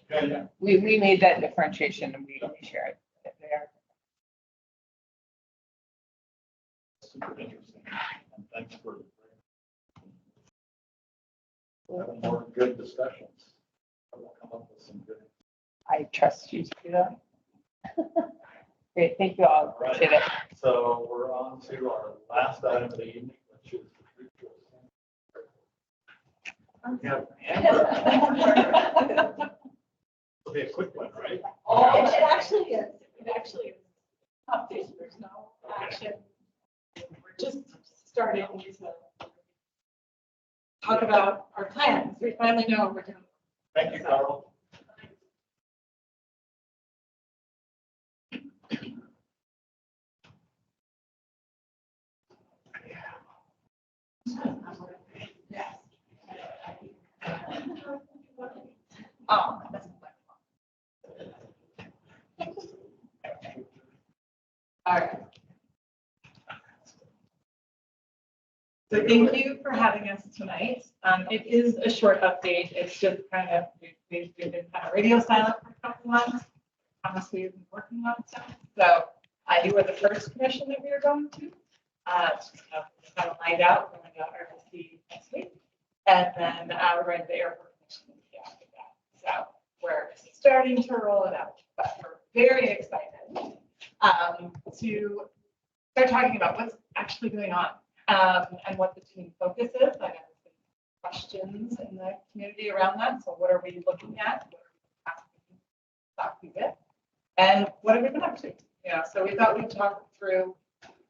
Speaker 11: Yeah.
Speaker 10: We made that differentiation and we shared it there.
Speaker 1: Super interesting. And thanks for having more good discussions. We'll come up with some good.
Speaker 10: I trust you to do that. Great, thank you all. Appreciate it.
Speaker 1: So we're on to our last item of the evening, which is the food choice. We have Amber. It'll be a quick one, right?
Speaker 2: Oh, it actually is. It actually is. Update, there's no action. We're just starting to talk about our plans. We finally know what we're doing.
Speaker 1: Thank you, Carl.
Speaker 2: Oh, that's all right. So thank you for having us tonight. It is a short update. It's just kind of, we've been kind of radio silent for a couple months. Honestly, we've been working on stuff. So you were the first commission that we were going to. It's just kind of lined out. We're going to RFC next week. And then we're going to the airport commission the week after that. So we're starting to roll it out, but we're very excited to start talking about what's actually going on and what the team focus is. I know there's been questions in the community around that. So what are we looking at? What are we talking with? And what have we been up to? So we thought we'd talk through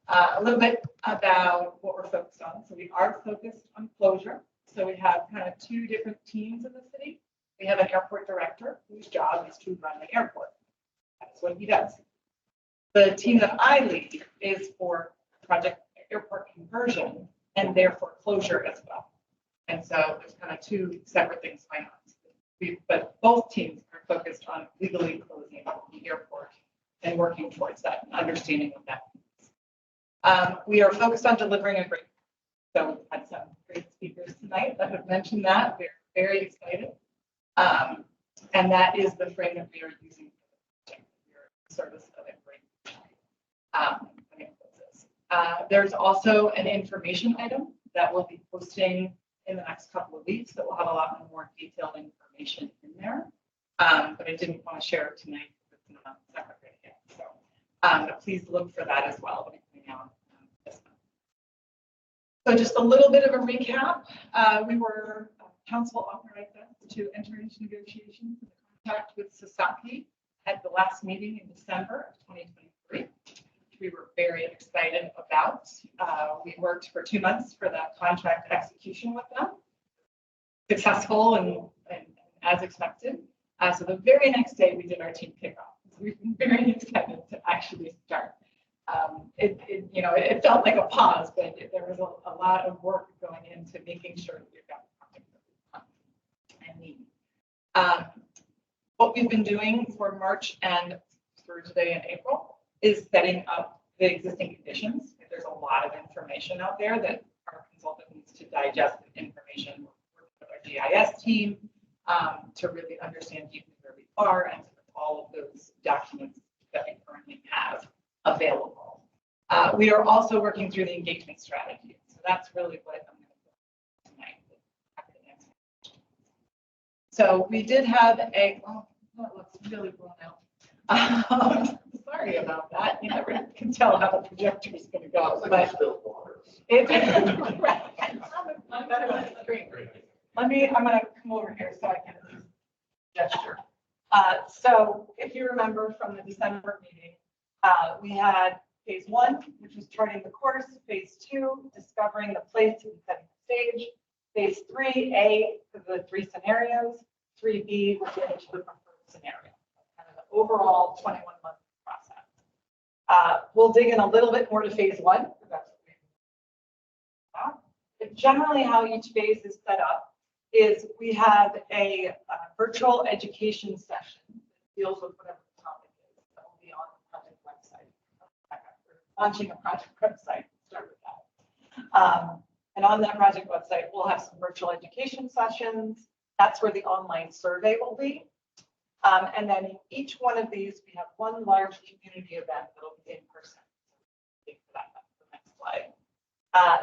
Speaker 2: a little bit about what we're focused on. So we are focused on closure. So we have kind of two different teams in the city. We have an airport director whose job is to run the airport. That's what he does. The team that I lead is for project airport conversion and therefore closure as well. And so there's kind of two separate things going on. But both teams are focused on legally closing the airport and working towards that and understanding what that means. We are focused on delivering a great. So we've had some great speakers tonight that have mentioned that. We're very excited. And that is the frame that we are using for the project. We are in service of a great. There's also an information item that we'll be posting in the next couple of weeks that will have a lot more detailed information in there. But I didn't want to share it tonight because it's not separate yet. So but please look for that as well when it's coming out this month. So just a little bit of a recap. We were council authorized us to enter into negotiations and contact with Sasaki at the last meeting in December of 2023. We were very excited about. We worked for 2 months for that contract execution with them. Successful and as expected. So the very next day we did our team kickoff. So we've been very excited to actually start. It felt like a pause, but there was a lot of work going into making sure that we've got the project that we want and need. What we've been doing for March and through today in April is setting up the existing conditions. There's a lot of information out there that our consultant needs to digest the information with our GIS team to really understand deeply where we are and to put all of those documents that we currently have available. We are also working through the engagement strategy. So that's really what I'm going to do tonight. So we did have it looks really blown out. Sorry about that. You never can tell how the projector is going to go. But I'm going to come over here so I can gesture. So if you remember from the December meeting, we had phase 1, which was charting the course, phase 2, discovering the place and setting the stage, phase 3A for the 3 scenarios, 3B was into the preferred scenario, kind of the overall 21-month process. We'll dig in a little bit more to phase 1. That's what
Speaker 12: generally how each phase is set up is we have a virtual education session that deals with whatever the topic is. That will be on the project website. We're launching a project website, start with that. And on that project website, we'll have some virtual education sessions. That's where the online survey will be. And then in each one of these, we have one large community event that'll be in person. That's the next slide.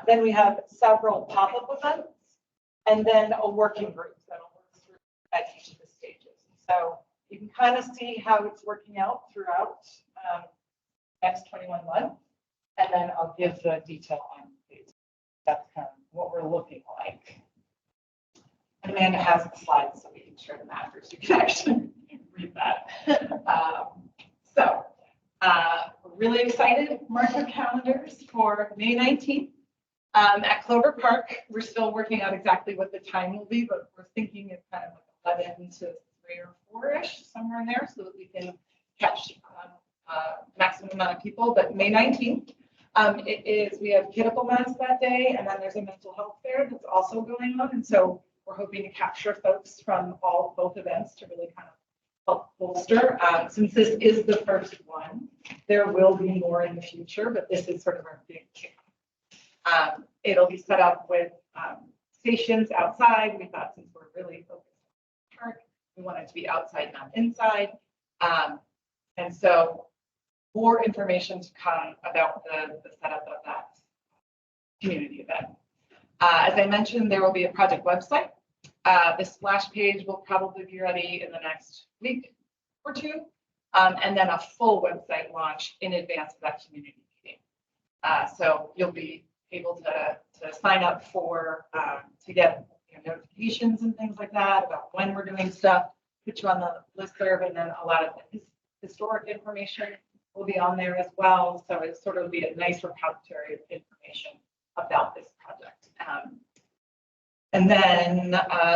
Speaker 12: Then we have several pop-up events, and then a working group that'll work through at each of the stages. So you can kind of see how it's working out throughout next 21 months, and then I'll give the detail on these. That's kind of what we're looking like. Amanda has the slides, so we can share them after, so you can actually read that. We're really excited. Mark your calendars for May 19th at Clover Park. We're still working out exactly what the time will be, but we're thinking it's kind of like 11 to 3 or 4-ish, somewhere in there, so that we can catch maximum amount of people. But May 19th, we have Kidapple Mass that day, and then there's a mental health fair that's also going on. And so we're hoping to capture folks from both events to really kind of help bolster. Since this is the first one, there will be more in the future, but this is sort of our big kick. It'll be set up with stations outside. We thought since we're really focused on the park, we want it to be outside, not inside. And so more information to come about the setup of that community event. As I mentioned, there will be a project website. The splash page will probably be ready in the next week or two, and then a full website launch in advance of that community meeting. So you'll be able to sign up for to get notifications and things like that about when we're doing stuff, put you on the listserv, and then a lot of historic information will be on there as well. So it sort of be a nice repository of information about this project. And then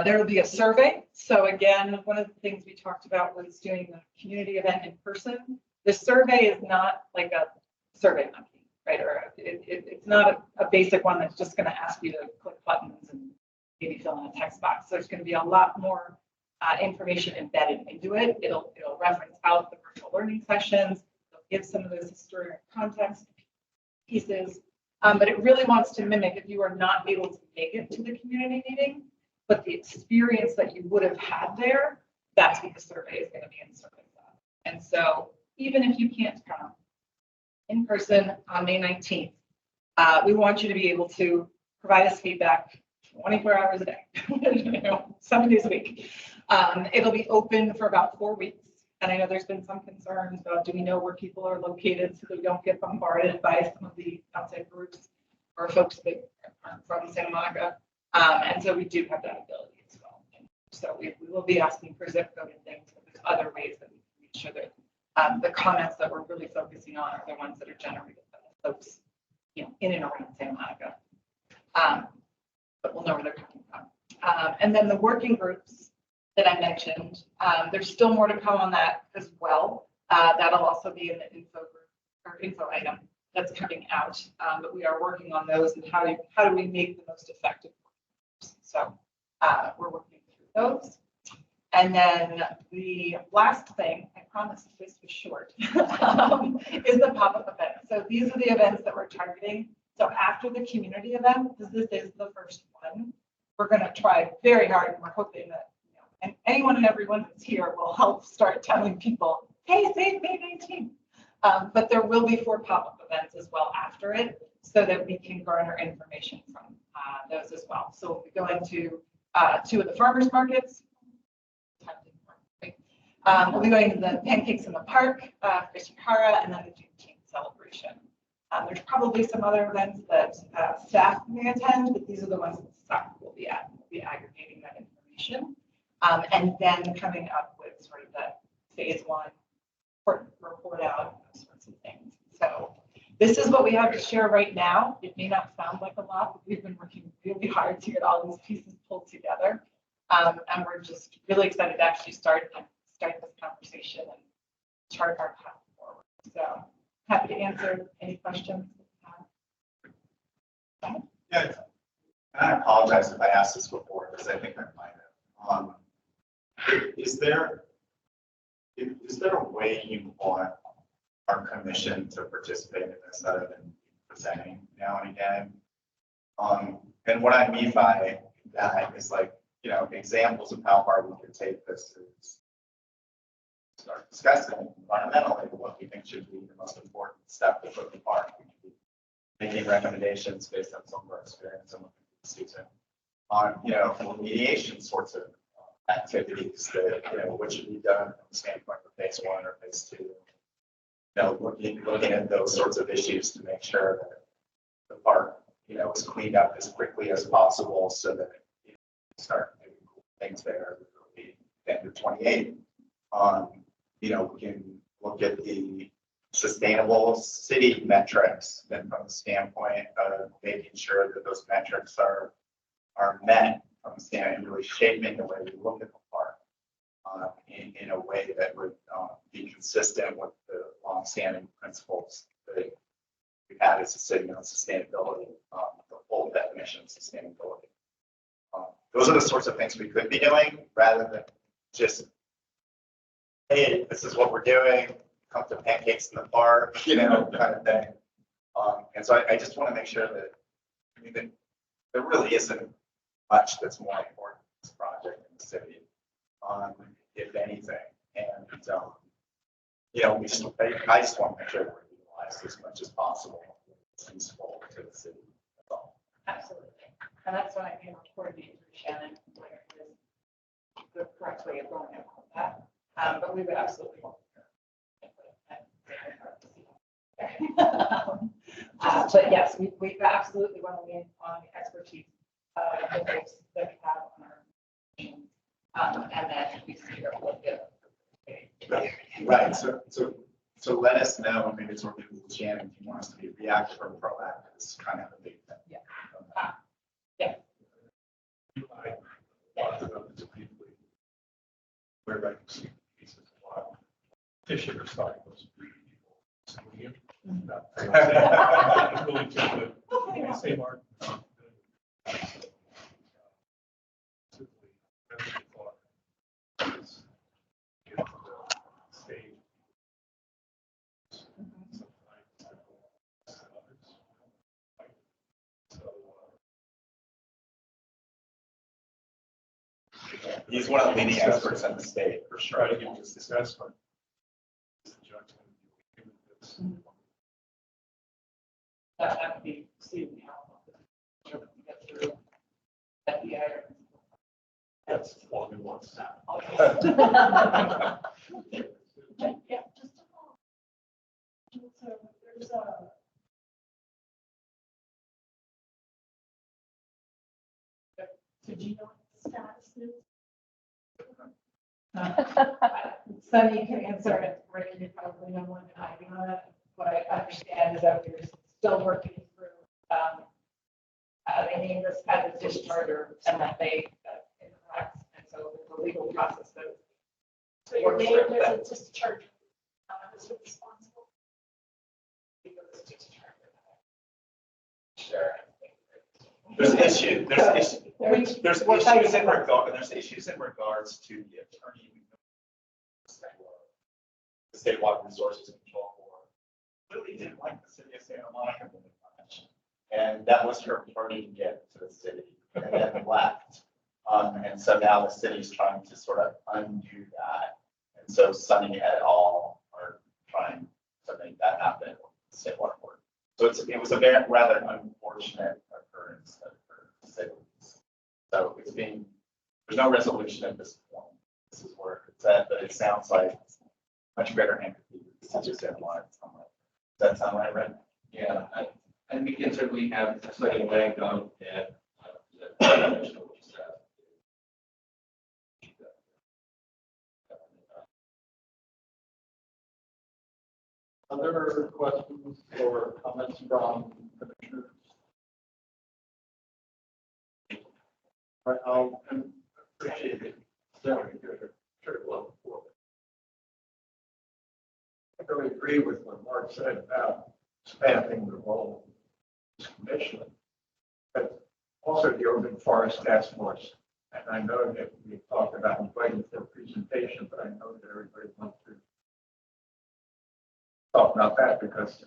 Speaker 12: there will be a survey. So again, one of the things we talked about was doing the community event in person. The survey is not like a survey monkey, right? Or it's not a basic one that's just going to ask you to click buttons and maybe fill in a text box. So there's going to be a lot more information embedded into it. It'll reference out the virtual learning sessions. It'll give some of those historic context pieces. But it really wants to mimic if you are not able to make it to the community meeting, but the experience that you would have had there, that's what the survey is going to be in service of. And so even if you can't come in person on May 19th, we want you to be able to provide us feedback 24 hours a day, 7 days a week. It'll be open for about 4 weeks. And I know there's been some concerns about, do we know where people are located so that we don't get bombarded by some of the outside groups or folks that aren't from Santa Monica. And so we do have that ability as well. So we will be asking for zip code and things, but there's other ways that we can make sure that the comments that we're really focusing on are the ones that are generated by the folks, in and around Santa Monica. But we'll know where they're coming from. And then the working groups that I mentioned, there's still more to come on that as well. That'll also be in the info group or info item that's coming out. But we are working on those and how do we make the most effective groups. So we're working through those. And then the last thing, I promise this was short, is the pop-up event. So these are the events that we're targeting. So after the community event, because this is the first one, we're going to try very hard, and we're hoping that and anyone and everyone that's here will help start telling people, hey, save May 19th. But there will be 4 pop-up events as well after it, so that we can garner information from those as well. So we'll be going to 2 of the farmers markets. We'll be going to the Pancakes in the Park, Fishikara, and then the Juneteenth celebration. There's probably some other events that staff may attend, but these are the ones that staff will be at. We'll be aggregating that information. And then coming up with sort of the phase 1 report out, those sorts of things. So this is what we have to share right now. It may not sound like a lot, but we've been working really hard to get all these pieces pulled together. And we're just really excited to actually start this conversation and chart our path forward. So happy to answer any questions.
Speaker 7: Yeah, I apologize if I asked this before, because I think I might have. Is there a way you want our commission to participate in this other than presenting now and again? And what I mean by that is like, examples of how far we could take this is start discussing environmentally what we think should be the most important step to put in the park. We could be making recommendations based on some of our experience and what we see on, remediation sorts of activities that, what should be done from the standpoint of phase 1 or phase 2. Looking at those sorts of issues to make sure that the park, is cleaned up as quickly as possible so that we start doing cool things there. It'll be end of 28. We can look at the sustainable city metrics and from the standpoint of making sure that those metrics are met from the standpoint of really shaping the way we look at the park in a way that would be consistent with the longstanding principles that we've had as a city on sustainability, the full definition of sustainability. Those are the sorts of things we could be doing rather than just, hey, this is what we're doing, come to pancakes in the park, kind of thing. And so I just want to make sure that, that there really isn't much that's more important in this project in the city, if anything. And, I just want to make sure that we're utilized as much as possible. It's useful to the city. That's all.
Speaker 10: Absolutely. And that's why I coordinate with Shannon, where it is the correct way of going about that. But we would absolutely. But yes, we absolutely want to lean on the expertise of the folks that we have on our team. And then we see what we'll do.
Speaker 7: Right. So let us know, maybe it's working with Shannon, if you want us to be reactive or proactive. It's kind of a big thing.
Speaker 10: Yeah.
Speaker 9: Where I can see pieces a lot. Fishing or starting those breeding people. Not really too good. Same art.
Speaker 7: He's one of the leading experts in the state, for sure.
Speaker 9: Try to give this assessment.
Speaker 10: That would be Steve.
Speaker 9: That's all we want.
Speaker 2: Yeah, just a moment. So there's did you know what the status is?
Speaker 10: Sunny can answer it, Rick, you probably know more than I do. What I understand is that we're still working through, they named this as a discharger and that they, interact, and so the legal process that.
Speaker 2: So your name is a discharge. Is responsible.
Speaker 10: Sure.
Speaker 7: There's issues in regards to the attorney. The State Water Resources Control Board really didn't like the city of Santa Monica very much. And that was her party to get to the city and then left. And so now the city's trying to sort of undo that. And so Sunny et al. Are trying to make that happen with the State Water Board. So it was a very rather unfortunate occurrence that occurred in the city. So there's no resolution at this point. This is where it's at, but it sounds like much greater empathy. Does that sound right, Red?
Speaker 15: Yeah, and we can certainly have a second leg on that.
Speaker 14: Other questions or comments from commissioners? Right, I'll appreciate it. I really agree with what Mark said about expanding the role of this commission. But also
Speaker 6: also the Urban Forest Task Force. And I know that we talked about inviting for a presentation, but I know that everybody wants to talk about that because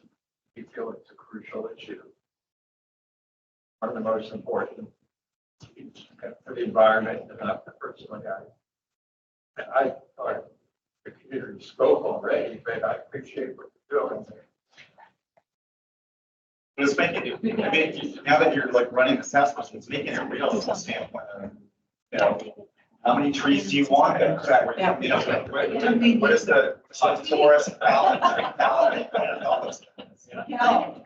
Speaker 6: we feel it's a crucial issue. One of the most important for the environment and not the personal guy. And I thought the community spoke already, but I appreciate what you're doing.
Speaker 7: It's making it, I mean, now that you're like running the task force, it's making it real from the standpoint of, you know, how many trees do you want? Exactly. You know, what is the forest balance? All those things, you know?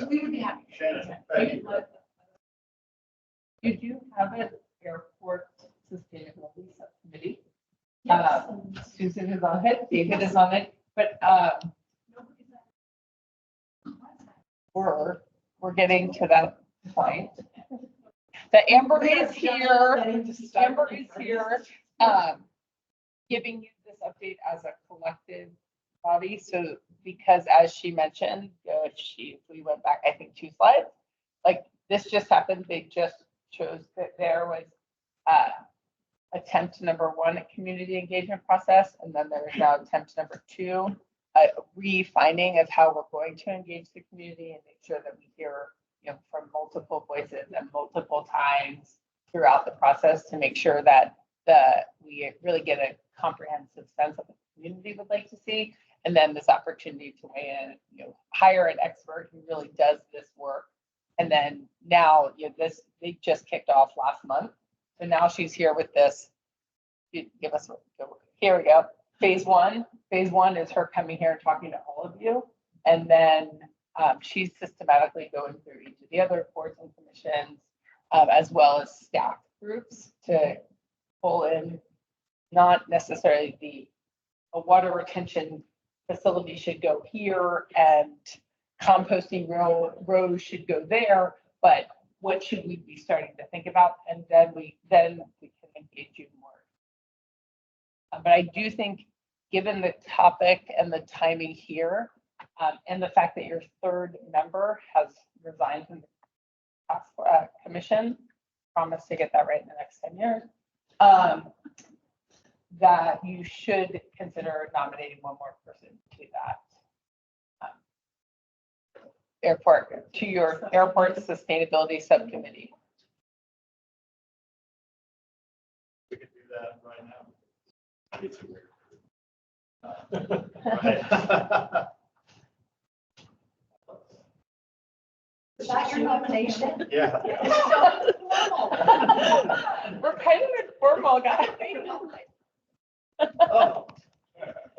Speaker 10: We would be happy.
Speaker 1: Shannon, thank you.
Speaker 10: You do have an airport sustainability subcommittee. Susan is on it, David is on it, but we're getting to that point. The Amber is here, Amber is here, giving you this update as a collective body. So because as she mentioned, we went back, I think 2 slides, like this just happened. They just chose that there was attempt number 1, a community engagement process. And then there is now attempt number 2, a refining of how we're going to engage the community and make sure that we hear, you know, from multiple voices and multiple times throughout the process to make sure that we really get a comprehensive sense of what the community would like to see. And then this opportunity to weigh in, you know, hire an expert who really does this work. And then now, you know, they just kicked off last month. So now she's here with this. Give us, here we go. Phase 1. Phase 1 is her coming here and talking to all of you. And then she's systematically going through each of the other boards and commissions, as well as staff groups to pull in, not necessarily a water retention facility should go here and composting rows should go there, but what should we be starting to think about? And then we can engage you more. But I do think, given the topic and the timing here, and the fact that your 3rd member has resigned from the task commission, promise to get that right in the next 10 years, that you should consider nominating one more person to that your airport sustainability subcommittee.
Speaker 1: We can do that right now.
Speaker 3: Is that your nomination?
Speaker 1: Yeah.
Speaker 10: We're kind of informal, guys.
Speaker 1: Oh,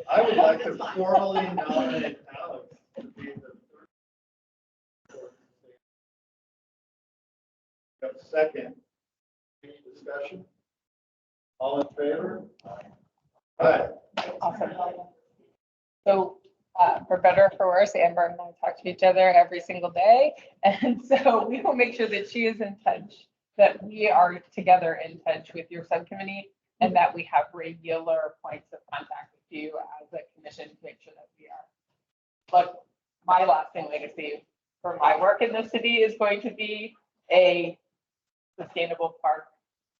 Speaker 1: I would like to formally nominate Alex to be the 3rd. Second, any discussion? All in favor? All right.
Speaker 10: Awesome. So for better or for worse, Amber and I talk to each other every single day. And so we will make sure that she is in touch, that we are together in touch with your subcommittee, and that we have regular points of contact with you as a commission to make sure that we are. Look, my lasting legacy for my work in the city is going to be a sustainable park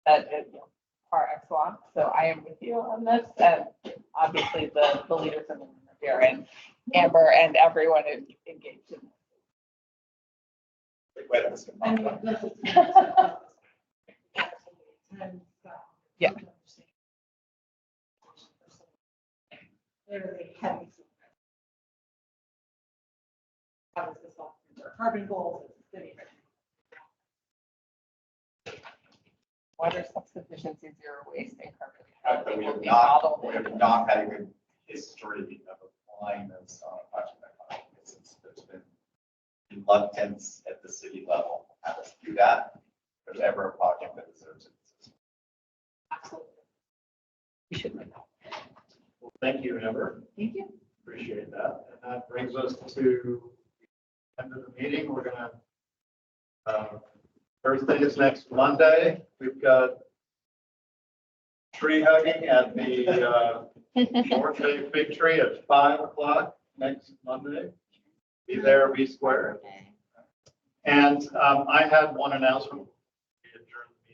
Speaker 10: that is, you know, par excellence. So I am with you on this, and obviously the leaders in the room are here, and Amber and everyone engaged in this. Yeah.
Speaker 12: How does this all fit our carbon goals?
Speaker 10: Water self-sufficiency, zero waste, and
Speaker 7: But we have
Speaker 10: carbon.
Speaker 7: not had a good history of applying those on a project like that. There's been reluctance at the city level to have us do that. If there's ever a project that deserves it.
Speaker 10: Absolutely. We should know that.
Speaker 1: Well, thank you, Amber.
Speaker 10: Thank you.
Speaker 1: Appreciate that. And that brings us to the end of the meeting. We're gonna, Thursday is next Monday. We've got tree hugging at the North Bay Fig Tree at 5 o'clock next Monday. Be there, be square. And I had one announcement during the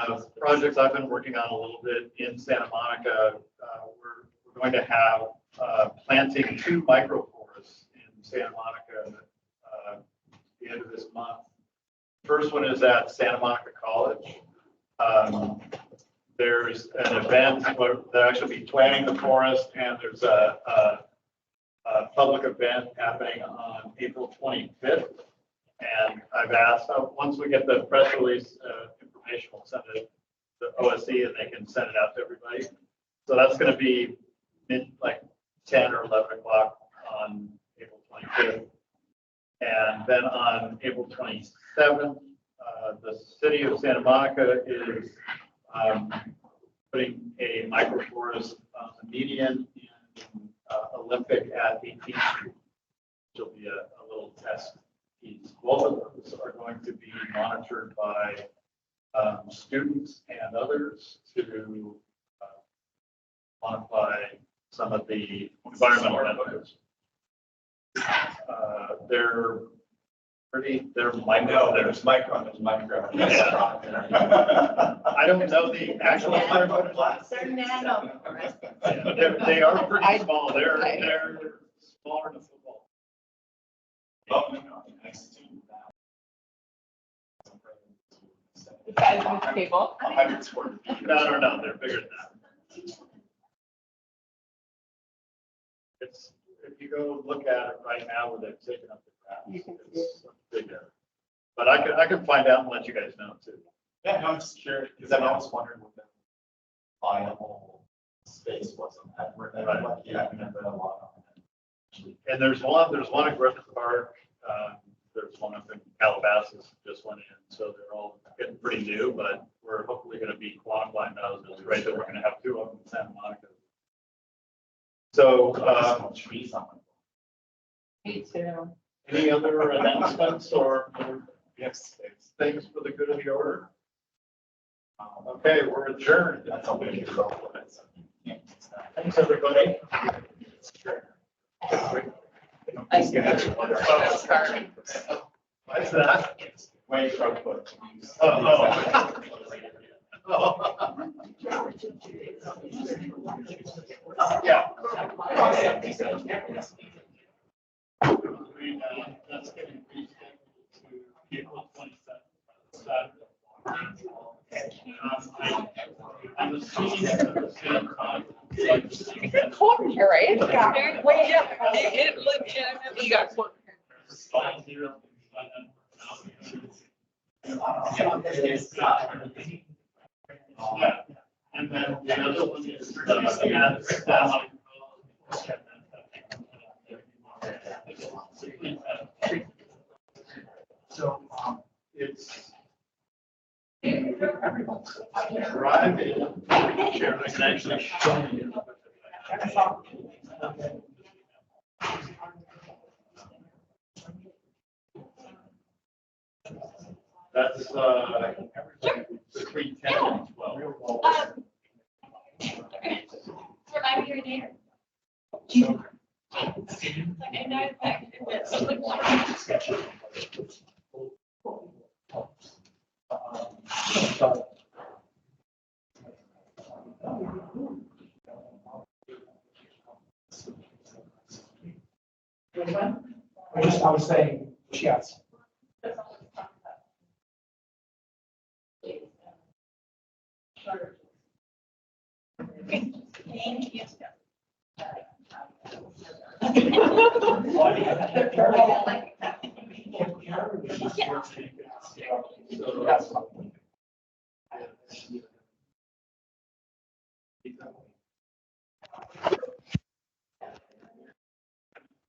Speaker 1: meeting. Projects I've been working on a little bit in Santa Monica. We're going to have planting 2 microforests in Santa Monica at the end of this month. First one is at Santa Monica College. There's an event where they'll actually be planting the forest, and there's a public event happening on April 25th. And I've asked, once we get the press release information, we'll send it to OSC and they can send it out to everybody. So that's going to be like 10 or 11 o'clock on April 25th. And then on April 27th, the city of Santa Monica is putting a microforest on the median in Olympic at 18th Street, which will be a little test piece. Both of those are going to be monitored by students and others to quantify some of the environmental benefits. They're micro.
Speaker 7: There's micro.
Speaker 1: Yeah. I don't know the actual.
Speaker 3: They're nano.
Speaker 1: They are pretty small. They're smaller than football.
Speaker 10: The size of the table.
Speaker 7: 100 square feet.
Speaker 1: No, they're bigger than that. It's, if you go look at it right now where they've taken up the
Speaker 10: You
Speaker 1: grass,
Speaker 10: can see
Speaker 1: it's bigger. But I can find out and let you guys know too.
Speaker 7: Yeah, no, I'm just curious, because I've always wondered what the viable space was on that.
Speaker 1: Right.
Speaker 7: Yeah, I've never done a lot on it.
Speaker 1: And there's one at Griffith Park. There's one up in Calabasas just went in. So they're all getting pretty new, but we're hopefully going to be quantifying those. It's great that we're going to have 2 of them in Santa Monica. So,
Speaker 7: Trees on it.
Speaker 10: Me too.
Speaker 1: any other announcements or
Speaker 7: Yes.
Speaker 1: things for the good of the order? Okay, we're adjourned.
Speaker 7: That's all we need to go.
Speaker 1: Thanks, everybody.
Speaker 10: Sorry.
Speaker 1: What's that?
Speaker 7: Wayne Crowfoot.
Speaker 1: Yeah. That's getting rescheduled to April 27th. I'm assuming at the same time.
Speaker 10: It's cold in here, right? Yeah. Wait, yeah. It legitimately got cold.
Speaker 1: Yeah. And then the other one is. So, it's. Drive in. Sure, I can actually show you. That's, between 10 and 12.
Speaker 2: Remind me your name. Like, I know that it's like
Speaker 13: I was saying, yes.
Speaker 2: Thank you.